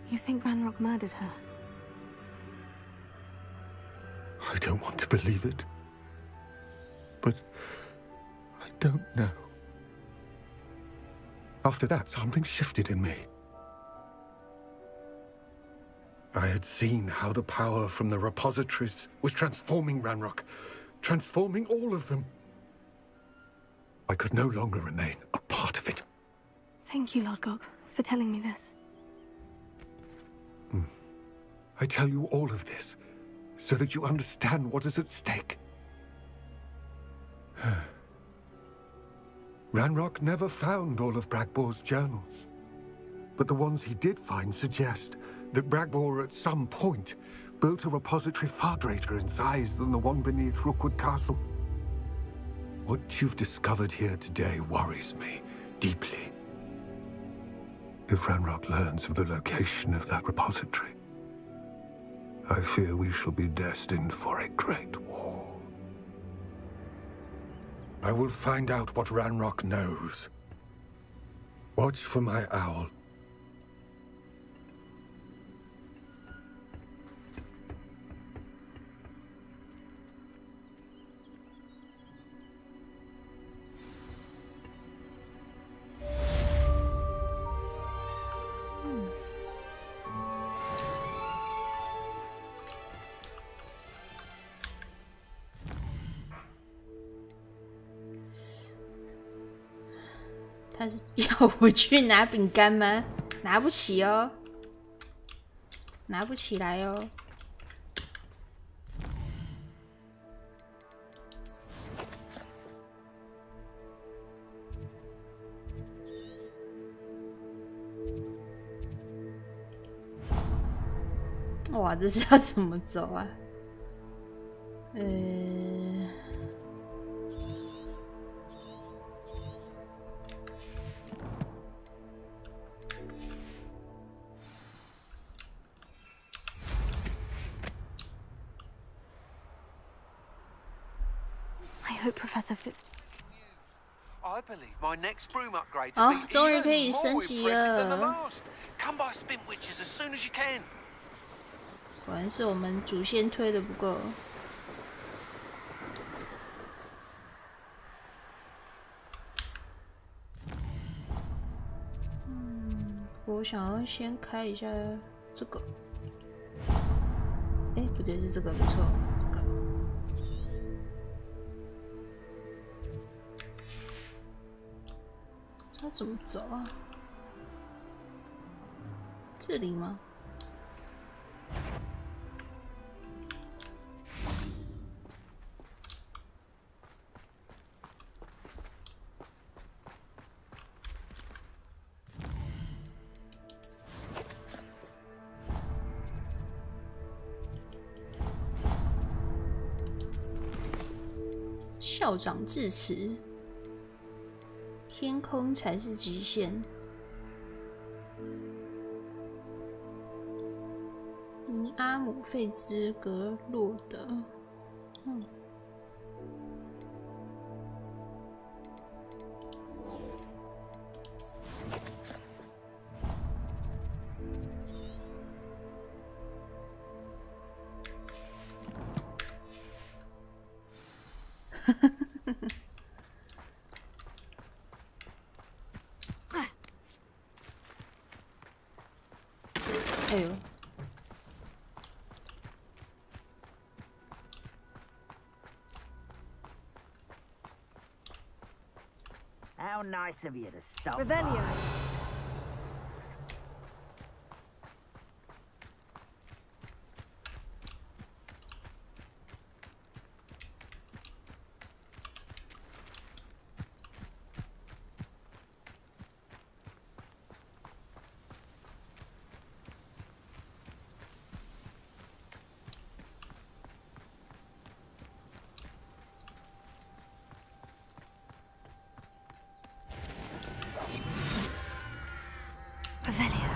You think Ranrock murdered her? I don't want to believe it, but I don't know. After that, something shifted in me. I had seen how the power from the repositories was transforming Ranrock, transforming all of them. I could no longer remain a part of it. Thank you, Lodgok, for telling me this. I tell you all of this so that you understand what is at stake. Ranrock never found all of Bragbor's journals, but the ones he did find suggest that Bragbor at some point built a repository far greater in size than the one beneath Rookwood Castle. What you've discovered here today worries me deeply. If Ranrock learns of the location of that repository, I fear we shall be destined for a great war. I will find out what Ranrock knows. Watch for my owl. 他是要我去拿饼干吗？拿不起哦，拿不起来哦。哇，这是要怎么走啊？I hope Professor Fitz. I believe my next broom upgrade 哦， will be 终于可 even 以 more 升级 impressive than the 了。 last. Come by Spin Witches as soon as you can. 果然是我们主线推的不够。我想要先开一下这个。哎，不对，是这个，没错，这个。这怎么走啊？这里吗？校长致辞：天空才是极限。尼阿姆费兹格洛德，哎呦！ How nice of you to stop Revelio. by. Revelio.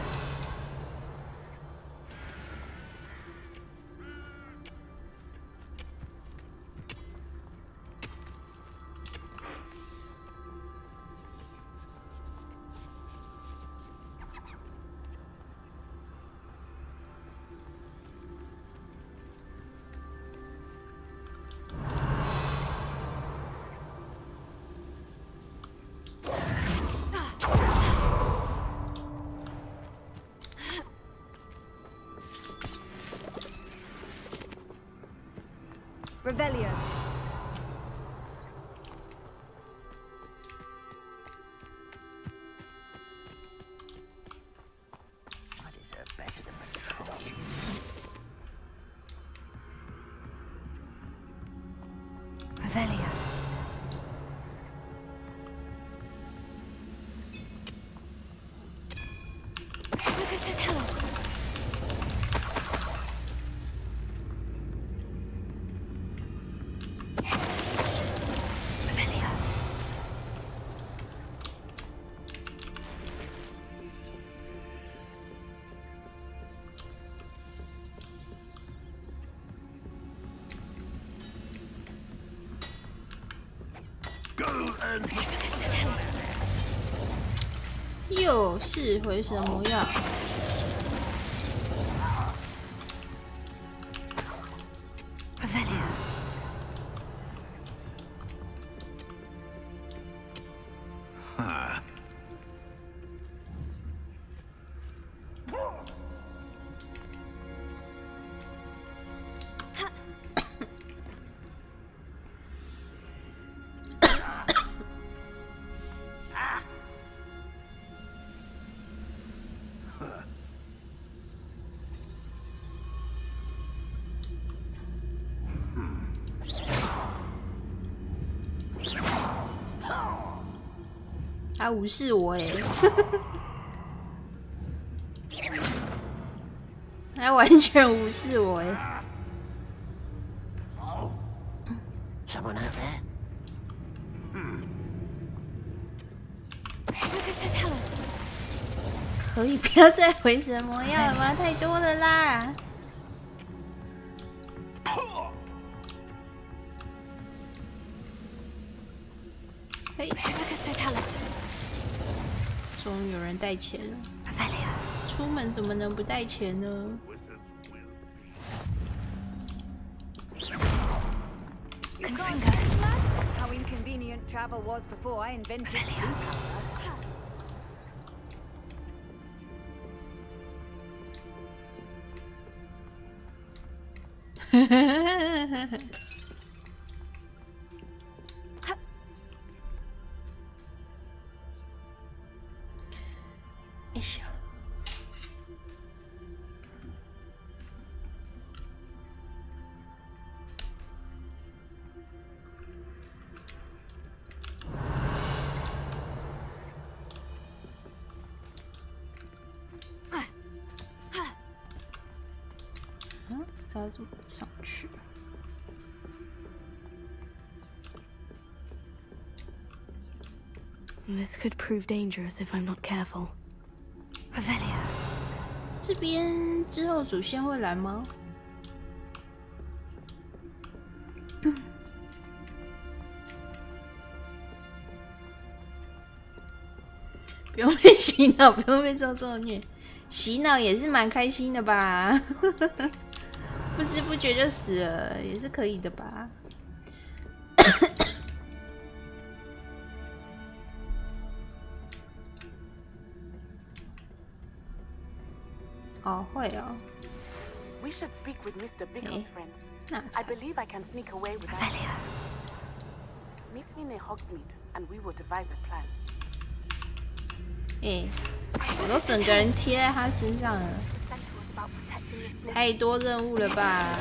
Revelio. I deserve better than a troll. Revelio. Lucas to tell us. Revelio. Go and Lucas to tell us. 又是回什么药？ Revelio. Ah. 他无视我哎，他完全无视我哎。Someone out there? Tell us. 可以不要再回神魔药了吗？太多了啦！嘿，终于有人带钱了。出门怎么能不带钱呢？ How inconvenient travel was before I invented blue powder.知道怎么上去。This could prove dangerous if I'm not careful. Revelio. 这边之后主线会来吗？不用被洗脑，不用被受作孽，洗脑也是蛮开心的吧？不知不觉就死了，也是可以的吧？哦，会哦。We should speak with Mr. Bickle's friends. I believe I can sneak away without. Meet me near Hogsmeade, and we will devise a plan. 我都整个人贴在他身上了，太多任务了吧？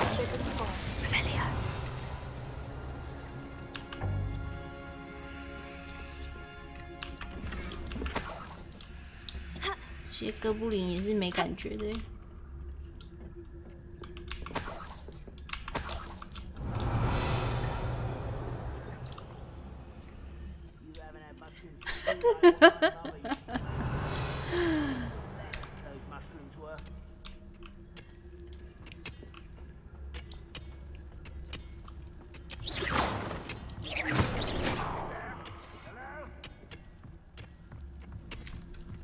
这些哥布林也是没感觉的。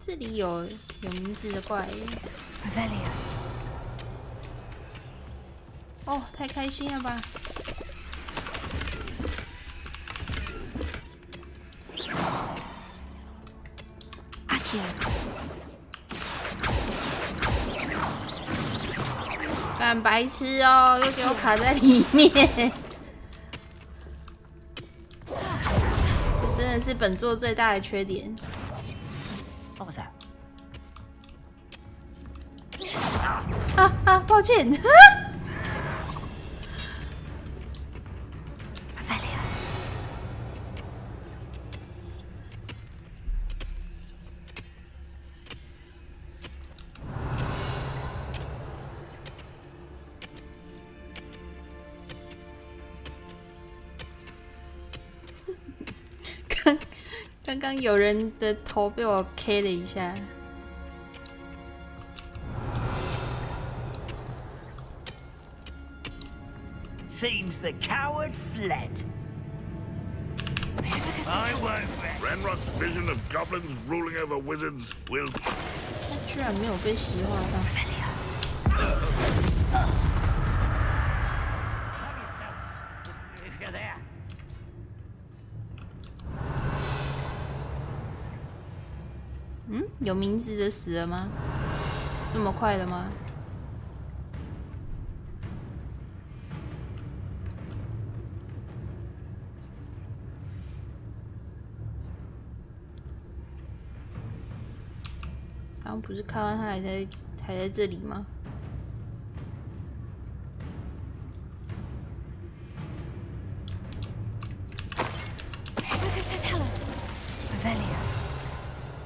这里有名字的怪耶。哦，太开心了吧！干白痴哦，又给我卡在里面。这真的是本作最大的缺点。What was that? 抱歉。刚刚有人的头被我 K 了一下。Seems the coward fled. I won't bet. Ranrock's vision of goblins ruling over wizards will. 他居然没有被石化到。If you're there. 有名字的死了吗？这么快了吗？刚刚不是看到他还在这里吗？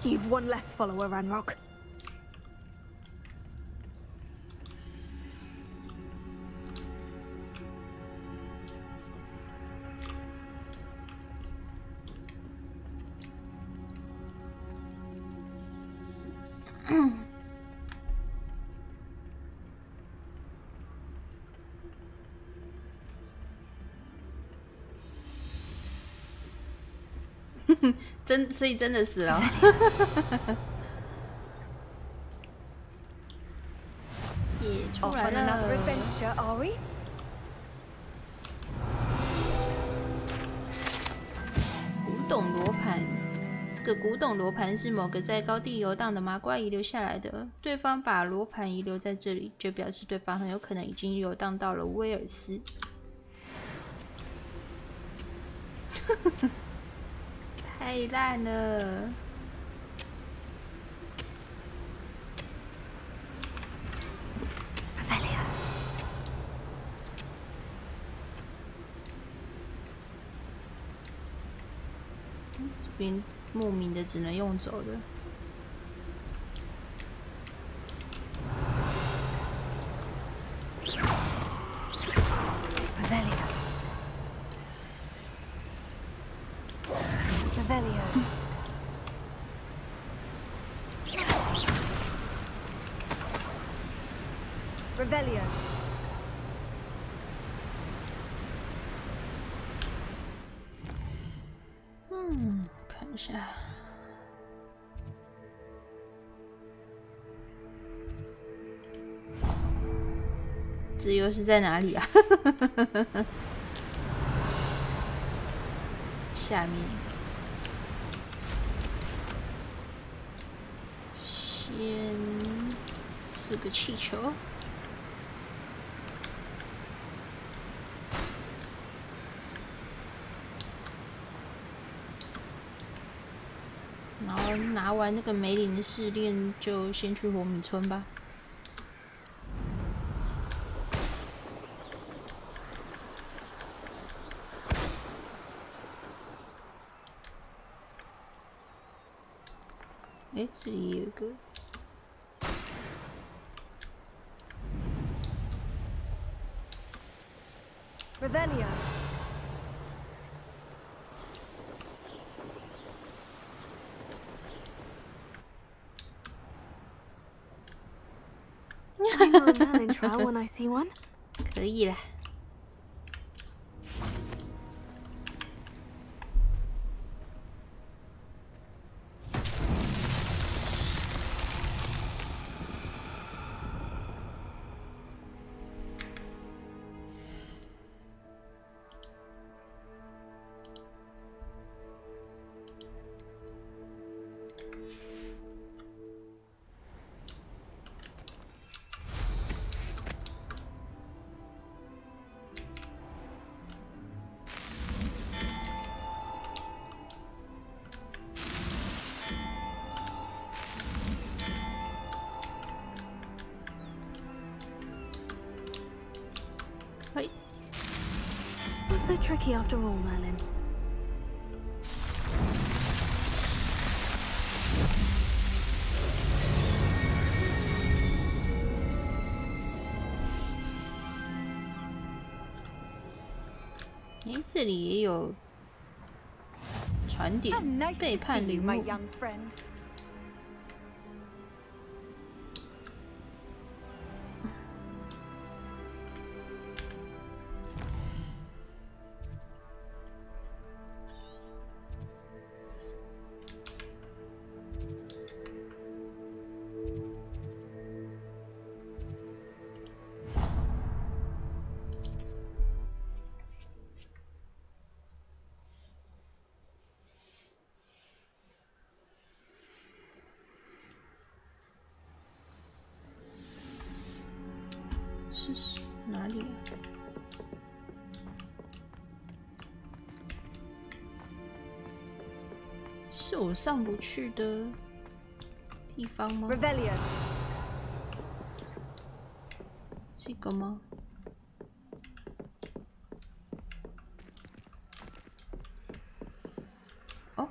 You've one less follower, Ranrock.所以真的死了。也出来了。古董罗盘，这个古董罗盘是某个在高地游荡的麻瓜遗留下来的。对方把罗盘遗留在这里，就表示对方很有可能已经游荡到了威尔斯。太烂了！这边莫名的只能用走的。Revelio. 看一下，自由是在哪里啊？下面，先4个气球。然后拿完那个梅林的试炼，就先去火米村吧。哎，这里也有一个。Revelio. I know a Merlin trial when I see one. 可以啦。Not so tricky after all, Merlin. 这里也有传点背叛陵墓。是哪里啊？是我上不去的地方吗？ Revelio. 这个吗？哦，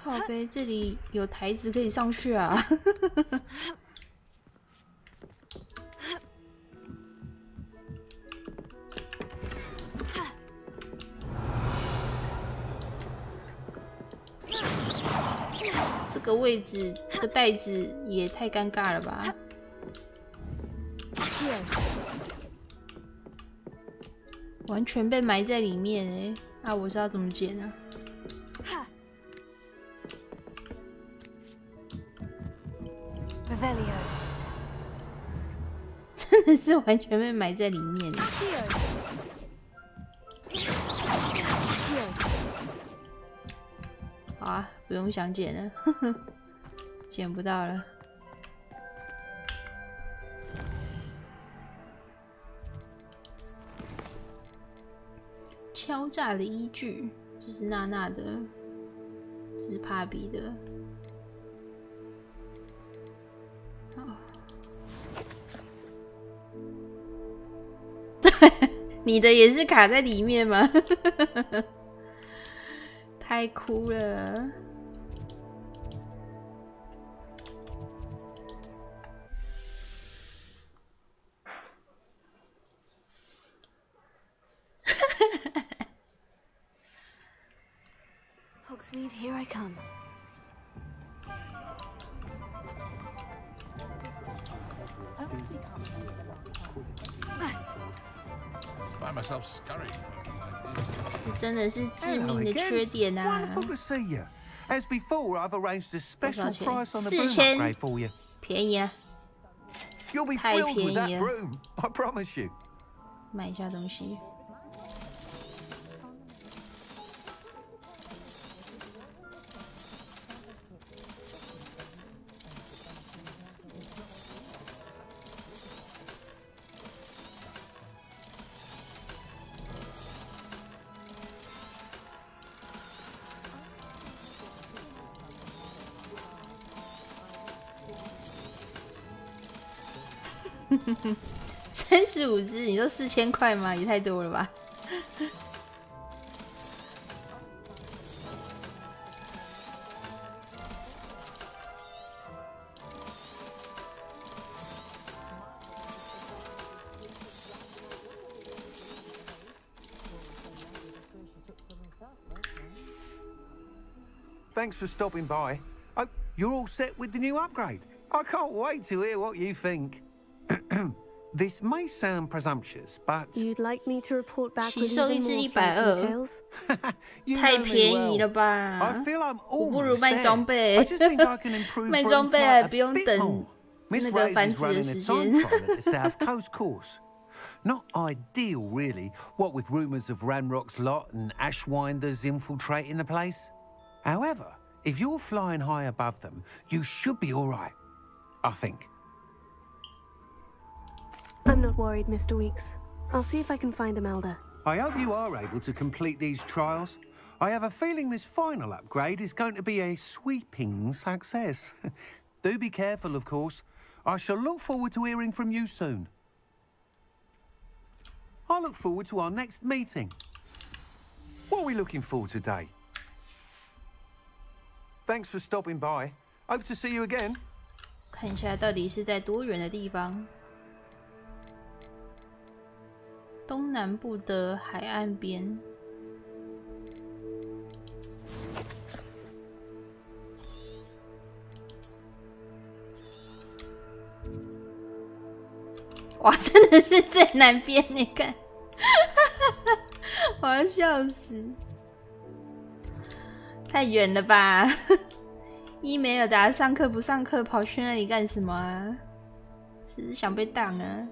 靠北，这里有台子可以上去啊！这个位置，这个袋子也太尴尬了吧！完全被埋在里面哎！啊，我是要怎么捡啊？真的是完全被埋在里面。好啊，不用想捡了，呵呵，捡不到了。敲诈的依据，这是娜娜的，这是帕比的。好，你的也是卡在里面吗？太酷了！Hogsmeade, here I come. Find myself scurrying. 这真的是致命的缺点啊！ Wonderful to see you. As before, I've arranged a special price on the 4000 broom upgrade for you. 便宜啊！ You'll be thrilled with that broom, I promise you. 买一下东西。35只，你说4000块吗？也太多了吧！Thanks for stopping by. Oh, you're all set with the new upgrade. I can't wait to hear what you think. This may sound presumptuous, but you'd like me to report back with 起售力是120，太便宜了吧？我不如卖装备，卖装备还不用等那个繁殖的时间。Not ideal, really. What with rumours of Ranrock's lot and Ashwinders infiltrating the place. However, if you're flying high above them, you should be all right. I think. I'm not worried, Mr. Weeks. I'll see if I can find Imelda. I hope you are able to complete these trials. I have a feeling this final upgrade is going to be a sweeping success. Do be careful, of course. I shall look forward to hearing from you soon. I look forward to our next meeting. What are we looking for today? Thanks for stopping by. Hope to see you again. 看一下到底是在多远的地方？东南部的海岸边。哇，真的是最南边，你看，我要笑死！太远了吧？伊梅尔达上课不上课，跑去那里干什么啊？是不是想被当啊？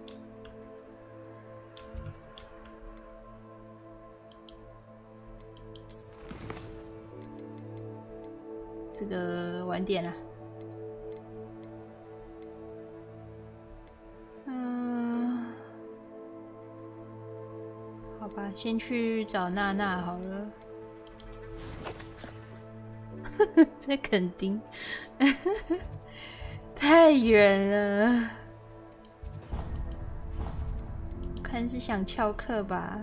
这个晚点了。好吧，先去找娜娜好了。在垦丁，太远了。看是想翘课吧？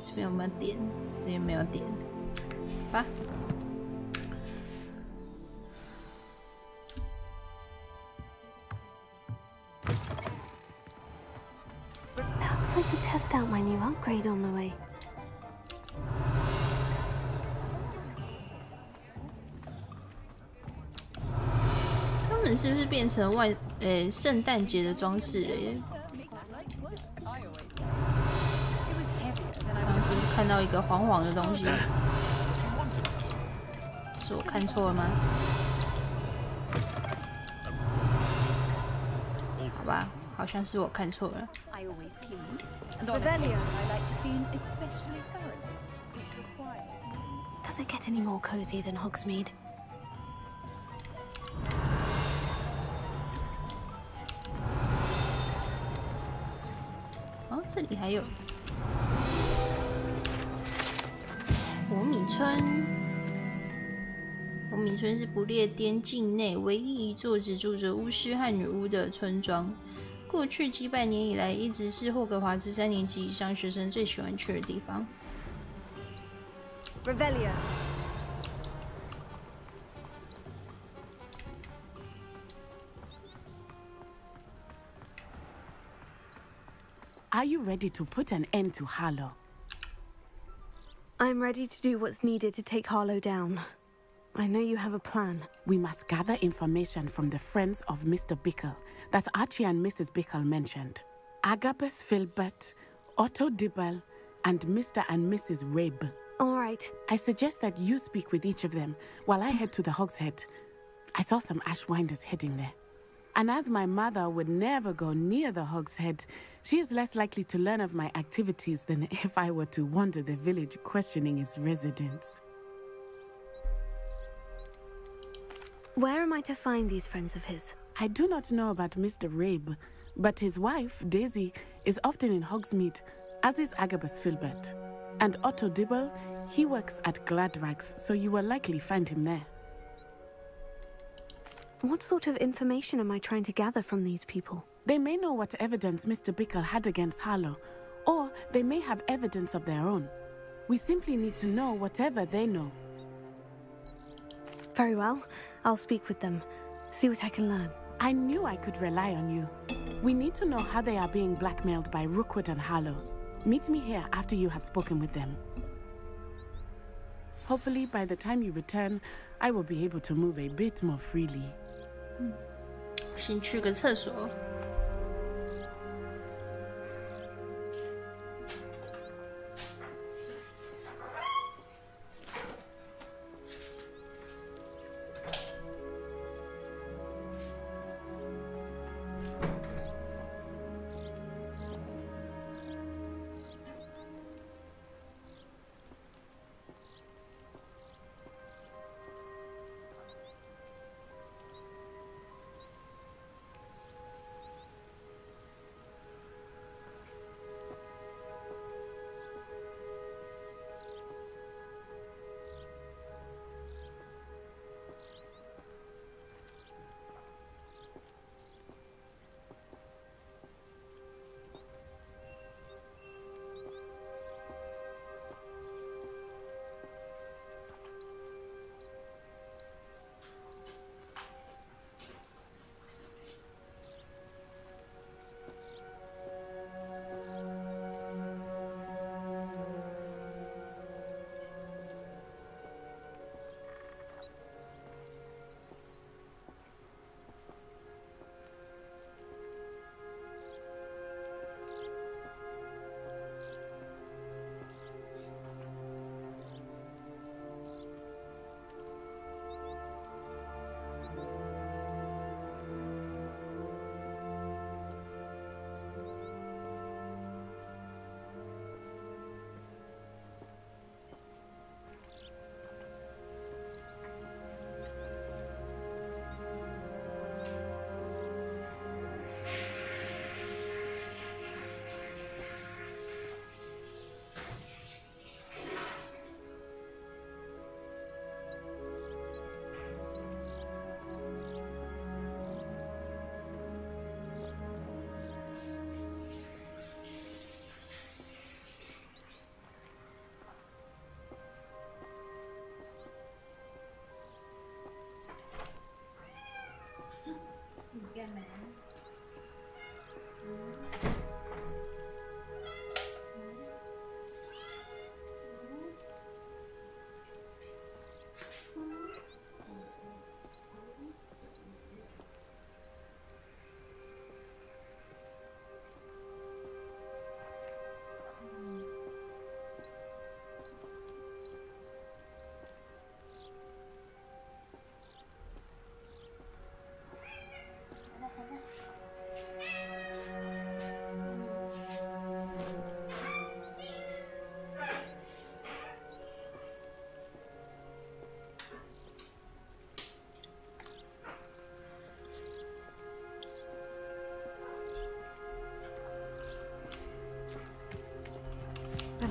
这边有没有点？这边没有点，吧。out my new upgrade on the way. 他们是不是变成圣诞节的装饰了耶？刚刚是不是看到一个黄黄的东西？是我看错了吗？好吧，好像是我看错了。 Revelio, I like to clean especially thoroughly. Does it get any more cozy than Hogsmeade? 哦，这里还有火米村。火米村是不列颠境内唯一一座只住着巫师和女巫的村庄。 过去几百年以来，一直是霍格华兹3年级以上学生最喜欢去的地方。Revelio. Are you ready to put an end to Harlow? I'm ready to do what's needed to take Harlow down. I know you have a plan. We must gather information from the friends of Mr. Bickle that Archie and Mrs. Bickle mentioned. Agabus Filbert, Otto Dibble, and Mr. and Mrs. Rabe. All right. I suggest that you speak with each of them while I head to the Hogshead. I saw some Ashwinders heading there. And as my mother would never go near the Hogshead, she is less likely to learn of my activities than if I were to wander the village questioning its residents. Where am I to find these friends of his? I do not know about Mr. Rabe, but his wife, Daisy, is often in Hogsmeade, as is Agabus Filbert. And Otto Dibble, he works at Gladrags, so you will likely find him there. What sort of information am I trying to gather from these people? They may know what evidence Mr. Bickle had against Harlow, or they may have evidence of their own. We simply need to know whatever they know. Very well. I'll speak with them. See what I can learn. I knew I could rely on you. We need to know how they are being blackmailed by Rookwood and Harlow. Meet me here after you have spoken with them. Hopefully, by the time you return, I will be able to move a bit more freely. 先去个厕所。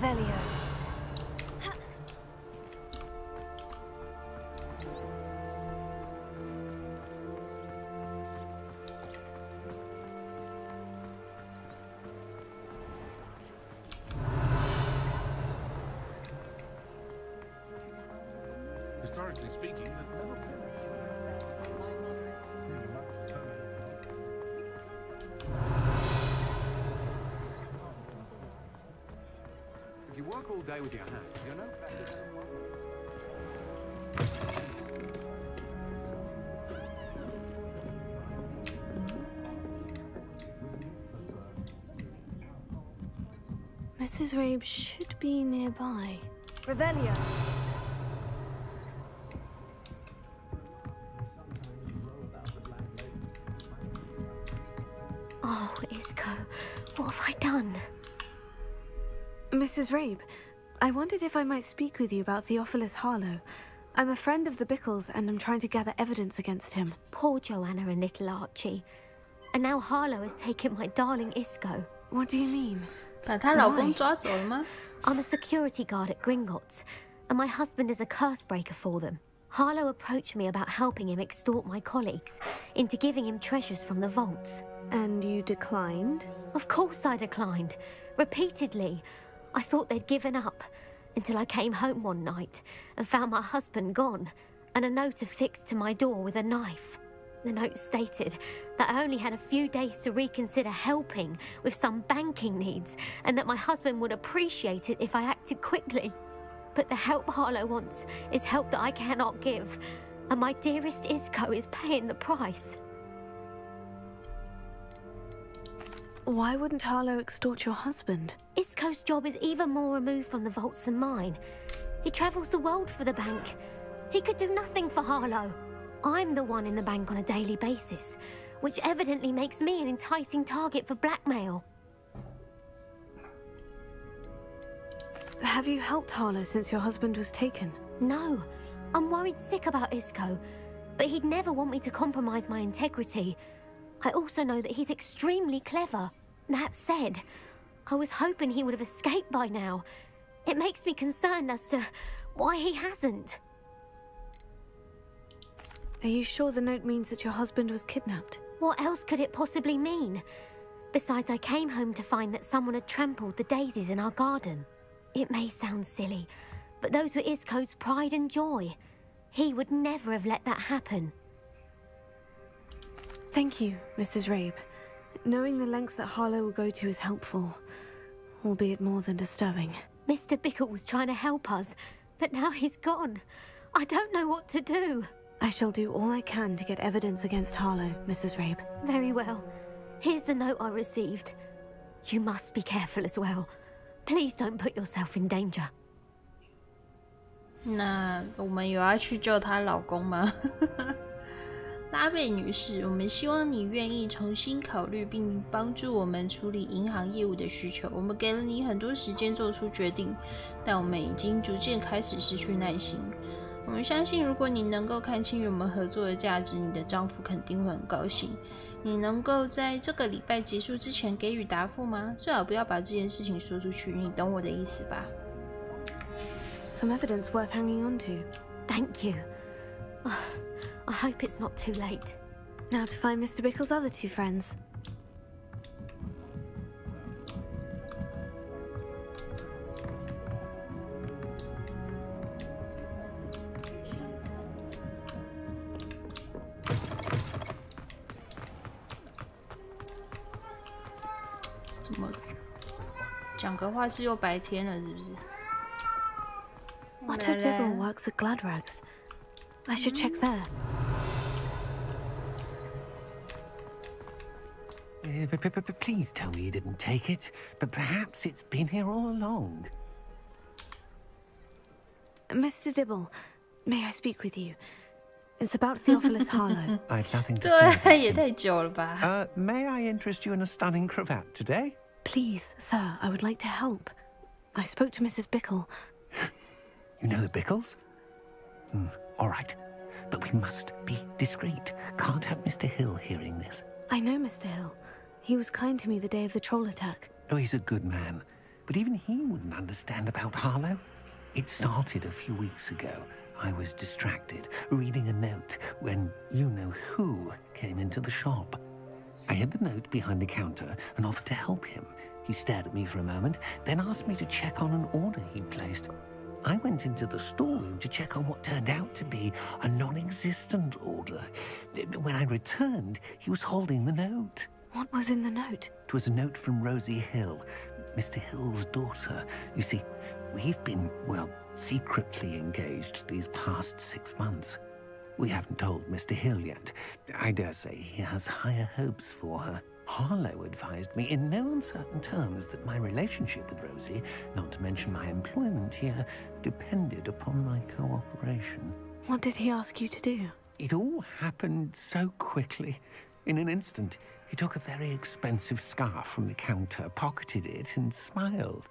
Revelio. Historically speaking, If you work all day with your hands, you're no better than a robot. Mrs. Rabe should be nearby. Revelio. Oh, Isco, what have I done? Mrs. Rabe, I wondered if I might speak with you about Theophilus Harlow. I'm a friend of the Bickles and I'm trying to gather evidence against him. Poor Joanna and little Archie. And now Harlow has taken my darling Isco. What do you mean? 把她老公抓走了吗? I'm a security guard at Gringotts, and my husband is a curse breaker for them. Harlow approached me about helping him extort my colleagues into giving him treasures from the vaults. And you declined? Of course I declined. Repeatedly. I thought they'd given up, until I came home one night and found my husband gone, and a note affixed to my door with a knife. The note stated that I only had a few days to reconsider helping with some banking needs, and that my husband would appreciate it if I acted quickly. But the help Harlow wants is help that I cannot give, and my dearest Isco is paying the price. Why wouldn't Harlow extort your husband? Isco's job is even more removed from the vaults than mine. He travels the world for the bank. He could do nothing for Harlow. I'm the one in the bank on a daily basis, which evidently makes me an enticing target for blackmail. Have you helped Harlow since your husband was taken? No. I'm worried sick about Isco, but he'd never want me to compromise my integrity. I also know that he's extremely clever. That said, I was hoping he would have escaped by now. It makes me concerned as to why he hasn't. Are you sure the note means that your husband was kidnapped? What else could it possibly mean? Besides, I came home to find that someone had trampled the daisies in our garden. It may sound silly, but those were Isco's pride and joy. He would never have let that happen. Thank you, Mrs. Rabe. Knowing the lengths that Harlow will go to is helpful, albeit more than disturbing. Mr. Bickle was trying to help us, but now he's gone. I don't know what to do. I shall do all I can to get evidence against Harlow, Mrs. Rabe. Very well. Here's the note I received. You must be careful as well. Please don't put yourself in danger. 那我们有要去救她老公吗？拉贝女士，我们希望你愿意重新考虑并帮助我们处理银行业务的需求。我们给了你很多时间做出决定，但我们已经逐渐开始失去耐心。我们相信，如果你能够看清我们合作的价值，你的丈夫肯定会很高兴。你能够在这个礼拜结束之前给予答复吗？最好不要把这件事情说出去，你懂我的意思吧？ Some evidence worth hanging on to. Thank you. I hope it's not too late. Now to find Mr. Bickle's other two friends. What? 怎么讲个话是又白天了，是不是？ Otter Dibble works at Gladrags. I should check there. Please tell me you didn't take it, but perhaps it's been here all along. Mr. Dibble, may I speak with you? It's about Theophilus Harlow. I've nothing to say. 对，也太久了吧。 May I interest you in a stunning cravat today? Please, sir, I would like to help. I spoke to Mrs. Bickle. You know the Bickles? All right. But we must be discreet. Can't have Mr. Hill hearing this. I know Mr. Hill. He was kind to me the day of the troll attack. Oh, he's a good man. but even he wouldn't understand about Harlow. It started a few weeks ago. I was distracted, reading a note, when you-know-who came into the shop. I hid the note behind the counter and offered to help him. He stared at me for a moment, then asked me to check on an order he'd placed. I went into the storeroom to check on what turned out to be a non-existent order. When I returned, he was holding the note. What was in the note? It was a note from Rosie Hill, Mr. Hill's daughter. You see, we've been, well, secretly engaged these past 6 months. We haven't told Mr. Hill yet. I dare say he has higher hopes for her. Harlow advised me in no uncertain terms that my relationship with Rosie, not to mention my employment here, depended upon my cooperation. What did he ask you to do? It all happened so quickly. In an instant, he took a very expensive scarf from the counter, pocketed it, and smiled.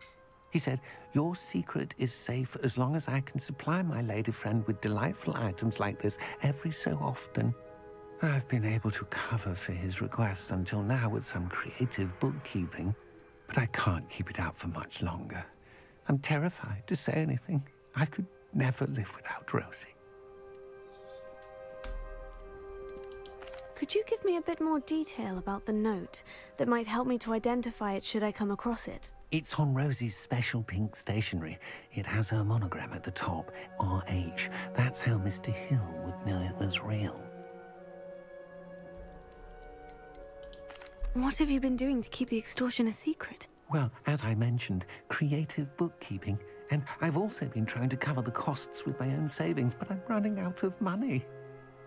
He said, "Your secret is safe as long as I can supply my lady friend with delightful items like this every so often." I've been able to cover for his requests until now with some creative bookkeeping, but I can't keep it out for much longer. I'm terrified to say anything. I could never live without Rosie. Could you give me a bit more detail about the note that might help me to identify it should I come across it? It's on Rosie's special pink stationery. It has her monogram at the top, RH. That's how Mr. Hill would know it was real. What have you been doing to keep the extortion a secret? Well, as I mentioned, creative bookkeeping. And I've also been trying to cover the costs with my own savings, but I'm running out of money.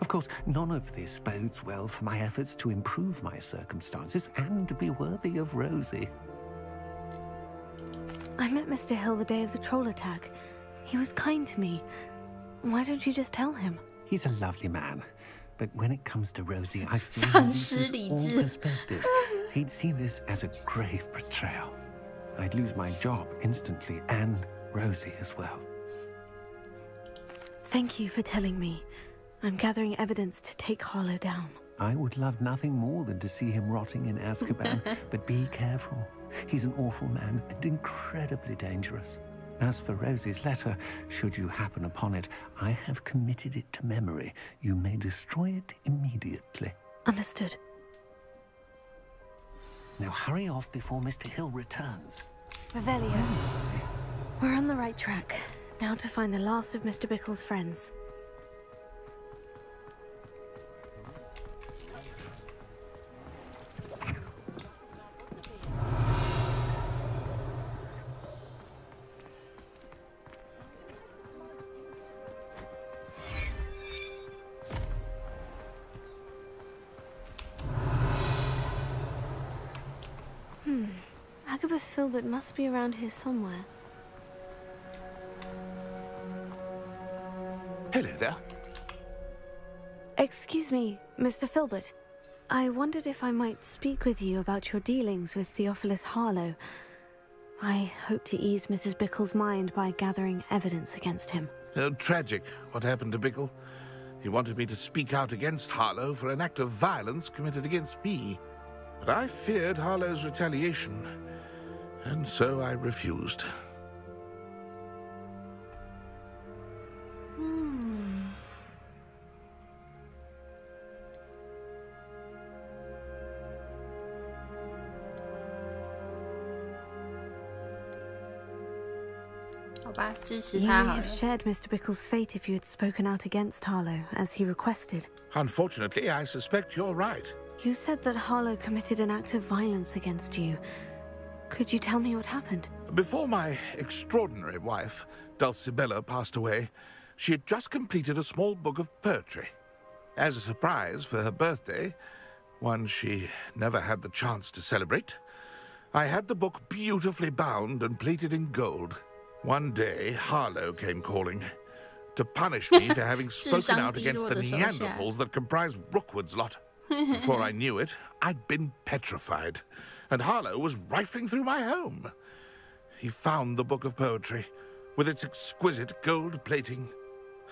Of course, none of this bodes well for my efforts to improve my circumstances and to be worthy of Rosie. I met Mr. Hill the day of the troll attack. He was kind to me. Why don't you just tell him? He's a lovely man. But when it comes to Rosie, I feel he loses all perspective. He'd see this as a grave betrayal. I'd lose my job instantly, and Rosie as well. Thank you for telling me. I'm gathering evidence to take Harlow down. I would love nothing more than to see him rotting in Azkaban, but be careful. He's an awful man and incredibly dangerous. As for Rosie's letter, should you happen upon it, I have committed it to memory. You may destroy it immediately. Understood. Now hurry off before Mr. Hill returns. Revelio. We're on the right track. Now to find the last of Mr. Bickle's friends. Agabus Filbert must be around here somewhere. Hello there. Excuse me, Mr. Filbert. I wondered if I might speak with you about your dealings with Theophilus Harlow. I hope to ease Mrs. Bickle's mind by gathering evidence against him. Tragic, what happened to Bickle. He wanted me to speak out against Harlow for an act of violence committed against me. But I feared Harlow's retaliation, and so I refused. You may have shared Mr. Bickle's fate if you had spoken out against Harlow, as he requested. Unfortunately, I suspect you're right. You said that Harlow committed an act of violence against you. Could you tell me what happened? Before my extraordinary wife, Dulcibella, passed away, she had just completed a small book of poetry. As a surprise for her birthday, one she never had the chance to celebrate, I had the book beautifully bound and plated in gold. One day, Harlow came calling to punish me for having spoken out against the Neanderthals that comprise Rookwood's lot. Before I knew it, I'd been petrified, and Harlow was rifling through my home. He found the book of poetry, with its exquisite gold plating.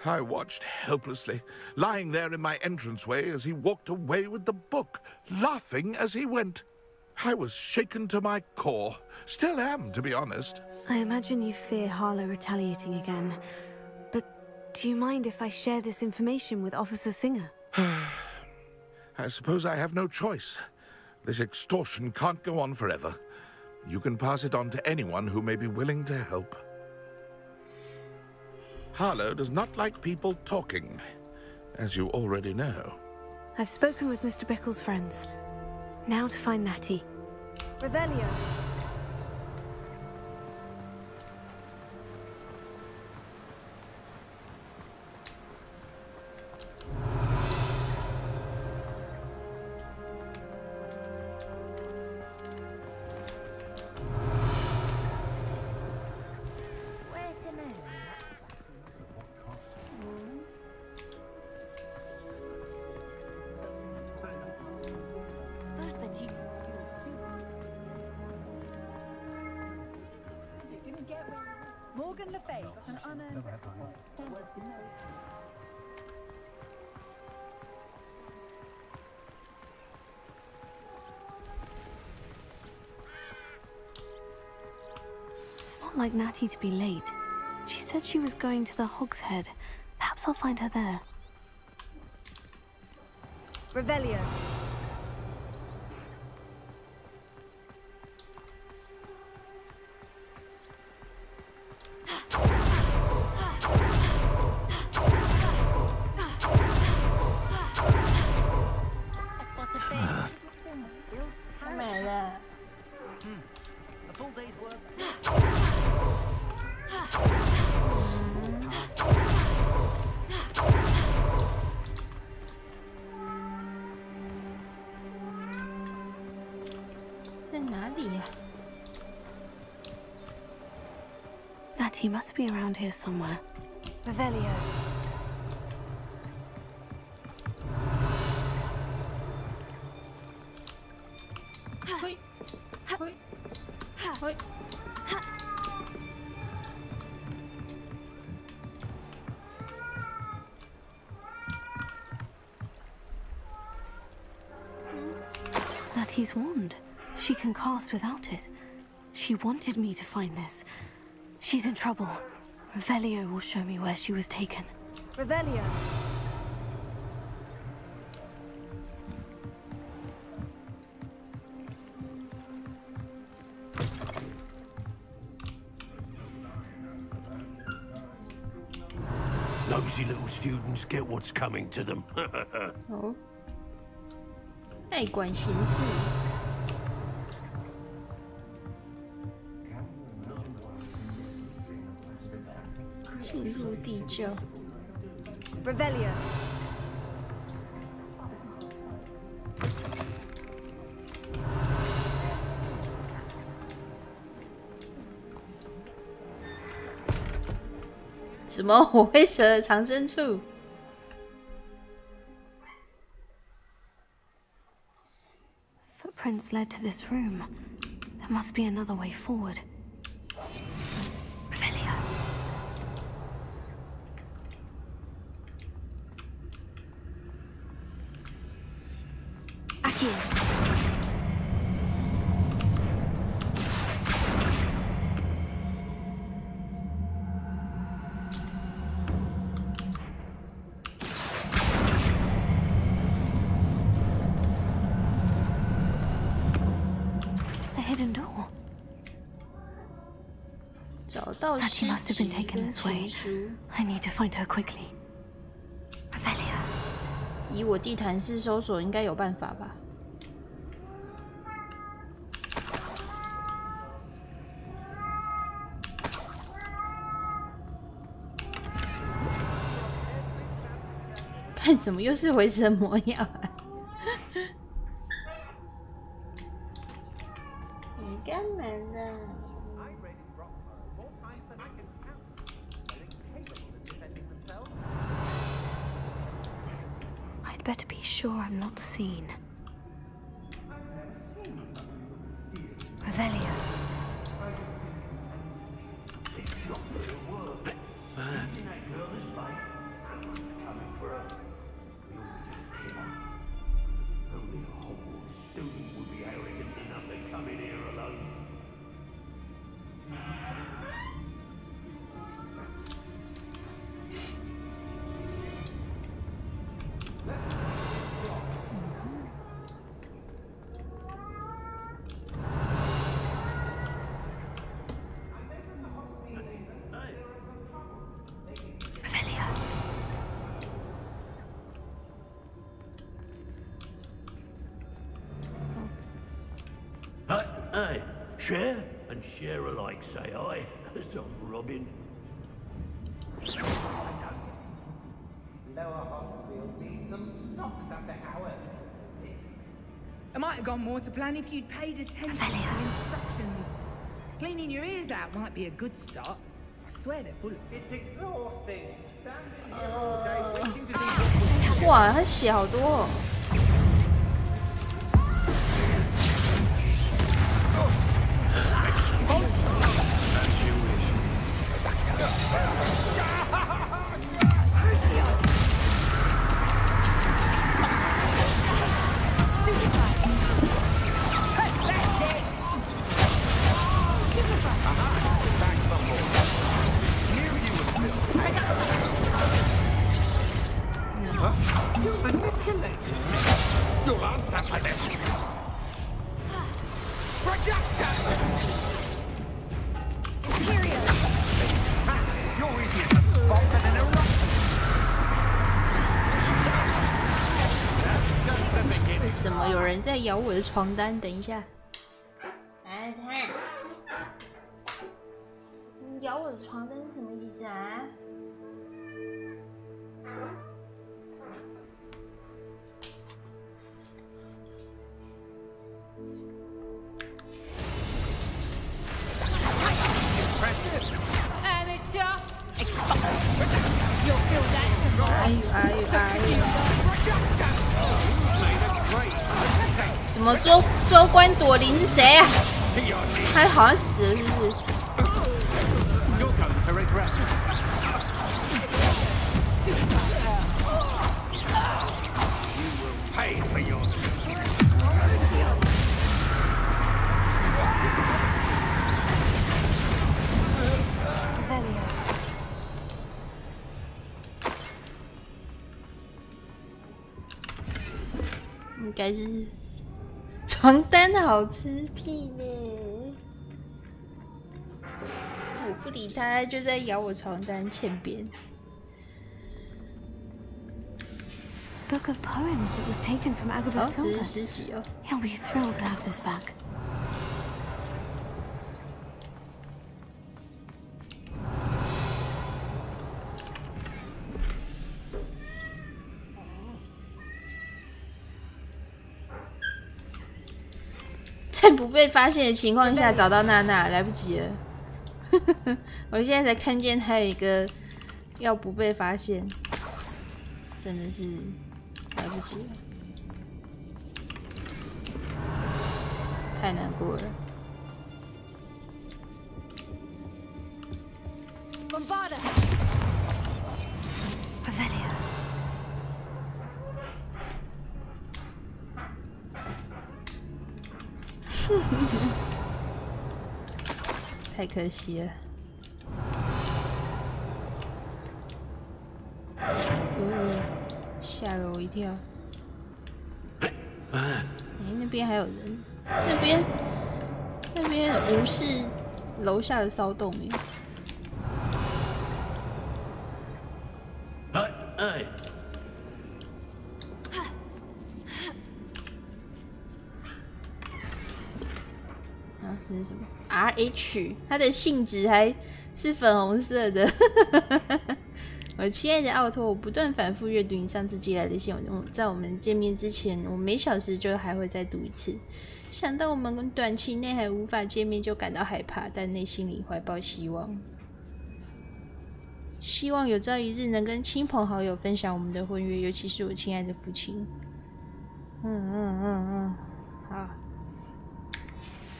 I watched helplessly, lying there in my entranceway as he walked away with the book, laughing as he went. I was shaken to my core. Still am, to be honest. I imagine you fear Harlow retaliating again. But do you mind if I share this information with Officer Singer? I suppose I have no choice. This extortion can't go on forever. You can pass it on to anyone who may be willing to help. Harlow does not like people talking, as you already know. I've spoken with Mr. Bickle's friends. Now to find Natty. Revelio. Morgan Le Fay got an unearned It's not like Natty to be late. She said she was going to the Hog's Head. Perhaps I'll find her there. Revelio. Natty must be around here somewhere. Revelio. Hoi. Hoi. Hoi. Natty's wand. She can cast without it. She wanted me to find this. She's in trouble. Revelio will show me where she was taken. Revelio. Nosy little students get what's coming to them. 哦，爱管闲事。进入地窖。Revelio. 什么？我会蛇的藏身处？ Footprints led to this room. There must be another way forward. Revelio. Aquí. Hidden door. Natty must have been taken this way. I need to find her quickly. Revelio. 以我地毯式搜索，应该有办法吧？看，怎么又是回神模样啊？ 你干嘛呢？ I'd better be sure I'm not seen. Revelio. Hey, share and share alike, say I, as I'm Robin. Lower Hogsfield needs some stocks after hours. It might have gone more to plan if you'd paid attention to instructions. Cleaning your ears out might be a good start. I swear they're full of... It's exhausting. Standing here all day waiting to do... 哇，他血好多哦。You'll answer for this. Projector! You're easier to spot than an eruption. 为什么有人在咬我的床单？等一下，来看，你咬我的床单是什么意思啊？ And it's your You'll feel that. 什么州官朵琳是谁啊？他好像死了，是不是？ You're going to regret. You will pay for your. Revelio. 应该是床单好吃屁呢！我不理他，就在咬我床单欠扁。 Book of poems that was taken from Agabus Filbert. 这是诗集哦。 He'll be thrilled to have this back. 在不被发现的情况下找到娜娜，来不及了。我现在才看见还有一个要不被发现，真的是来不及了，太难过了。Bombarda. Revelio. 太可惜了。吓了我一跳。那边还有人，那边无视楼下的骚动耶。这是什么 ？RH， 它的性质还是粉红色的。我亲爱的奥托，我不断反复阅读你上次寄来的信，在我们见面之前，我每小时就还会再读一次。想到我们短期内还无法见面，就感到害怕，但内心里怀抱希望。希望有朝一日能跟亲朋好友分享我们的婚约，尤其是我亲爱的父亲。好。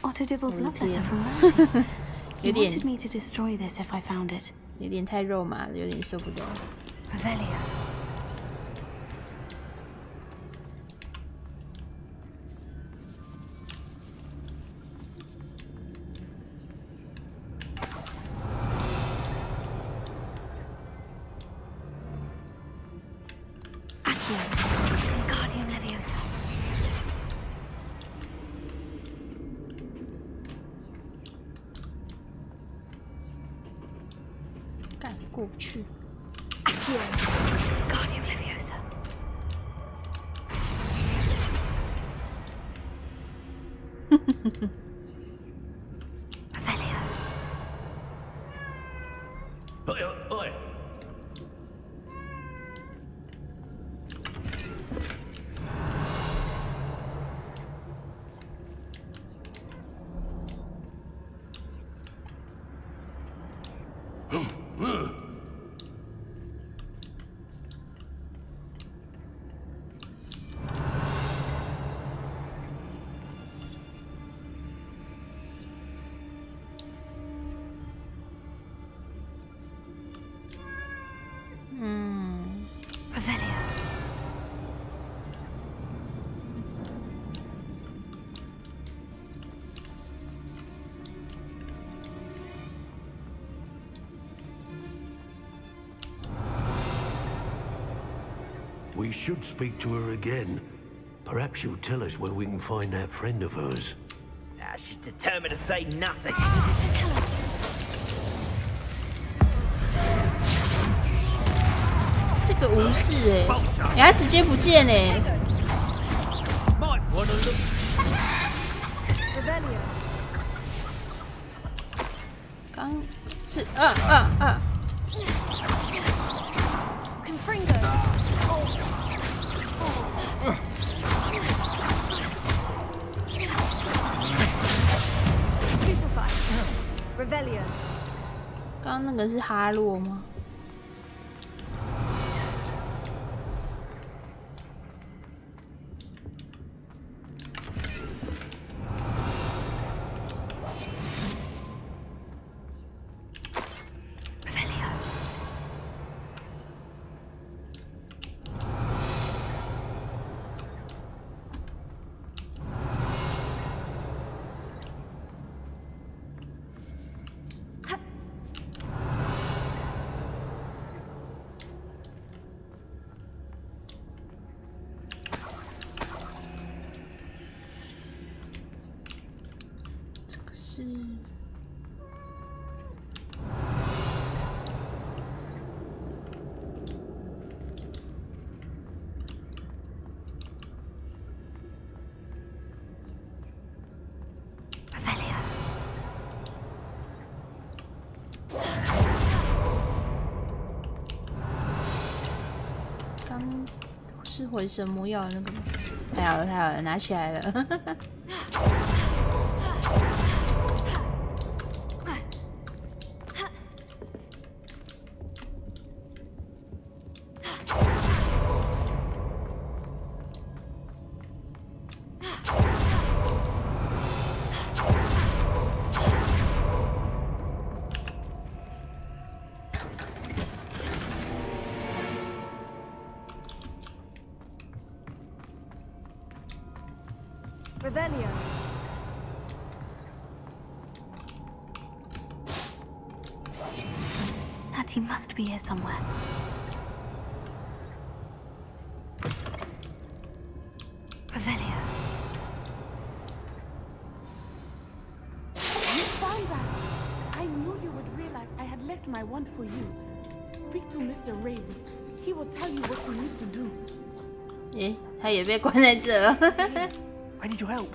Otto Dibble's love letter from Rosie. 有 He 点 wanted me to destroy this if I found it. 有点太肉麻了，有点受不了。Revelio. Guardian Leviosa. 干过不去。Guardian Leviosa. We should speak to her again. Perhaps she'll tell us where we can find that friend of hers. She's determined to say nothing. 这个无视哎，他直接不见哎。刚是刚刚那个是哈洛吗？是回神魔药的那个吗？太好了，太好了，拿起来了。Revelio. Natty must be here somewhere. Revelio. You found us! I knew you would realize I had left my wand for you. Speak to Mr. Rabe. He will tell you what you need to do. 耶，他也被关在这了。I need your help.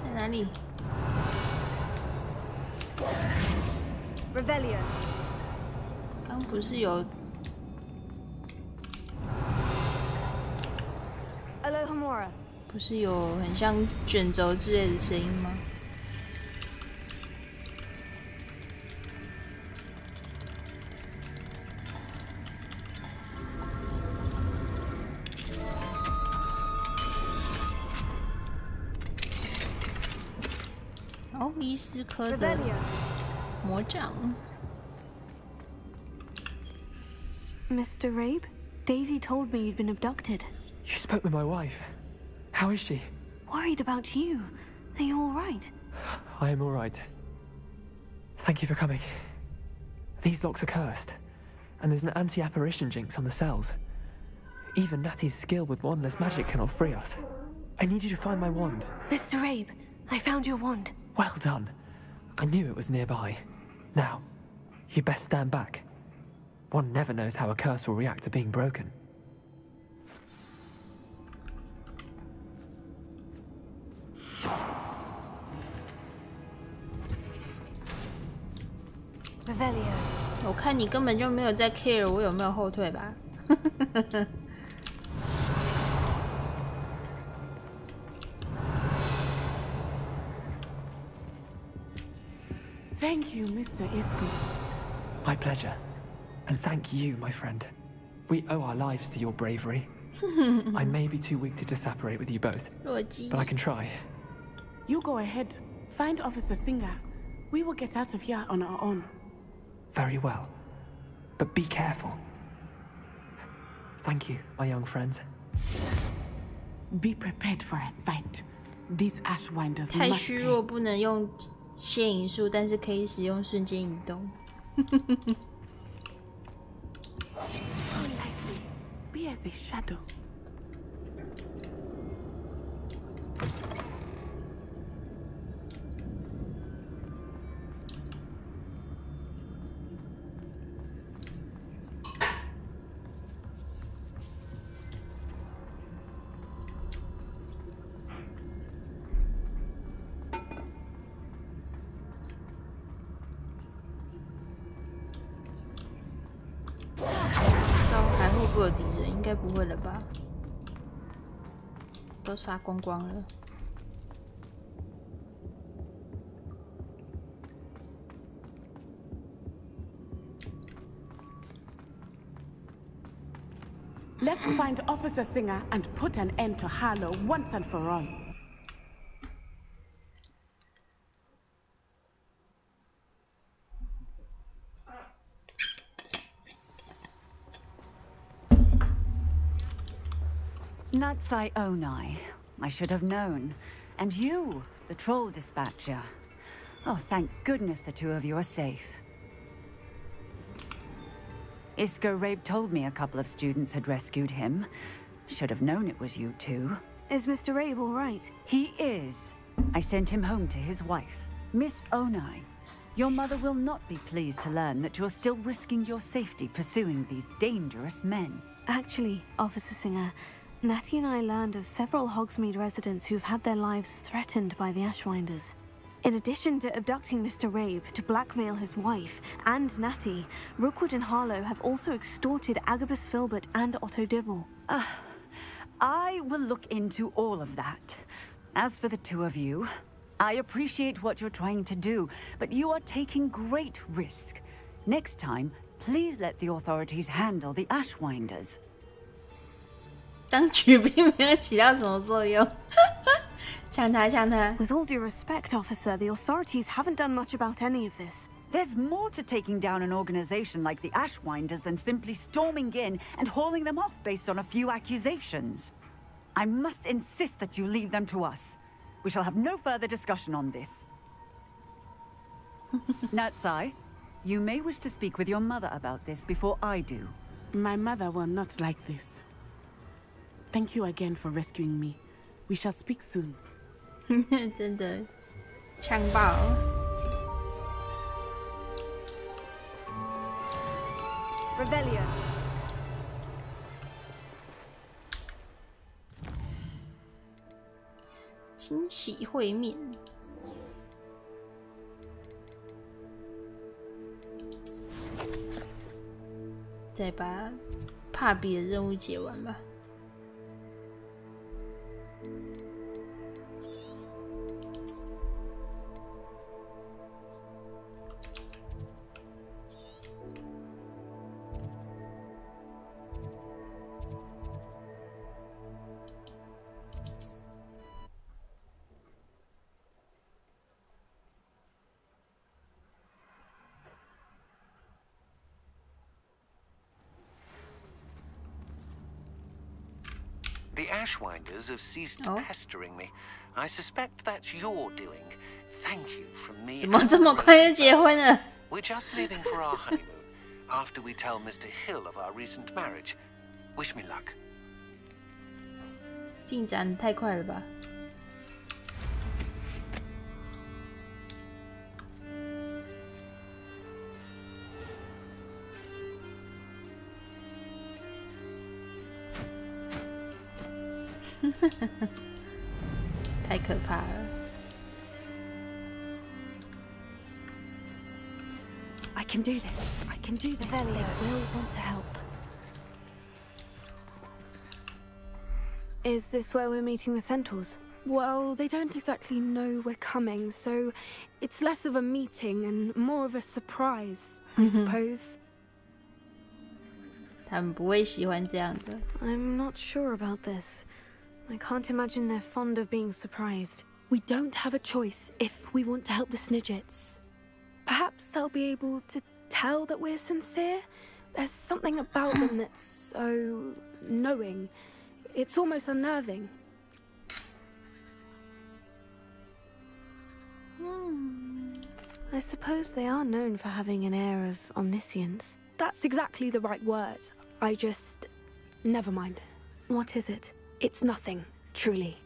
在哪里 ？Revelio. 刚不是有 Alohomora. 不是有很像卷轴之类的声音吗？哦，伊斯科的魔杖。Mr. Rabe, Daisy told me you'd been abducted. You spoke with my wife. How is she? Worried about you. Are you all right? I am all right. Thank you for coming. These locks are cursed, and there's an anti-apparition jinx on the cells. Even Natty's skill with wandless magic cannot free us. I need you to find my wand. Mr. Rabe, I found your wand. Well done. I knew it was nearby. Now, you best stand back. One never knows how a curse will react to being broken. Revelio. 我看你根本就没有在 care 我有没有后退吧。Thank you, Mr. Isco. My pleasure. And thank you, my friend. We owe our lives to your bravery. I may be too weak to disapparate with you both, but I can try. You go ahead. Find Officer Singer. We will get out of here on our own. Very well. But be careful. Thank you, my young friends. Be prepared for a fight. These Ashwinders 太 must 虚 pay. 弱，不能用牵引术，但是可以使用瞬间移动。 Politely, be as a shadow.会有敌人，应该不会了吧？都杀光光了。Let's find Officer Singer and put an end to Harlow once and for all. Natsai Onai. I should have known. And you, the troll dispatcher. Oh, thank goodness the two of you are safe. Isco Rabe told me a couple of students had rescued him. Should have known it was you two. Is Mr. Rabe all right? He is. I sent him home to his wife. Miss Onai, your mother will not be pleased to learn that you're still risking your safety pursuing these dangerous men. Actually, Officer Singer, Natty and I learned of several Hogsmeade residents who've had their lives threatened by the Ashwinders. In addition to abducting Mr. Rabe to blackmail his wife and Natty, Rookwood and Harlow have also extorted Agabus Filbert and Otto Dibble. I will look into all of that. As for the two of you, I appreciate what you're trying to do, but you are taking great risk. Next time, please let the authorities handle the Ashwinders. 当局并没有起到什么作用。抢他，抢他。 With all due respect, officer, the authorities haven't done much about any of this. There's more to taking down an organization like the Ashwinders than simply storming in and hauling them off based on a few accusations. I must insist that you leave them to us. We shall have no further discussion on this. Natsai, you may wish to speak with your mother about this before I do. My mother will not like this. Thank you again for rescuing me. We shall speak soon. 真的，强暴。Revelio. 惊喜会面。再把帕比的任务解完吧。The Ashwinders have ceased pestering me. I suspect that's your doing. Thank you from me. 怎么这么快就结婚了？ We're just leaving for our honeymoon after we tell Mr. Hill of our recent marriage. Wish me luck. 进展太快了吧？太可怕了。 I can do this. I can do this. They will want to help. Is this where we're meeting the Centaurs? Well, they don't exactly know we're coming, so it's less of a meeting and more of a surprise, I suppose. 他们不会喜欢这样的。 I'm not sure about this. I can't imagine they're fond of being surprised. We don't have a choice if we want to help the Snidgets. Perhaps they'll be able to tell that we're sincere. There's something about them that's so knowing. It's almost unnerving. I suppose they are known for having an air of omniscience. That's exactly the right word. I just... never mind. What is it? It's nothing, truly.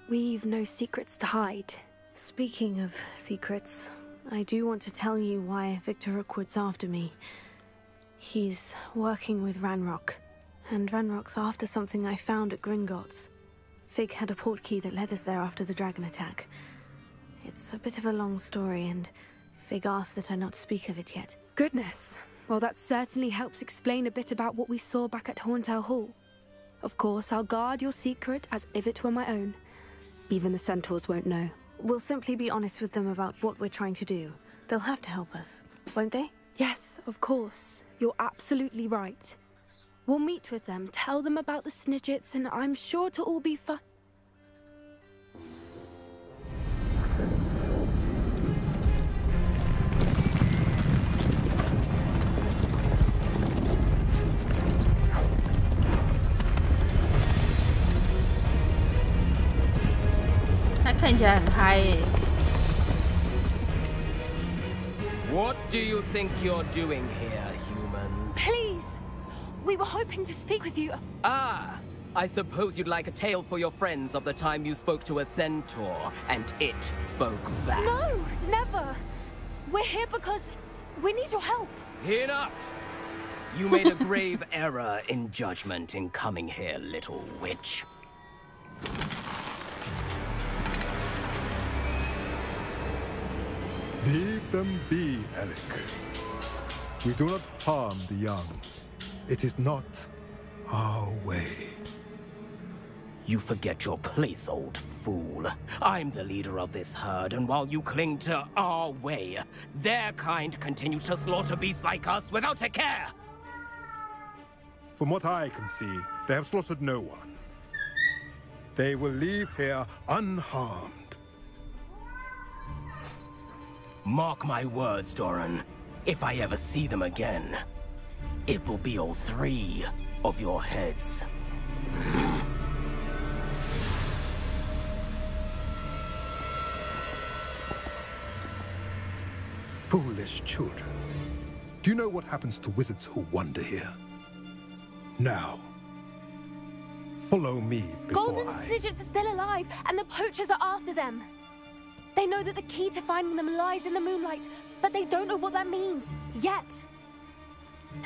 We've no secrets to hide. Speaking of secrets, I do want to tell you why Victor Rookwood's after me. He's working with Ranrock, and Ranrock's after something I found at Gringotts. Fig had a portkey that led us there after the dragon attack. It's a bit of a long story, and Fig asked that I not speak of it yet. Goodness. Well, that certainly helps explain a bit about what we saw back at Horntail Hall. Of course, I'll guard your secret as if it were my own. Even the centaurs won't know. We'll simply be honest with them about what we're trying to do. They'll have to help us, won't they? Yes, of course. You're absolutely right. We'll meet with them, tell them about the Snidgets, and I'm sure it'll all be fun. What do you think you're doing here, humans? Please! We were hoping to speak with you. Ah! I suppose you'd like a tale for your friends of the time you spoke to a centaur, and it spoke back. No! Never! We're here because we need your help. Enough! You made a grave error in judgment in coming here, little witch. Leave them be, Alec. We do not harm the young. It is not our way. You forget your place, old fool. I'm the leader of this herd, and while you cling to our way, their kind continue to slaughter beasts like us without a care! From what I can see, they have slaughtered no one. They will leave here unharmed. Mark my words, Doran. If I ever see them again, it will be all 3 of your heads. Foolish children. Do you know what happens to wizards who wander here? Now, follow me before Golden Snidgets are still alive, and the poachers are after them. They know that the key to finding them lies in the moonlight, but they don't know what that means, yet.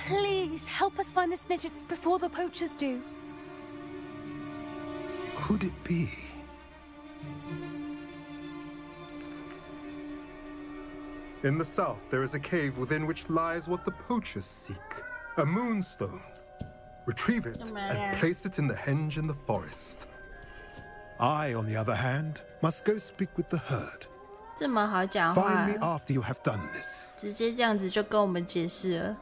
Please, help us find the Snidgets before the poachers do. Could it be? In the south, there is a cave within which lies what the poachers seek. A moonstone. Retrieve it and place it in the henge in the forest. I, on the other hand, must go speak with the herd. 这么好讲话 Find me after you have done this. 直接这样子就跟我们解释了。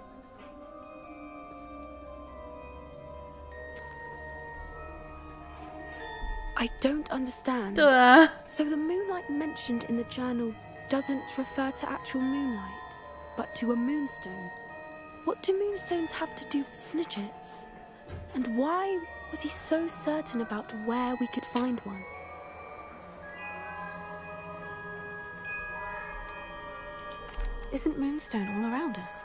I don't understand. 对啊。 So the moonlight mentioned in the journal doesn't refer to actual moonlight, but to a moonstone. What do moonstones have to do with Snidgets? And why was he so certain about where we could find one? Isn't Moonstone all around us?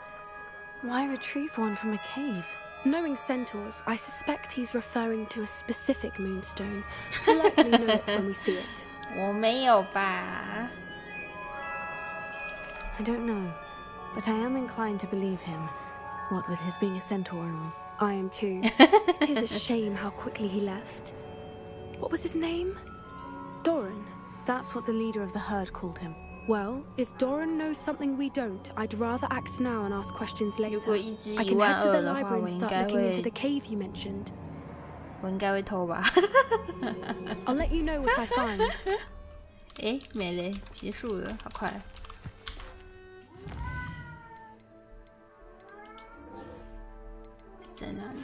Why retrieve one from a cave? Knowing centaurs, I suspect he's referring to a specific moonstone. We'll likely know it when we see it. 我没有吧 I don't know, but I am inclined to believe him. What with his being a centaur and all. I am too. It is a shame how quickly he left. What was his name? Doran. That's what the leader of the herd called him. Well, if Doran knows something we don't, I'd rather act now and ask questions later. 如果一只 I can head to the library 我 and 应 start 该 looking into 会 the cave you mentioned. 我应该会偷吧 I'll let you know what I find. 诶，没嘞，结束了，好快。在哪里？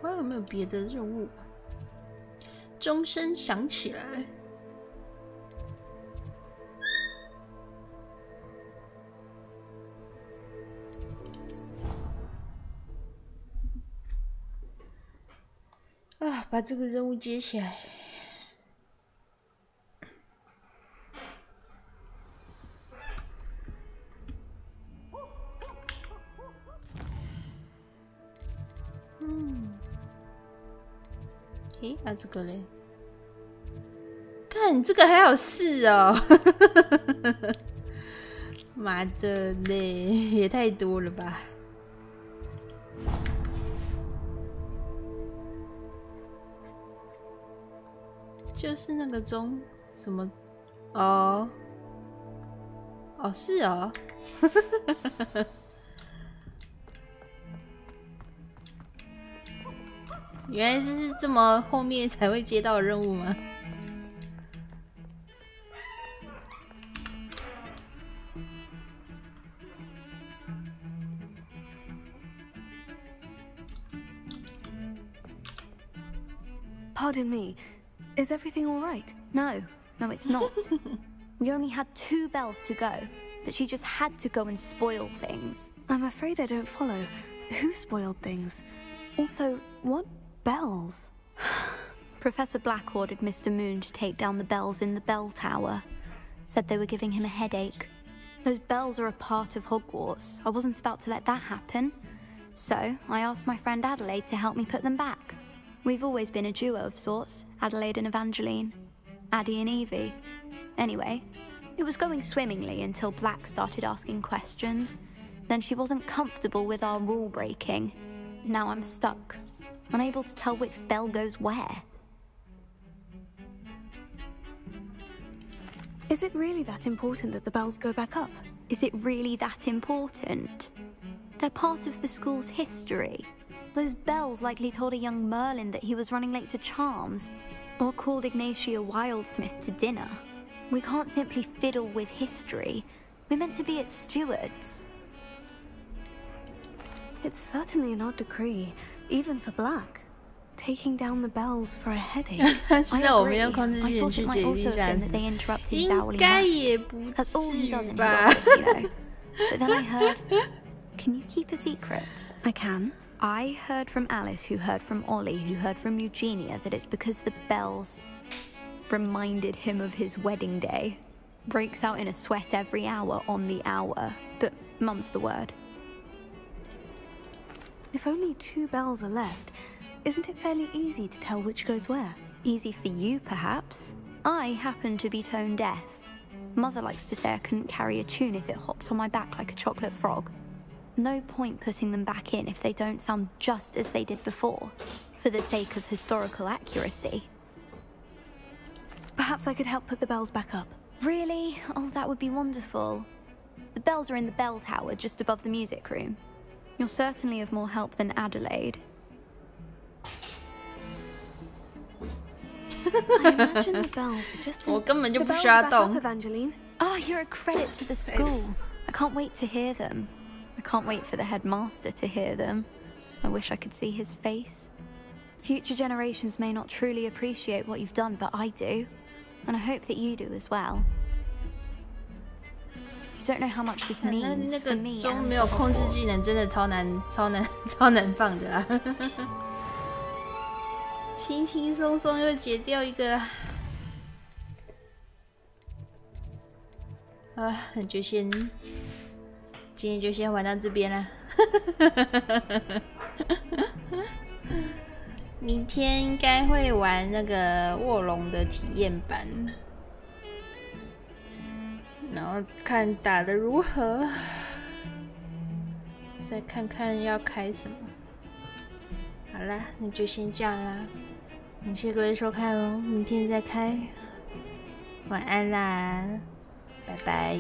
还有没有别的任务？钟声响起来。啊，把这个任务接起来。诶，那这个嘞？看这个还有4哦！妈的嘞，也太多了吧！就是那个钟什么？哦，是哦。原来这是这么后面才会接到的任务吗？Pardon me, is everything all right? No, it's not. We only had 2 bells to go, but she just had to go and spoil things. I'm afraid I don't follow. Who spoiled things? Also, what bells? Professor Black ordered Mr. Moon to take down the bells in the bell tower. Said they were giving him a headache. Those bells are a part of Hogwarts. I wasn't about to let that happen. So, I asked my friend Adelaide to help me put them back. We've always been a duo of sorts, Adelaide and Evangeline. Addie and Evie. Anyway, it was going swimmingly until Black started asking questions. Then she wasn't comfortable with our rule breaking. Now I'm stuck, unable to tell which bell goes where. Is it really that important that the bells go back up? Is it really that important? They're part of the school's history. Those bells likely told a young Merlin that he was running late to Charms, or called Ignatia Wildsmith to dinner. We can't simply fiddle with history. We're meant to be its stewards. It's certainly an odd decree, even for Black. Taking down the bells for a headache. I agree. I thought it might also have been that they interrupted his hourly naps. That's all he does in his office, you know. But then I heard... Can you keep a secret? I can. I heard from Alice, who heard from Ollie, who heard from Eugenia, that it's because the bells reminded him of his wedding day. Breaks out in a sweat every hour on the hour. But mum's the word. If only 2 bells are left, isn't it fairly easy to tell which goes where? Easy for you, perhaps. I happen to be tone deaf. Mother likes to say I couldn't carry a tune if it hopped on my back like a chocolate frog. No point putting them back in if they don't sound just as they did before, for the sake of historical accuracy. Perhaps I could help put the bells back up. Really? Oh, that would be wonderful. The bells are in the bell tower just above the music room. You're certainly of more help than Adelaide. I imagine the bells are just... The bells back up, Evangeline. Oh, you're a credit to the school. I can't wait to hear them. I can't wait for the headmaster to hear them. I wish I could see his face. Future generations may not truly appreciate what you've done, but I do. And I hope that you do as well. You don't know how much this means for me. 钟没有控制技能，真的超难放的啊！轻轻松松又解掉一个啦。啊，那就今天就先玩到这边啦。明天应该会玩那个卧龙的体验版。然后看打得如何，再看看要开什么。好啦，那就先这样啦，感谢各位收看哦，明天再开。晚安啦，拜拜。